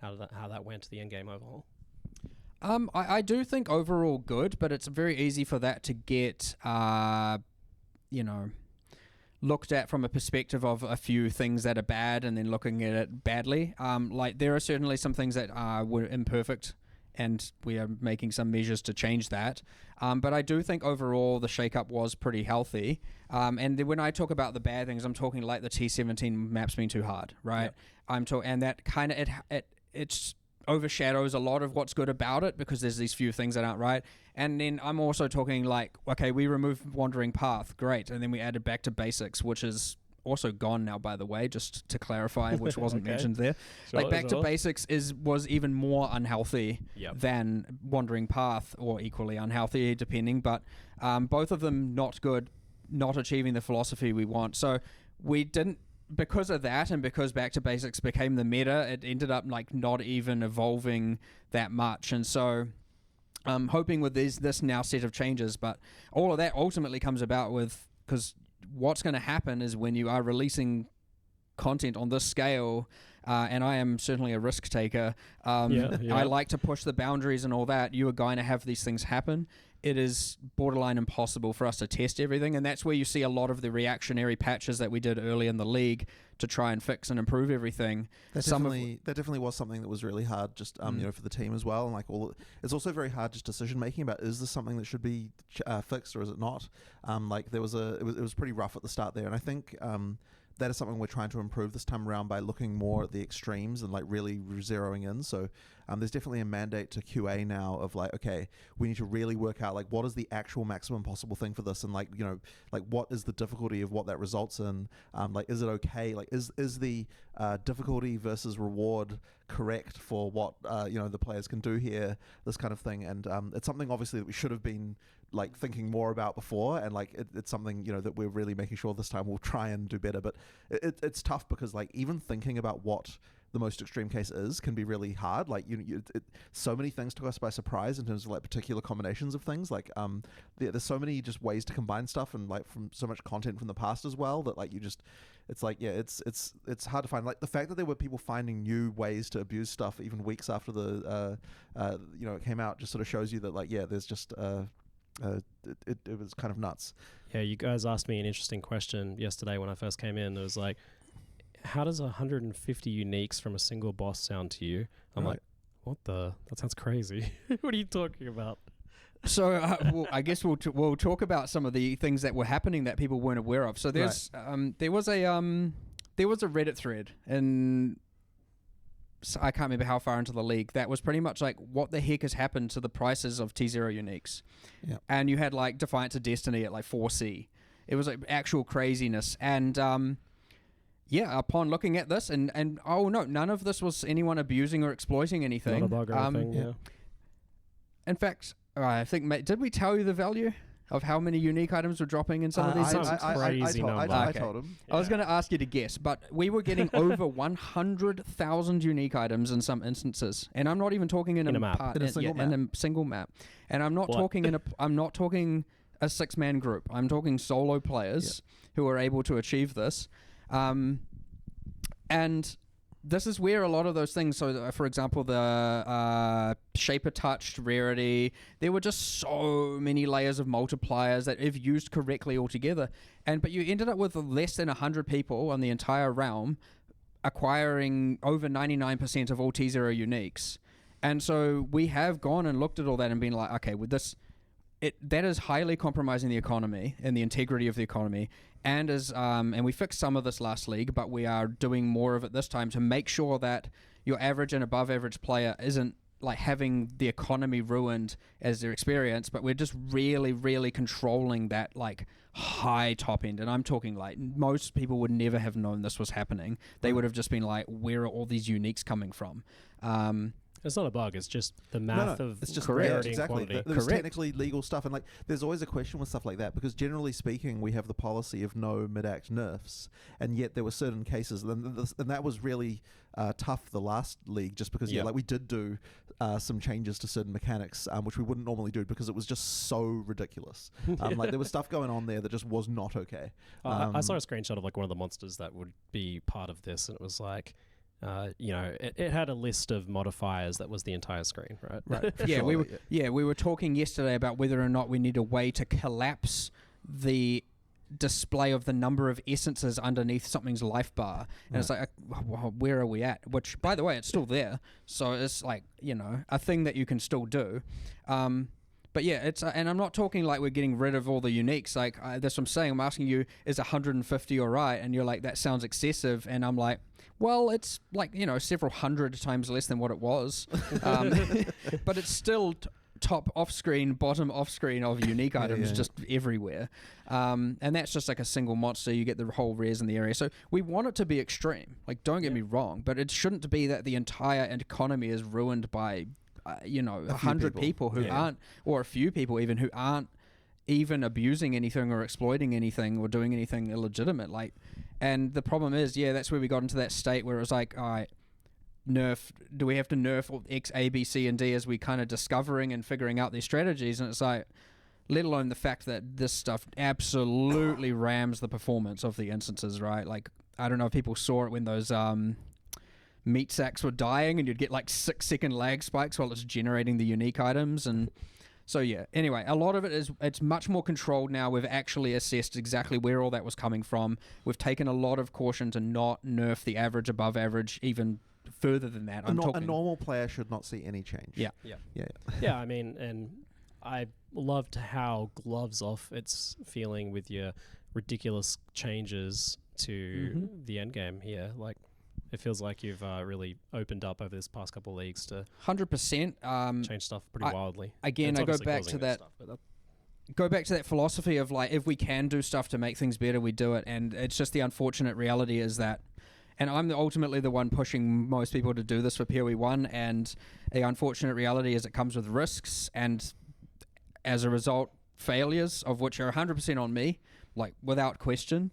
S7: How that went, the endgame overhaul?
S8: I do think overall good, but it's very easy for that to get, looked at from a perspective of a few things that are bad and then looking at it badly. Like there are certainly some things that were imperfect, and we are making some measures to change that. But I do think overall the shake-up was pretty healthy. And when I talk about the bad things, I'm talking like the T17 maps being too hard, right? Yep. And that kind of it's overshadows a lot of what's good about it because there's these few things that aren't right. And then I'm also talking like, okay, we removed Wandering Path, great, and then we added Back to Basics, which is also gone now, by the way, just to clarify, which wasn't mentioned there. Like Back to Basics was even more unhealthy than Wandering Path, or equally unhealthy, depending. But both of them not good, not achieving the philosophy we want. So we didn't. Because of that, and because Back to Basics became the meta, it ended up like not even evolving that much. And so I'm hoping with this now set of changes, but all of that ultimately comes about with, because what's going to happen is when you are releasing content on this scale, and I am certainly a risk taker, I like to push the boundaries and all that, you are going to have these things happen. It is borderline impossible for us to test everything, and that's where you see a lot of the reactionary patches that we did early in the league to try and fix and improve everything.
S9: That definitely was something that was really hard, just for the team as well, and like it's also very hard just decision making about, is this something that should be fixed or is it not? It was pretty rough at the start there, and I think that is something we're trying to improve this time around by looking more at the extremes and like really zeroing in. So there's definitely a mandate to QA now of like, okay, we need to really work out like what is the actual maximum possible thing for this, and like what is the difficulty of what that results in. Like, is it okay? Like, is the difficulty versus reward correct for what the players can do here? This kind of thing, and it's something obviously that we should have been like thinking more about before, and like it's something that we're really making sure this time we'll try and do better. But it's tough because like even thinking about what the most extreme case is can be really hard. Like so many things took us by surprise in terms of like particular combinations of things. Like there's so many just ways to combine stuff, and like from so much content from the past as well, that like it's hard to find. Like the fact that there were people finding new ways to abuse stuff even weeks after the it came out just sort of shows you that like there's just it was kind of nuts.
S7: Yeah, you guys asked me an interesting question yesterday when I first came in. It was like, how does 150 uniques from a single boss sound to you? I'm like, that sounds crazy. What are you talking about?
S8: So I guess we'll talk about some of the things that were happening that people weren't aware of. So there's there was a Reddit thread, and I can't remember how far into the league, that was pretty much like, what the heck has happened to the prices of T0 uniques? Yeah. And you had like Defiance of Destiny at like 4C. It was like actual craziness. And upon looking at this, and oh no, none of this was anyone abusing or exploiting anything.
S7: Not a bug or anything,
S8: In fact, I think, did we tell you the value of how many unique items were dropping in some of these?
S7: I
S9: told him.
S8: I was going to ask you to guess, but we were getting over 100,000 unique items in some instances, and I'm not even talking in a map, in a single map, and I'm not talking a 6-man group. I'm talking solo players who are able to achieve this, and this is where a lot of those things, so for example, the Shaper Touched rarity, there were just so many layers of multipliers that if used correctly altogether, but you ended up with less than 100 people on the entire realm acquiring over 99% of all T0 uniques. And so we have gone and looked at all that and been like, okay, with this, that is highly compromising the economy and the integrity of the economy. And and we fixed some of this last league, but we are doing more of it this time to make sure that your average and above average player isn't like having the economy ruined as their experience, but we're just really, really controlling that like high top end. And I'm talking like most people would never have known this was happening. They would have just been like, where are all these uniques coming from?
S7: It's not a bug. It's just the
S9: No,
S7: math
S9: no,
S7: of
S9: it's just
S7: rarity and
S9: exactly.
S7: quantity.
S9: There's
S8: Correct.
S9: technically legal stuff, and like there's always a question with stuff like that because generally speaking, we have the policy of no mid-act nerfs, and yet there were certain cases, and that was really tough the last league, just because
S7: Yeah.
S9: like we did do some changes to certain mechanics, which we wouldn't normally do because it was just so ridiculous. Like there was stuff going on there that just was not okay.
S7: I saw a screenshot of like one of the monsters that would be part of this, and it was like, it had a list of modifiers that was the entire screen, right?
S9: Right.
S8: Yeah,
S9: Sure,
S8: we were talking yesterday about whether or not we need a way to collapse the display of the number of essences underneath something's life bar, and it's like, where are we at? Which, by the way, it's still there, so it's like a thing that you can still do. But yeah, it's and I'm not talking like we're getting rid of all the uniques. Like that's what I'm saying. I'm asking you, is 150 all right? And you're like, that sounds excessive. And I'm like, well, it's like several hundred times less than what it was, but it's still top off screen, bottom off screen of unique items just everywhere. And that's just like a single monster. You get the whole res in the area. So we want it to be extreme. Like, don't get me wrong, but it shouldn't be that the entire economy is ruined by 100 people who aren't, or a few people even who aren't even abusing anything or exploiting anything or doing anything illegitimate. Like, and the problem is, that's where we got into that state where it was like, all right, do we have to nerf X, A, B, C, and D as we kind of discovering and figuring out these strategies? And it's like, let alone the fact that this stuff absolutely rams the performance of the instances, right? Like, I don't know if people saw it when those meat sacks were dying and you'd get like 6-second lag spikes while it's generating the unique items. And so anyway, a lot of it's much more controlled now. We've actually assessed exactly where all that was coming from. We've taken a lot of caution to not nerf the average above average even further than that.
S9: A normal player should not see any change.
S7: Yeah. I mean, and I loved how gloves off it's feeling with your ridiculous changes to the end game here. Like, it feels like you've really opened up over this past couple of leagues to
S8: 100%
S7: change stuff pretty wildly.
S8: Again, I go back to that. Go back to that philosophy of like, if we can do stuff to make things better, we do it. And it's just the unfortunate reality is that, and I'm ultimately the one pushing most people to do this for PoE 1, and the unfortunate reality is it comes with risks, and as a result, failures, of which are 100% on me, like without question.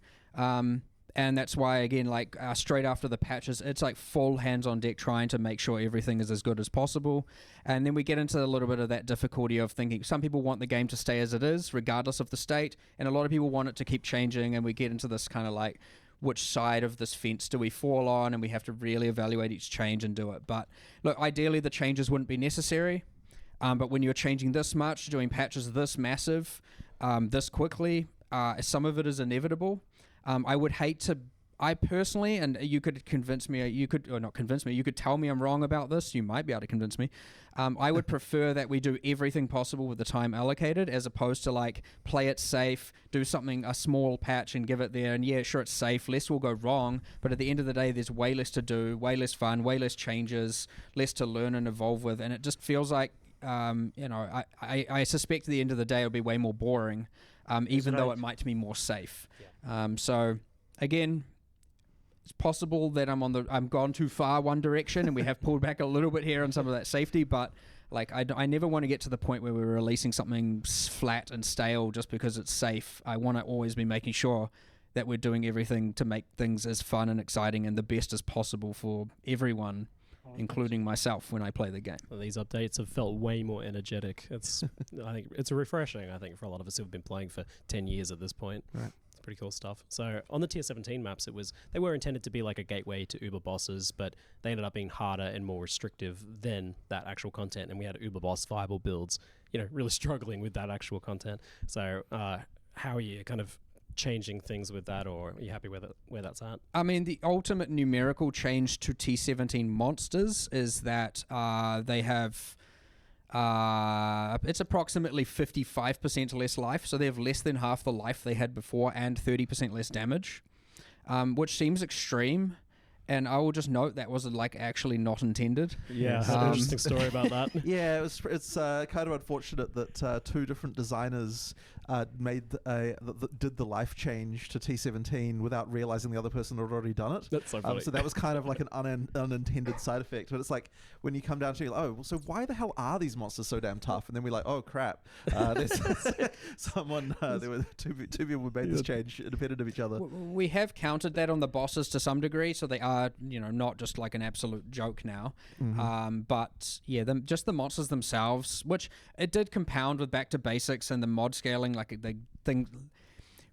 S8: And that's why, again, like straight after the patches, it's like full hands on deck trying to make sure everything is as good as possible. And then we get into a little bit of that difficulty of thinking some people want the game to stay as it is, regardless of the state, and a lot of people want it to keep changing. And we get into this kind of like, which side of this fence do we fall on? And we have to really evaluate each change and do it. But look, ideally, the changes wouldn't be necessary. But when you're changing this much, doing patches this massive, this quickly, some of it is inevitable. I would hate to, I personally, and you could convince me, you could tell me I'm wrong about this, you might be able to convince me. I would prefer that we do everything possible with the time allocated, as opposed to like, play it safe, do something, a small patch and give it there, and sure, it's safe, less will go wrong, but at the end of the day, there's way less to do, way less fun, way less changes, less to learn and evolve with, and it just feels like, I suspect at the end of the day it'll be way more boring, even though it might be more safe. So again, it's possible that I'm gone too far one direction, and we have pulled back a little bit here on some of that safety. But like, I never want to get to the point where we're releasing something flat and stale just because it's safe. I want to always be making sure that we're doing everything to make things as fun and exciting and the best as possible for everyone, including myself when I play the game.
S7: Well, these updates have felt way more energetic. It's I think it's refreshing, I think, for a lot of us who've been playing for 10 years at this point.
S9: Right.
S7: It's pretty cool stuff. So on the tier 17 maps, they were intended to be like a gateway to Uber bosses, but they ended up being harder and more restrictive than that actual content, and we had Uber boss viable builds, really struggling with that actual content. So how are you kind of changing things with that, or are you happy with it, where that's at?
S8: I mean, the ultimate numerical change to T17 monsters is that they have it's approximately 55% less life, so they have less than half the life they had before and 30% less damage, which seems extreme. And I will just note that was like actually not intended.
S7: Yeah, I had an interesting story about that.
S9: Yeah, it's kind of unfortunate that two different designers did the life change to T17 without realizing the other person had already done it.
S7: That's so funny.
S9: So that was kind of like an unintended side effect. But it's like when you come down to, oh, well, so why the hell are these monsters so damn tough? And then we're like, oh crap, there's someone. There were two people who made this change independent of each other.
S8: We have counted that on the bosses to some degree, so they are, not just like an absolute joke now. But yeah, just the monsters themselves, which it did compound with back to basics and the mod scaling, like the thing.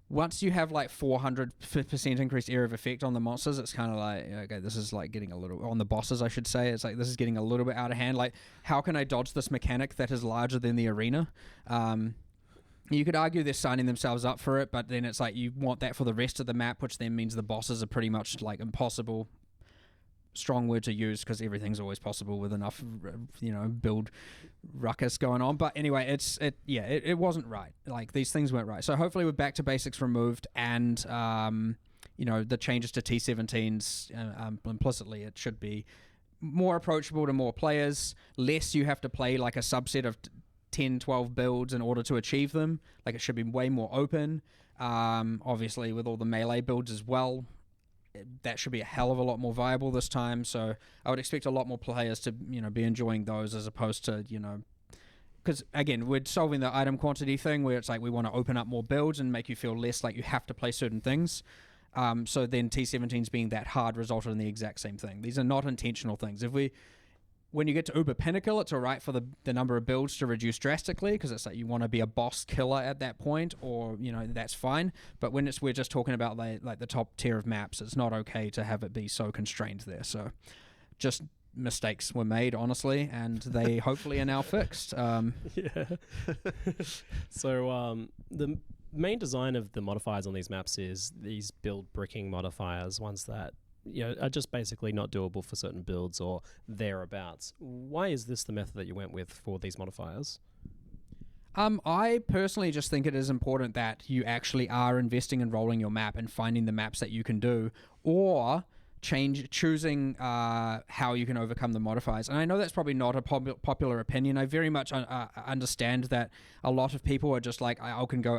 S8: Once you have like 400% increased area of effect on the monsters, it's kind of like, okay, this is like getting a little, on the bosses I should say, it's like this is getting a little bit out of hand. Like, how can I dodge this mechanic that is larger than the arena? You could argue they're signing themselves up for it, but then it's like you want that for the rest of the map, which then means the bosses are pretty much like impossible. Strong word to use because everything's always possible with enough, build ruckus going on. But anyway, it wasn't right. Like, these things weren't right. So hopefully with back to basics removed and, the changes to T17s, implicitly it should be more approachable to more players. Less you have to play like a subset of 10, 12 builds in order to achieve them. Like, it should be way more open. Obviously with all the melee builds as well, that should be a hell of a lot more viable this time. So I would expect a lot more players to, be enjoying those as opposed to, because again, we're solving the item quantity thing where it's like we want to open up more builds and make you feel less like you have to play certain things. So then T17's being that hard resulted in the exact same thing. These are not intentional things. When you get to Uber Pinnacle, it's all right for the number of builds to reduce drastically because it's like you want to be a boss killer at that point, or that's fine. But when we're just talking about the top tier of maps, it's not okay to have it be so constrained there. So just mistakes were made, honestly, and they hopefully are now fixed.
S7: Yeah. So the main design of the modifiers on these maps is these build bricking modifiers, ones that are just basically not doable for certain builds or thereabouts. Why is this the method that you went with for these modifiers?
S8: I personally just think it is important that you actually are investing in rolling your map and finding the maps that you can do, or choosing how you can overcome the modifiers. And I know that's probably not a popular opinion. I very much understand that a lot of people are just like, I can go,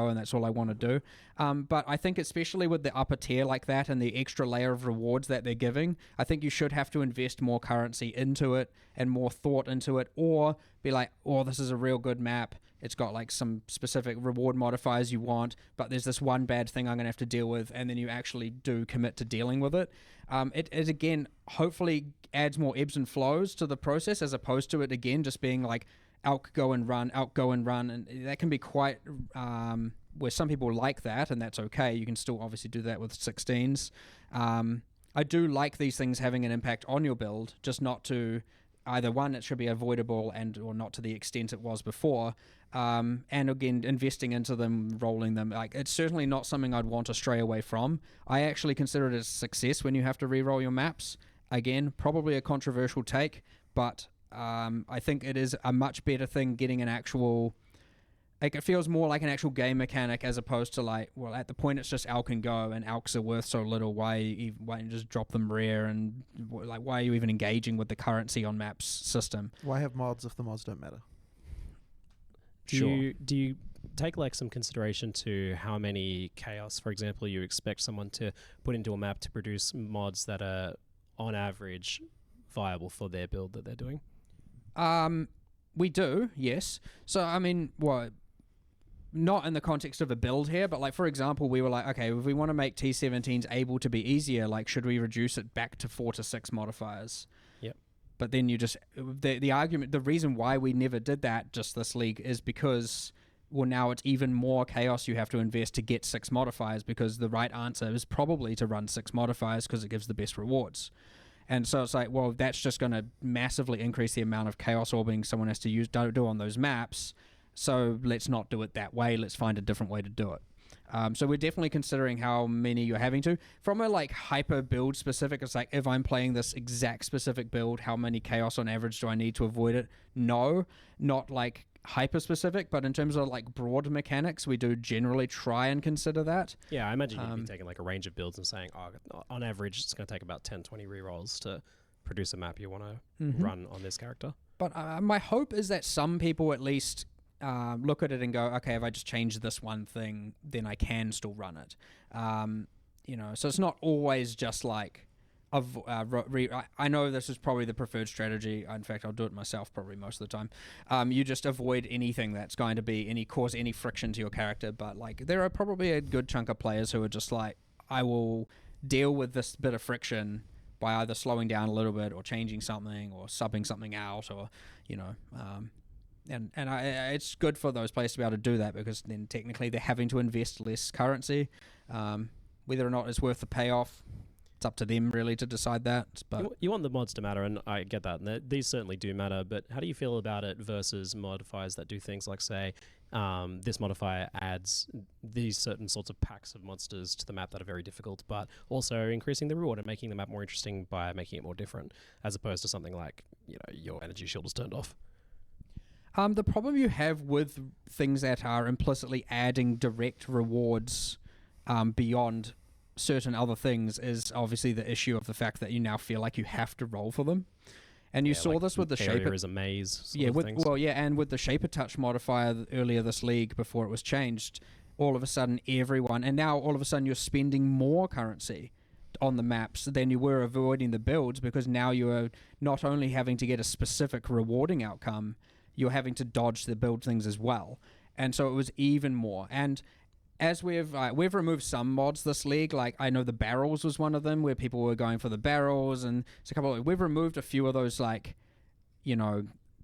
S8: and that's all I want to do. But I think especially with the upper tier like that and the extra layer of rewards that they're giving, I think you should have to invest more currency into it and more thought into it, or be like, oh, this is a real good map. It's got like some specific reward modifiers you want, but there's this one bad thing I'm going to have to deal with, and then you actually do commit to dealing with it. It again, hopefully adds more ebbs and flows to the process as opposed to it, again, just being like out, go and run, and that can be quite, where some people like that, and that's okay. You can still obviously do that with 16s. I do like these things having an impact on your build, just not to either one, it should be avoidable or not to the extent it was before. And again, investing into them, rolling them, like it's certainly not something I'd want to stray away from. I actually consider it a success when you have to re-roll your maps. Again, probably a controversial take, but I think it is a much better thing getting an actual, like it feels more like an actual game mechanic as opposed to like, well, at the point it's just alch and go, and alchs are worth so little. Why you just drop them rare, and like why are you even engaging with the currency on maps system?
S9: Why have mods if the mods don't matter?
S7: Do you take like some consideration to how many chaos, for example, you expect someone to put into a map to produce mods that are on average viable for their build that they're doing?
S8: We do, yes. So I mean, not in the context of a build here, but like for example, we were like, okay, if we want to make T17s able to be easier, like should we reduce it back to 4 to 6 modifiers?
S7: Yep.
S8: But then you just, the argument, the reason why we never did that just this league is because, well, now it's even more chaos you have to invest to get 6 modifiers, because the right answer is probably to run 6 modifiers because it gives the best rewards. And so it's like, well, that's just going to massively increase the amount of chaos orbing someone has to do on those maps. So let's not do it that way. Let's find a different way to do it. So we're definitely considering how many you're having to. From a like hyper build specific, it's like if I'm playing this exact specific build, how many chaos on average do I need to avoid it? No, not like hyper specific, but in terms of like broad mechanics, we do generally try and consider that.
S7: Yeah, I imagine you'd be taking like a range of builds and saying, oh, on average, it's going to take about 10, 20 rerolls to produce a map you want to run on this character.
S8: But my hope is that some people at least look at it and go, okay, if I just change this one thing, then I can still run it. So it's not always just like, I know this is probably the preferred strategy. In fact, I'll do it myself probably most of the time. You just avoid anything that's going to cause any friction to your character. But like, there are probably a good chunk of players who are just like, I will deal with this bit of friction by either slowing down a little bit or changing something or subbing something out, or it's good for those players to be able to do that, because then technically they're having to invest less currency. Whether or not it's worth the payoff, it's up to them really to decide that. But
S7: you want the mods to matter, and I get that, and these certainly do matter, but how do you feel about it versus modifiers that do things like, say, this modifier adds these certain sorts of packs of monsters to the map that are very difficult, but also increasing the reward and making the map more interesting by making it more different, as opposed to something like, your energy shield is turned off?
S8: The problem you have with things that are implicitly adding direct rewards beyond certain other things is obviously the issue of the fact that you now feel like you have to roll for them. And you saw
S7: like
S8: this with the Shaper
S7: is a maze.
S8: And with the Shaper Touch modifier earlier this league before it was changed, all of a sudden now all of a sudden you're spending more currency on the maps than you were avoiding the builds, because now you are not only having to get a specific rewarding outcome, you're having to dodge the build things as well. And so it was even more. And as we've removed some mods this league, like I know the barrels was one of them, where people were going for the barrels, and it's a couple. We've removed a few of those, like,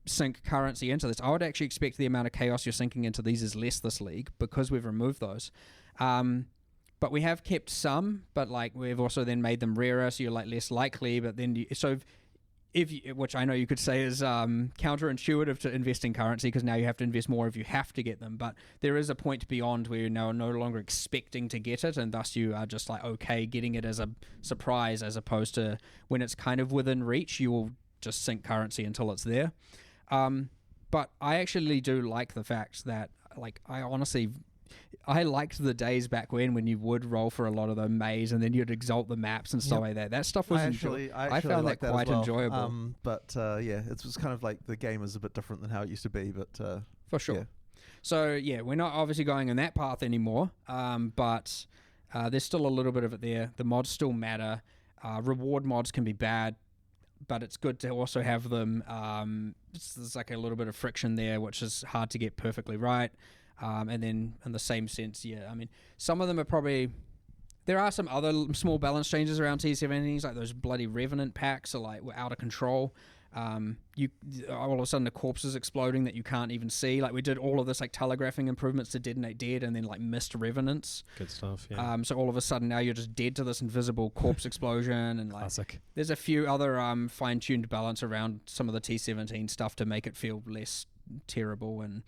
S8: sink currency into this. I would actually expect the amount of chaos you're sinking into these is less this league, because we've removed those. But we have kept some, but like we've also then made them rarer, so you're like less likely. But then which I know you could say is counterintuitive to investing currency, because now you have to invest more if you have to get them. But there is a point beyond where you're now no longer expecting to get it, and thus you are just like, okay, getting it as a surprise, as opposed to when it's kind of within reach, you will just sink currency until it's there. But I actually do like the fact that, like, I liked the days back when you would roll for a lot of the maze, and then you'd exalt the maps and stuff like that. That stuff was enjoyable. I found that quite enjoyable.
S9: It was kind of like the game is a bit different than how it used to be, but
S8: for sure.
S9: Yeah.
S8: So yeah, we're not obviously going in that path anymore, but there's still a little bit of it there. The mods still matter. Reward mods can be bad, but it's good to also have them. There's like a little bit of friction there, which is hard to get perfectly right. And then in the same sense, I mean, some of them are probably... There are some other small balance changes around T17s, like those bloody Revenant packs were out of control. All of a sudden the corpse is exploding that you can't even see. Like, we did all of this like telegraphing improvements to Detonate Dead, and then like missed Revenants.
S7: Good stuff, yeah.
S8: So all of a sudden now you're just dead to this invisible corpse explosion, and like
S7: classic. There's
S8: a few other fine-tuned balance around some of the T17 stuff to make it feel less terrible, and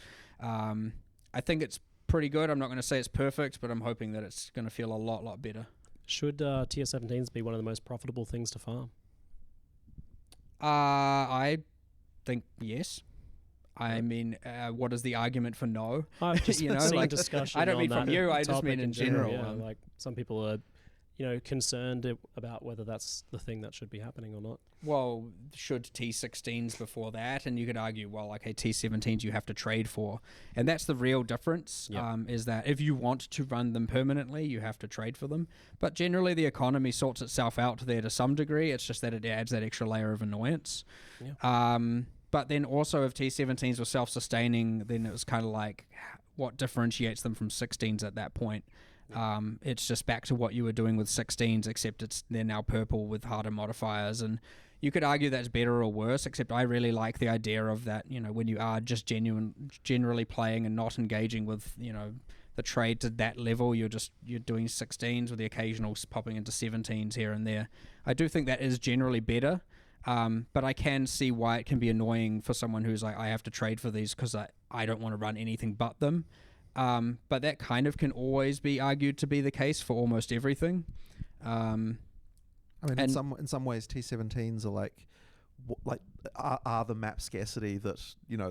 S8: I think it's pretty good. I'm not going to say it's perfect, but I'm hoping that it's going to feel a lot better.
S7: Should tier 17s be one of the most profitable things to farm?
S8: I think yes. I mean, what is the argument for no?
S7: I've just seen discussion.
S8: I don't mean from you. I just mean in general.
S7: Yeah, like some people are, concerned about whether that's the thing that should be happening or not.
S8: Well, should T16s before that? And you could argue, well, okay, T17s you have to trade for. And that's the real difference, is that if you want to run them permanently, you have to trade for them. But generally the economy sorts itself out there to some degree. It's just that it adds that extra layer of annoyance. Yeah. But then also if T17s were self-sustaining, then it was kind of like, what differentiates them from 16s at that point? It's just back to what you were doing with 16s, except they're now purple with harder modifiers, and you could argue that's better or worse, except I really like the idea of that, when you are just generally playing and not engaging with, the trade to that level, you're doing 16s with the occasional popping into 17s here and there. I do think that is generally better, but I can see why it can be annoying for someone who's like, I have to trade for these because I don't want to run anything but them. But that kind of can always be argued to be the case for almost everything. I
S9: mean, in some ways, T17s are like are the map scarcity that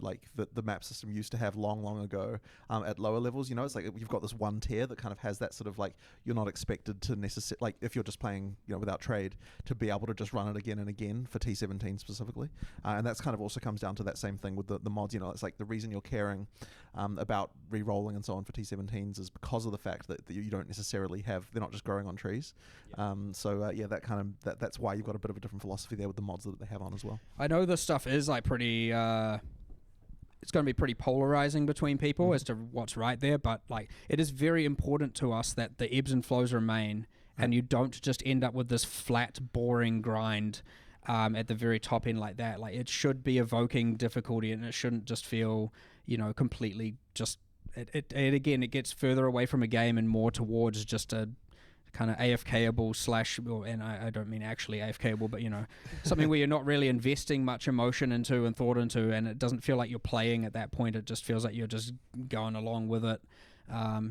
S9: like the map system used to have long ago at lower levels. It's like you've got this one tier that kind of has that sort of like you're not expected to necessarily, like if you're just playing without trade, to be able to just run it again and again for T17 specifically, and that's kind of also comes down to that same thing with the mods. It's like the reason you're caring about re-rolling and so on for T17s is because of the fact that you don't necessarily have, they're not just growing on trees. That kind of that's why you've got a bit of a different philosophy there with the mods that they have on as well.
S8: I know this stuff is like pretty it's going to be pretty polarizing between people as to what's right there, but like it is very important to us that the ebbs and flows remain and you don't just end up with this flat boring grind at the very top end like that. Like it should be evoking difficulty, and it shouldn't just feel completely just it again, it gets further away from a game and more towards just a kind of AFKable and I don't mean actually AFKable, but something where you're not really investing much emotion into and thought into, and it doesn't feel like you're playing at that point. It just feels like you're just going along with it.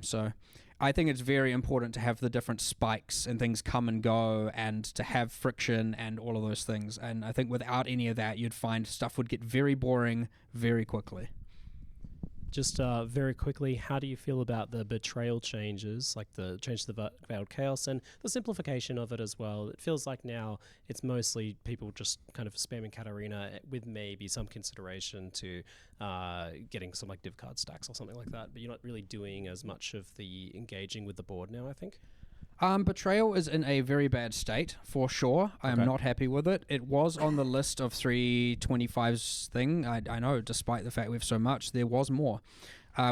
S8: So I think it's very important to have the different spikes and things come and go, and to have friction and all of those things. And I think without any of that, you'd find stuff would get very boring very quickly.
S7: Just very quickly, how do you feel about the betrayal changes, like the change to the Veiled Chaos and the simplification of it as well? It feels like now it's mostly people just kind of spamming Katarina with maybe some consideration to getting some like div card stacks or something like that, but you're not really doing as much of the engaging with the board now, I think.
S8: Betrayal is in a very bad state, for sure. I am not happy with it. It was on the list of 325's thing. I know, despite the fact we have so much, there was more.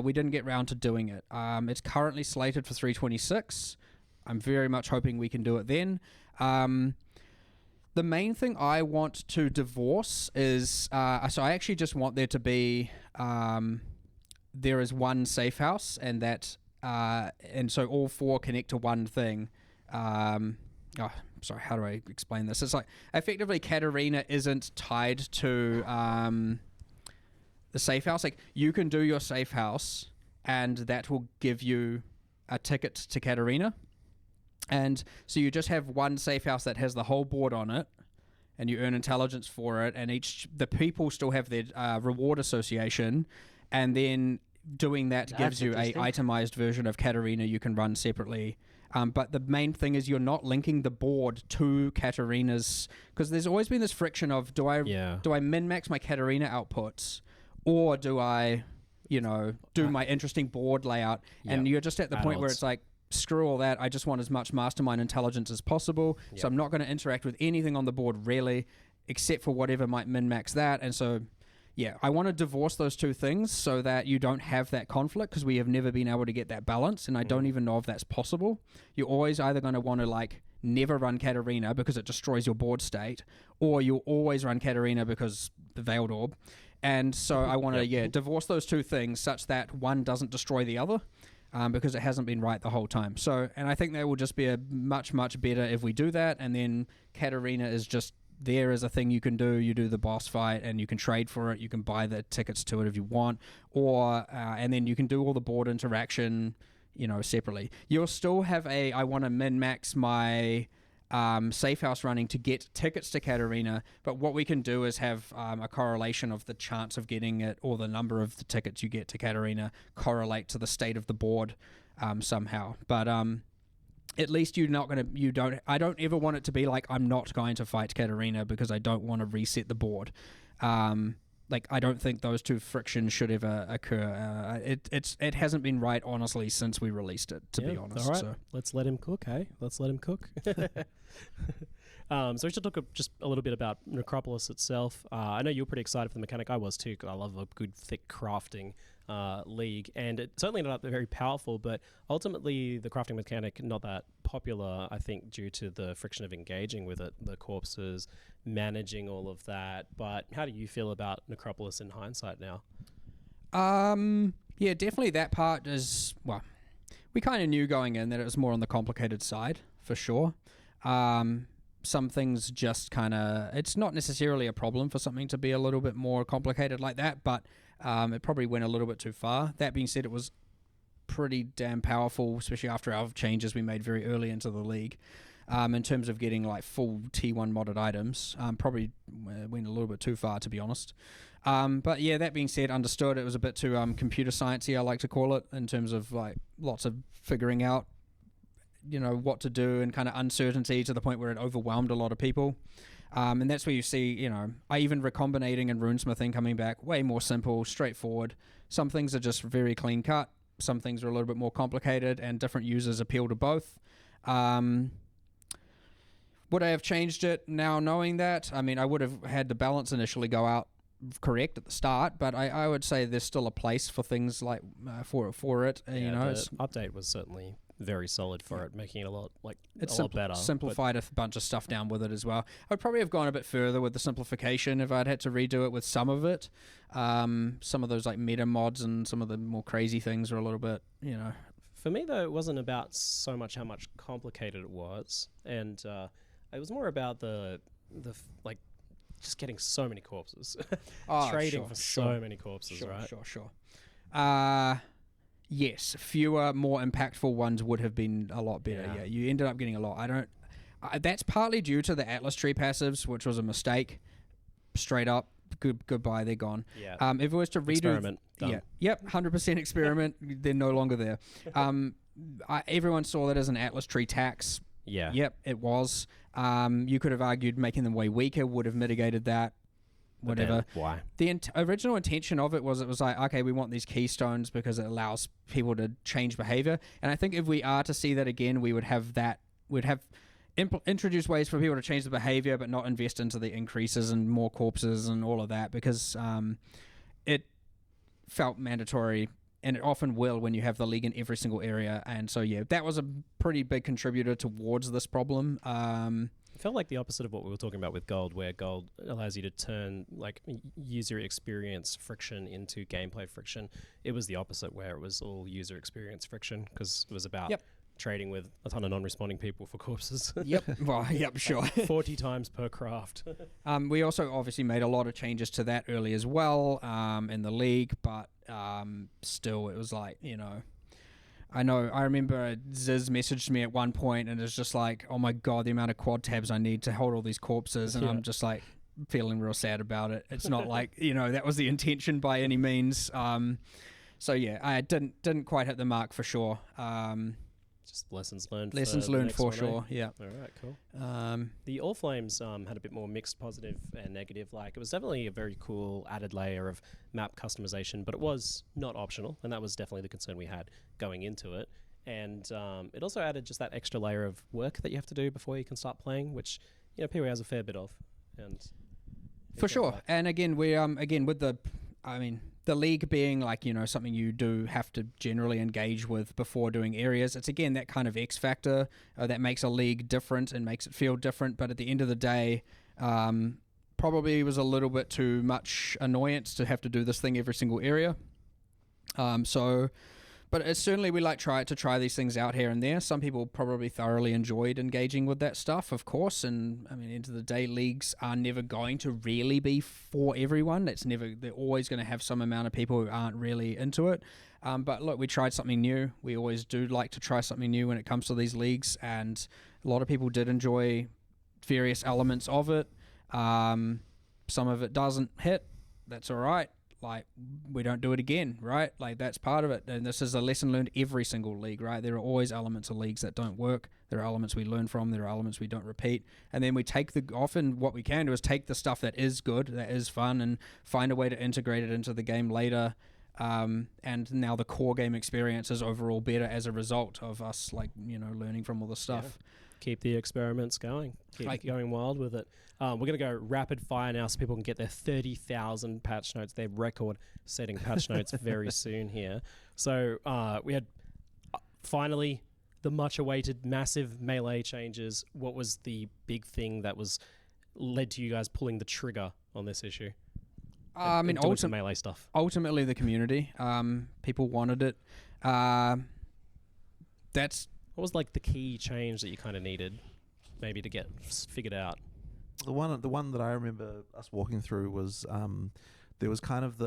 S8: We didn't get round to doing it. It's currently slated for 326. I'm very much hoping we can do it then. The main thing I want to divorce is... so I actually just want there to be... there is one safe house, and that... and so all four connect to one thing. Sorry, how do I explain this? It's like, effectively, Katarina isn't tied to the safe house. Like, you can do your safe house, and that will give you a ticket to Katarina. And so you just have one safe house that has the whole board on it, and you earn intelligence for it, and the people still have their reward association, and then... doing that gives you a itemized version of Katarina you can run separately. But the main thing is you're not linking the board to Katarina's, because there's always been this friction of do I min-max my Katarina outputs, or do I do my interesting board layout? And you're just at the point where it's like, screw all that, I just want as much mastermind intelligence as possible, so I'm not going to interact with anything on the board really, except for whatever might min-max that. And so I want to divorce those two things so that you don't have that conflict, because we have never been able to get that balance, and I don't even know if that's possible. You're always either going to want to like never run Katarina because it destroys your board state, or you'll always run Katarina because the Veiled Orb. And so I want to divorce those two things such that one doesn't destroy the other, because it hasn't been right the whole time. So, and I think that will just be a much better if we do that, and then Katarina is just there is a thing you can do. You do the boss fight and you can trade for it. You can buy the tickets to it if you want, or and then you can do all the board interaction, separately. You'll still have I want to min-max my safe house running to get tickets to Katarina, but what we can do is have a correlation of the chance of getting it, or the number of the tickets you get to Katarina correlate to the state of the board somehow. But at least I don't ever want it to be like I'm not going to fight Katarina because I don't want to reset the board. Like, I don't think those two frictions should ever occur. It hasn't been right, honestly, since we released it, to be honest.
S7: All right,
S8: so.
S7: Let's let him cook, hey? Let's let him cook. So we should talk just a little bit about Necropolis itself. I know you were pretty excited for the mechanic. I was too, because I love a good, thick crafting league, and it's certainly not very powerful, but ultimately the crafting mechanic not that popular, I think, due to the friction of engaging with it, the corpses, managing all of that. But how do you feel about Necropolis in hindsight now?
S8: Yeah, definitely that part is, well, we kind of knew going in that it was more on the complicated side, for sure. Some things just kind of, it's not necessarily a problem for something to be a little bit more complicated like that, but it probably went a little bit too far. That being said, it was pretty damn powerful, especially after our changes we made very early into the league. in terms of getting like full T1 modded items. Probably went a little bit too far, to be honest. But yeah, that being said, understood. It was a bit too computer sciencey, I like to call it, in terms of like lots of figuring out, what to do, and kind of uncertainty to the point where it overwhelmed a lot of people. And that's where you see, even recombinating and runesmithing coming back way more simple, straightforward. Some things are just very clean cut. Some things are a little bit more complicated, and different users appeal to both. Would I have changed it now knowing that? I mean, I would have had the balance initially go out correct at the start, but I would say there's still a place for things like for it.
S7: The update was certainly very solid for it, making it a lot better.
S8: Simplified a bunch of stuff down with it as well. I'd probably have gone a bit further with the simplification if I'd had to redo it with some of it. Some of those like meta mods and some of the more crazy things are a little bit,
S7: For me though, it wasn't about so much how much complicated it was, and it was more about the just getting so many corpses, trading for so many corpses, right?
S8: Sure. Yes, fewer, more impactful ones would have been a lot better. Yeah, you ended up getting a lot. That's partly due to the Atlas tree passives, which was a mistake. Straight up, goodbye, they're gone.
S7: Yeah.
S8: If it was to redo,
S7: experiment, done.
S8: 100% experiment. They're no longer there. Everyone saw that as an Atlas tree tax.
S7: Yeah.
S8: Yep, it was. You could have argued making them way weaker would have mitigated that. Whatever.
S7: Why?
S8: The original intention of it was like, okay, we want these keystones because it allows people to change behavior. And I think if we are to see that again, we would have that. We'd have introduce ways for people to change the behavior, but not invest into the increases and more corpses and all of that, because it felt mandatory. And it often will when you have the league in every single area. And so, yeah, that was a pretty big contributor towards this problem.
S7: It felt like the opposite of what we were talking about with Gold, where Gold allows you to turn like user experience friction into gameplay friction. It was the opposite, where it was all user experience friction, because it was about trading with a ton of non-responding people for corpses.
S8: Sure.
S7: 40 times per craft.
S8: We also obviously made a lot of changes to that early as well in the league, but still it was like, I remember Ziz messaged me at one point and it's just like, oh my god, the amount of quad tabs I need to hold all these corpses, and I'm just like feeling real sad about it. It's not like, that was the intention by any means. So yeah, I didn't quite hit the mark for sure.
S7: Just lessons learned.
S8: Lessons learned for sure. Yeah.
S7: All right. Cool. The All Flames had a bit more mixed positive and negative. Like, it was definitely a very cool added layer of map customization, but it was not optional, and that was definitely the concern we had going into it. And it also added just that extra layer of work that you have to do before you can start playing, which PoE has a fair bit of. And
S8: for sure. And again, we with the league being like, something you do have to generally engage with before doing areas. It's again that kind of X factor that makes a league different and makes it feel different. But at the end of the day, probably was a little bit too much annoyance to have to do this thing every single area. But it's certainly we like to try these things out here and there. Some people probably thoroughly enjoyed engaging with that stuff, of course. And I mean, end of the day, leagues are never going to really be for everyone. They're always going to have some amount of people who aren't really into it. But look, we tried something new. We always do like to try something new when it comes to these leagues, and a lot of people did enjoy various elements of it. Some of it doesn't hit. That's all right. Like, we don't do it again, right? Like, that's part of it. And this is a lesson learned every single league, right? There are always elements of leagues that don't work. There are elements we learn from. There are elements we don't repeat. And then we often what we can do is take the stuff that is good, that is fun, and find a way to integrate it into the game later. And now the core game experience is overall better as a result of us, learning from all the stuff.
S7: Yeah. Keep the experiments going. Keep going wild with it. We're going to go rapid fire now so people can get their 30,000 patch notes, their record-setting patch notes very soon here. So we had finally the much-awaited massive melee changes. What was the big thing that led to you guys pulling the trigger on this issue? Ultimately melee stuff.
S8: Ultimately, the community. People wanted it.
S7: What was like the key change that you kind of needed, maybe to get figured out?
S9: The one that I remember us walking through was there was kind of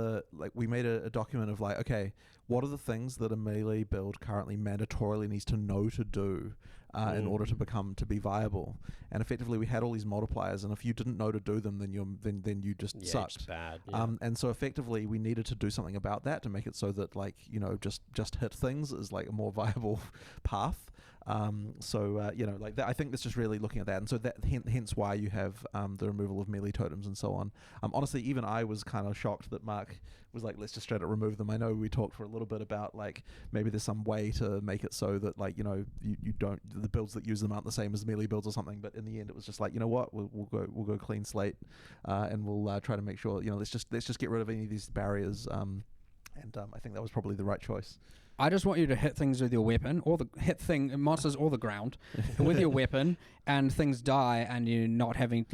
S9: we made a document of like, okay, what are the things that a melee build currently mandatorily needs to know to do in order to be viable. And effectively, we had all these multipliers, and if you didn't know to do them, then you just sucked.
S7: It's bad. Yeah.
S9: And so effectively, we needed to do something about that to make it so that just hit things is like a more viable path. I think that's just really looking at that, and so that hence why you have the removal of melee totems and so on. Honestly, even I was kind of shocked that Mark was like, let's just straight up remove them. I know we talked for a little bit about like maybe there's some way to make it so that you don't, the builds that use them aren't the same as melee builds or something, but in the end it was just like, you know what, we'll go clean slate, and we'll try to make sure, let's just get rid of any of these barriers, and I think that was probably the right choice.
S8: I just want you to hit things with your weapon, or monsters or the ground, with your weapon, and things die, and you're not having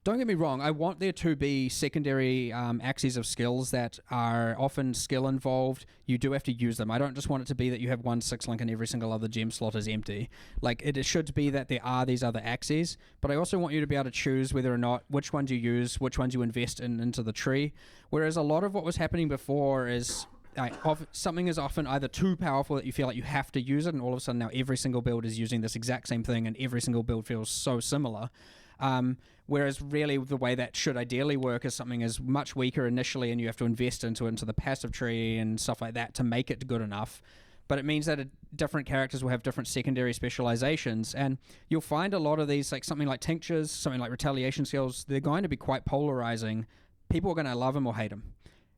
S8: don't get me wrong. I want there to be secondary axes of skills that are often skill involved. You do have to use them. I don't just want it to be that you have 1 6-link and every single other gem slot is empty. Like it should be that there are these other axes, but I also want you to be able to choose whether or not which ones you use, which ones you invest into the tree. Whereas a lot of what was happening before is, something is often either too powerful that you feel like you have to use it, and all of a sudden now every single build is using this exact same thing, and every single build feels so similar. Whereas really the way that should ideally work is something is much weaker initially, and you have to invest into the passive tree and stuff like that to make it good enough. But it means that different characters will have different secondary specializations, and you'll find a lot of these, like something like tinctures, something like retaliation skills, they're going to be quite polarizing. People are going to love them or hate them,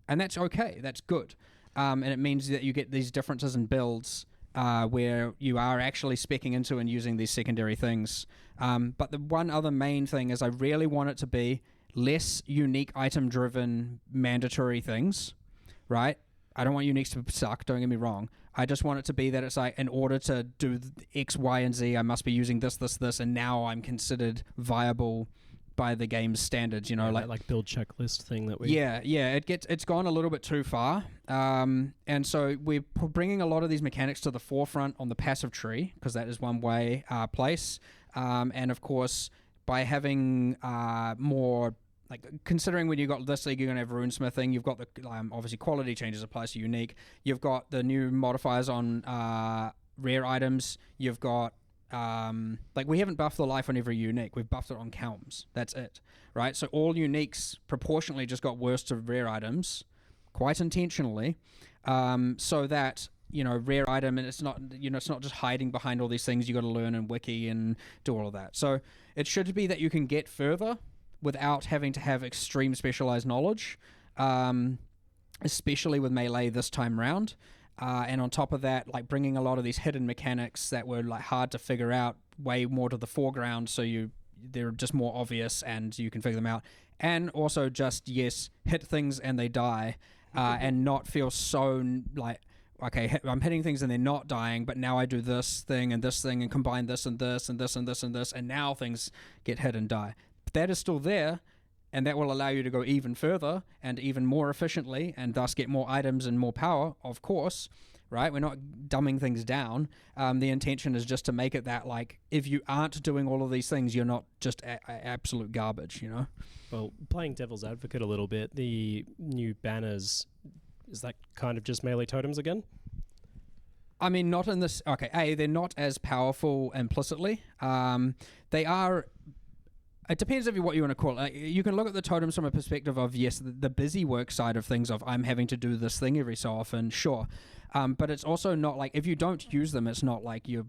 S8: and that's okay. That's good. And it means that you get these differences in builds where you are actually speccing into and using these secondary things. But the one other main thing is I really want it to be less unique item-driven mandatory things, right? I don't want uniques to suck, don't get me wrong. I just want it to be that it's like, in order to do X, Y, and Z, I must be using this, and now I'm considered viable by the game's standards,
S7: like build checklist thing that we...
S8: Yeah, it's gone a little bit too far. And so we're bringing a lot of these mechanics to the forefront on the passive tree, because that is one way place. And of course, by having more... Like, considering when you got this league, you're going to have runesmithing. You've got the obviously quality changes applies to unique. You've got the new modifiers on rare items. You've got we haven't buffed the life on every unique. We've buffed it on Kelms. That's it, right? So all uniques proportionally just got worse to rare items, quite intentionally, so that rare item, and it's not it's not just hiding behind all these things you got to learn and wiki and do all of that. So it should be that you can get further without having to have extreme specialized knowledge, especially with melee this time round. And on top of that, like bringing a lot of these hidden mechanics that were like hard to figure out way more to the foreground, so they're just more obvious and you can figure them out. And also just, hit things and they die, and not feel so like, okay, I'm hitting things and they're not dying, but now I do this thing and combine this and this and this and this and this, and now things get hit and die. That is still there, and that will allow you to go even further and even more efficiently, and thus get more items and more power, of course, right? We're not dumbing things down. The intention is just to make it that, like, if you aren't doing all of these things, you're not just absolute garbage,
S7: Well, playing devil's advocate a little bit, the new banners, is that kind of just melee totems again?
S8: I mean, not in this... Okay, they're not as powerful implicitly. They are... It depends on what you want to call it. You can look at the totems from a perspective of, yes, the busy work side of things, of I'm having to do this thing every so often, sure. But it's also not like, if you don't use them, it's not like you're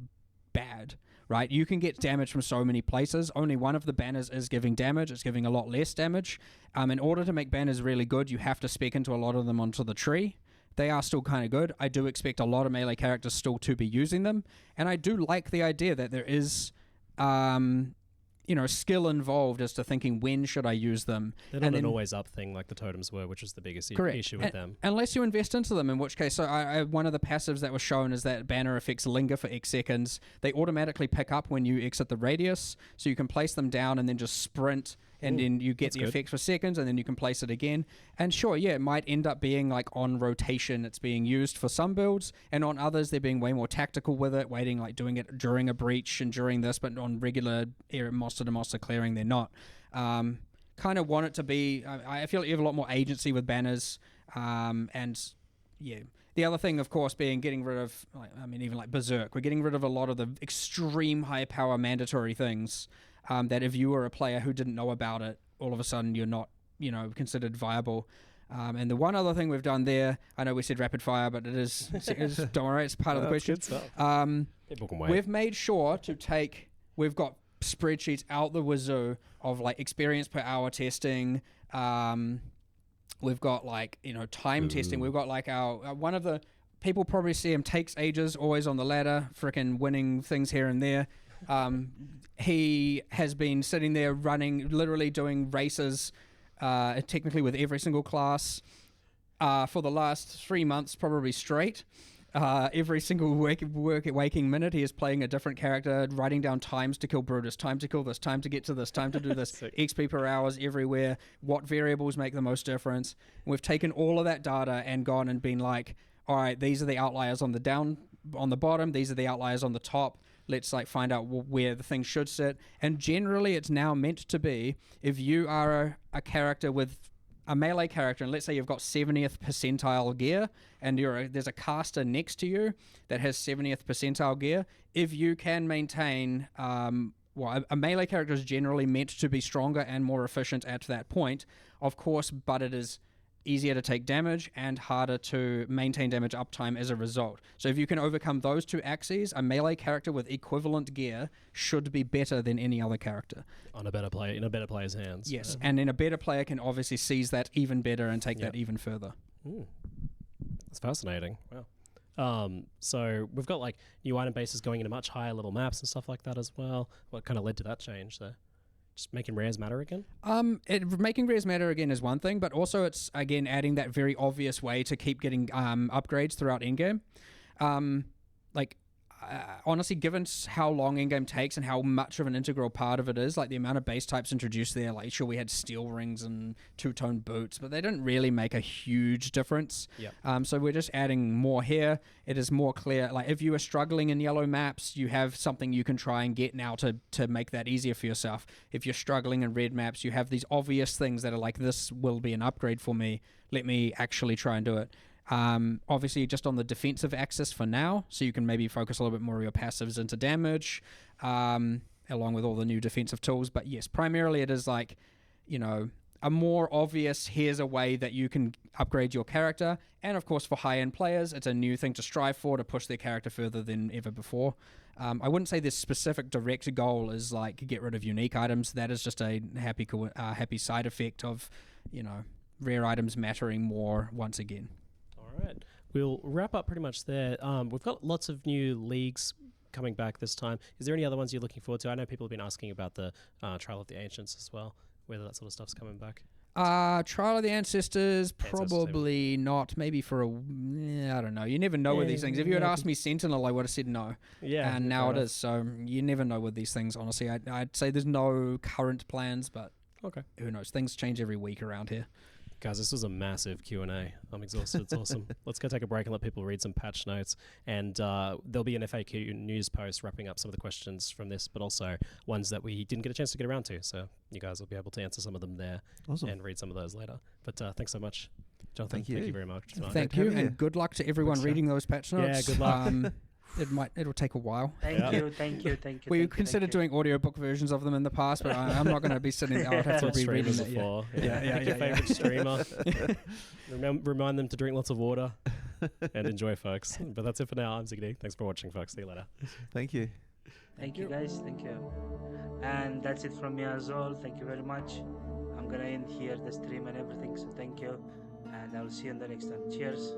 S8: bad, right? You can get damage from so many places. Only one of the banners is giving damage. It's giving a lot less damage. In order to make banners really good, you have to spec into a lot of them onto the tree. They are still kind of good. I do expect a lot of melee characters still to be using them. And I do like the idea that there is... skill involved as to thinking, when should I use them?
S7: They're not an always up thing like the totems were, which is the biggest issue with them.
S8: Unless you invest into them, in which case, so one of the passives that was shown is that banner effects linger for X seconds. They automatically pick up when you exit the radius, so you can place them down and then just sprint, and then you get the effects for seconds, and then you can place it again. And sure, it might end up being like on rotation it's being used for some builds, and on others they're being way more tactical with it, doing it during a breach and during this, but on regular monster to monster clearing they're not. Kind of want it to be... I feel like you have a lot more agency with banners, and The other thing, of course, being getting rid of, even like Berserk, we're getting rid of a lot of the extreme high power mandatory things that if you were a player who didn't know about it, all of a sudden you're not, considered viable. And the one other thing we've done there, I know we said rapid fire, but don't worry, it's part of the question.
S7: People can wait.
S8: We've made sure we've got spreadsheets out the wazoo of like experience per hour testing. We've got like, time testing. We've got like our, one of the, people probably see him takes ages, always on the ladder, freaking winning things here and there. He has been sitting there running, literally doing races, technically with every single class, for the last 3 months, probably straight. Every single waking minute, he is playing a different character, writing down times to kill Brutus, time to kill this, time to get to this, time to do this, XP per hours everywhere, what variables make the most difference. We've taken all of that data and gone and been like, all right, these are the outliers on the bottom, these are the outliers on the top. Let's like find out where the thing should sit. And generally, it's now meant to be, if you are a character with a melee character, and let's say you've got 70th percentile gear, and there's a caster next to you that has 70th percentile gear, if you can maintain, a melee character is generally meant to be stronger and more efficient at that point, of course, but it is easier to take damage and harder to maintain damage uptime as a result. So if you can overcome those two axes, a melee character with equivalent gear should be better than any other character.
S7: On a better player, in a better player's hands.
S8: Yes, and then a better player can obviously seize that even better and take that even further.
S7: That's fascinating. Wow. So we've got like new item bases going into much higher level maps and stuff like that as well. What kind of led to that change there? Just making rares matter again?
S8: Making rares matter again is one thing, but also it's, again, adding that very obvious way to keep getting upgrades throughout endgame. Honestly, given how long endgame takes and how much of an integral part of it is, like the amount of base types introduced there, like sure we had steel rings and two-tone boots, but they didn't really make a huge difference. So we're just adding more here. It is more clear, like if you are struggling in yellow maps, you have something you can try and get now to make that easier for yourself. If you're struggling in red maps, you have these obvious things that are like, this will be an upgrade for me. Let me actually try and do it. Obviously just on the defensive axis for now, so you can maybe focus a little bit more of your passives into damage, along with all the new defensive tools. But yes, primarily it is like, a more obvious, here's a way that you can upgrade your character. And of course for high-end players, it's a new thing to strive for, to push their character further than ever before. I wouldn't say this specific direct goal is like get rid of unique items. That is just a happy side effect of, rare items mattering more once again.
S7: Right. We'll wrap up pretty much there. We've got lots of new leagues coming back this time. Is there any other ones you're looking forward to? I know people have been asking about the Trial of the Ancients as well, whether that sort of stuff's coming back.
S8: Trial of the Ancestors, probably not. Maybe for I don't know. You never know with these things. If you had asked me Sentinel, I would have said no.
S7: Yeah.
S8: And now it is. So you never know with these things, honestly. I'd say there's no current plans, but who knows? Things change every week around here.
S7: Guys, this was a massive Q&A. I'm exhausted. It's awesome. Let's go take a break and let people read some patch notes. And there'll be an FAQ news post wrapping up some of the questions from this, but also ones that we didn't get a chance to get around to. So you guys will be able to answer some of them there and read some of those later. But thanks so much, Jonathan. Thank you very much.
S8: Thank you, and good luck to everyone reading those patch notes.
S7: Yeah, good luck.
S8: It'll take a while.
S1: Thank you.
S8: We considered doing audiobook versions of them in the past, but I'm not going to be sitting there. I'd have to be reading it.
S7: Pick your favorite streamer. Remind them to drink lots of water and enjoy, folks. But that's it for now. I'm Ziggy. Thanks for watching, folks. See you later.
S9: Thank you.
S1: Thank you, guys. Thank you. And that's it from me as well. Thank you very much. I'm going to end here the stream and everything. So thank you. And I'll see you in the next one. Cheers.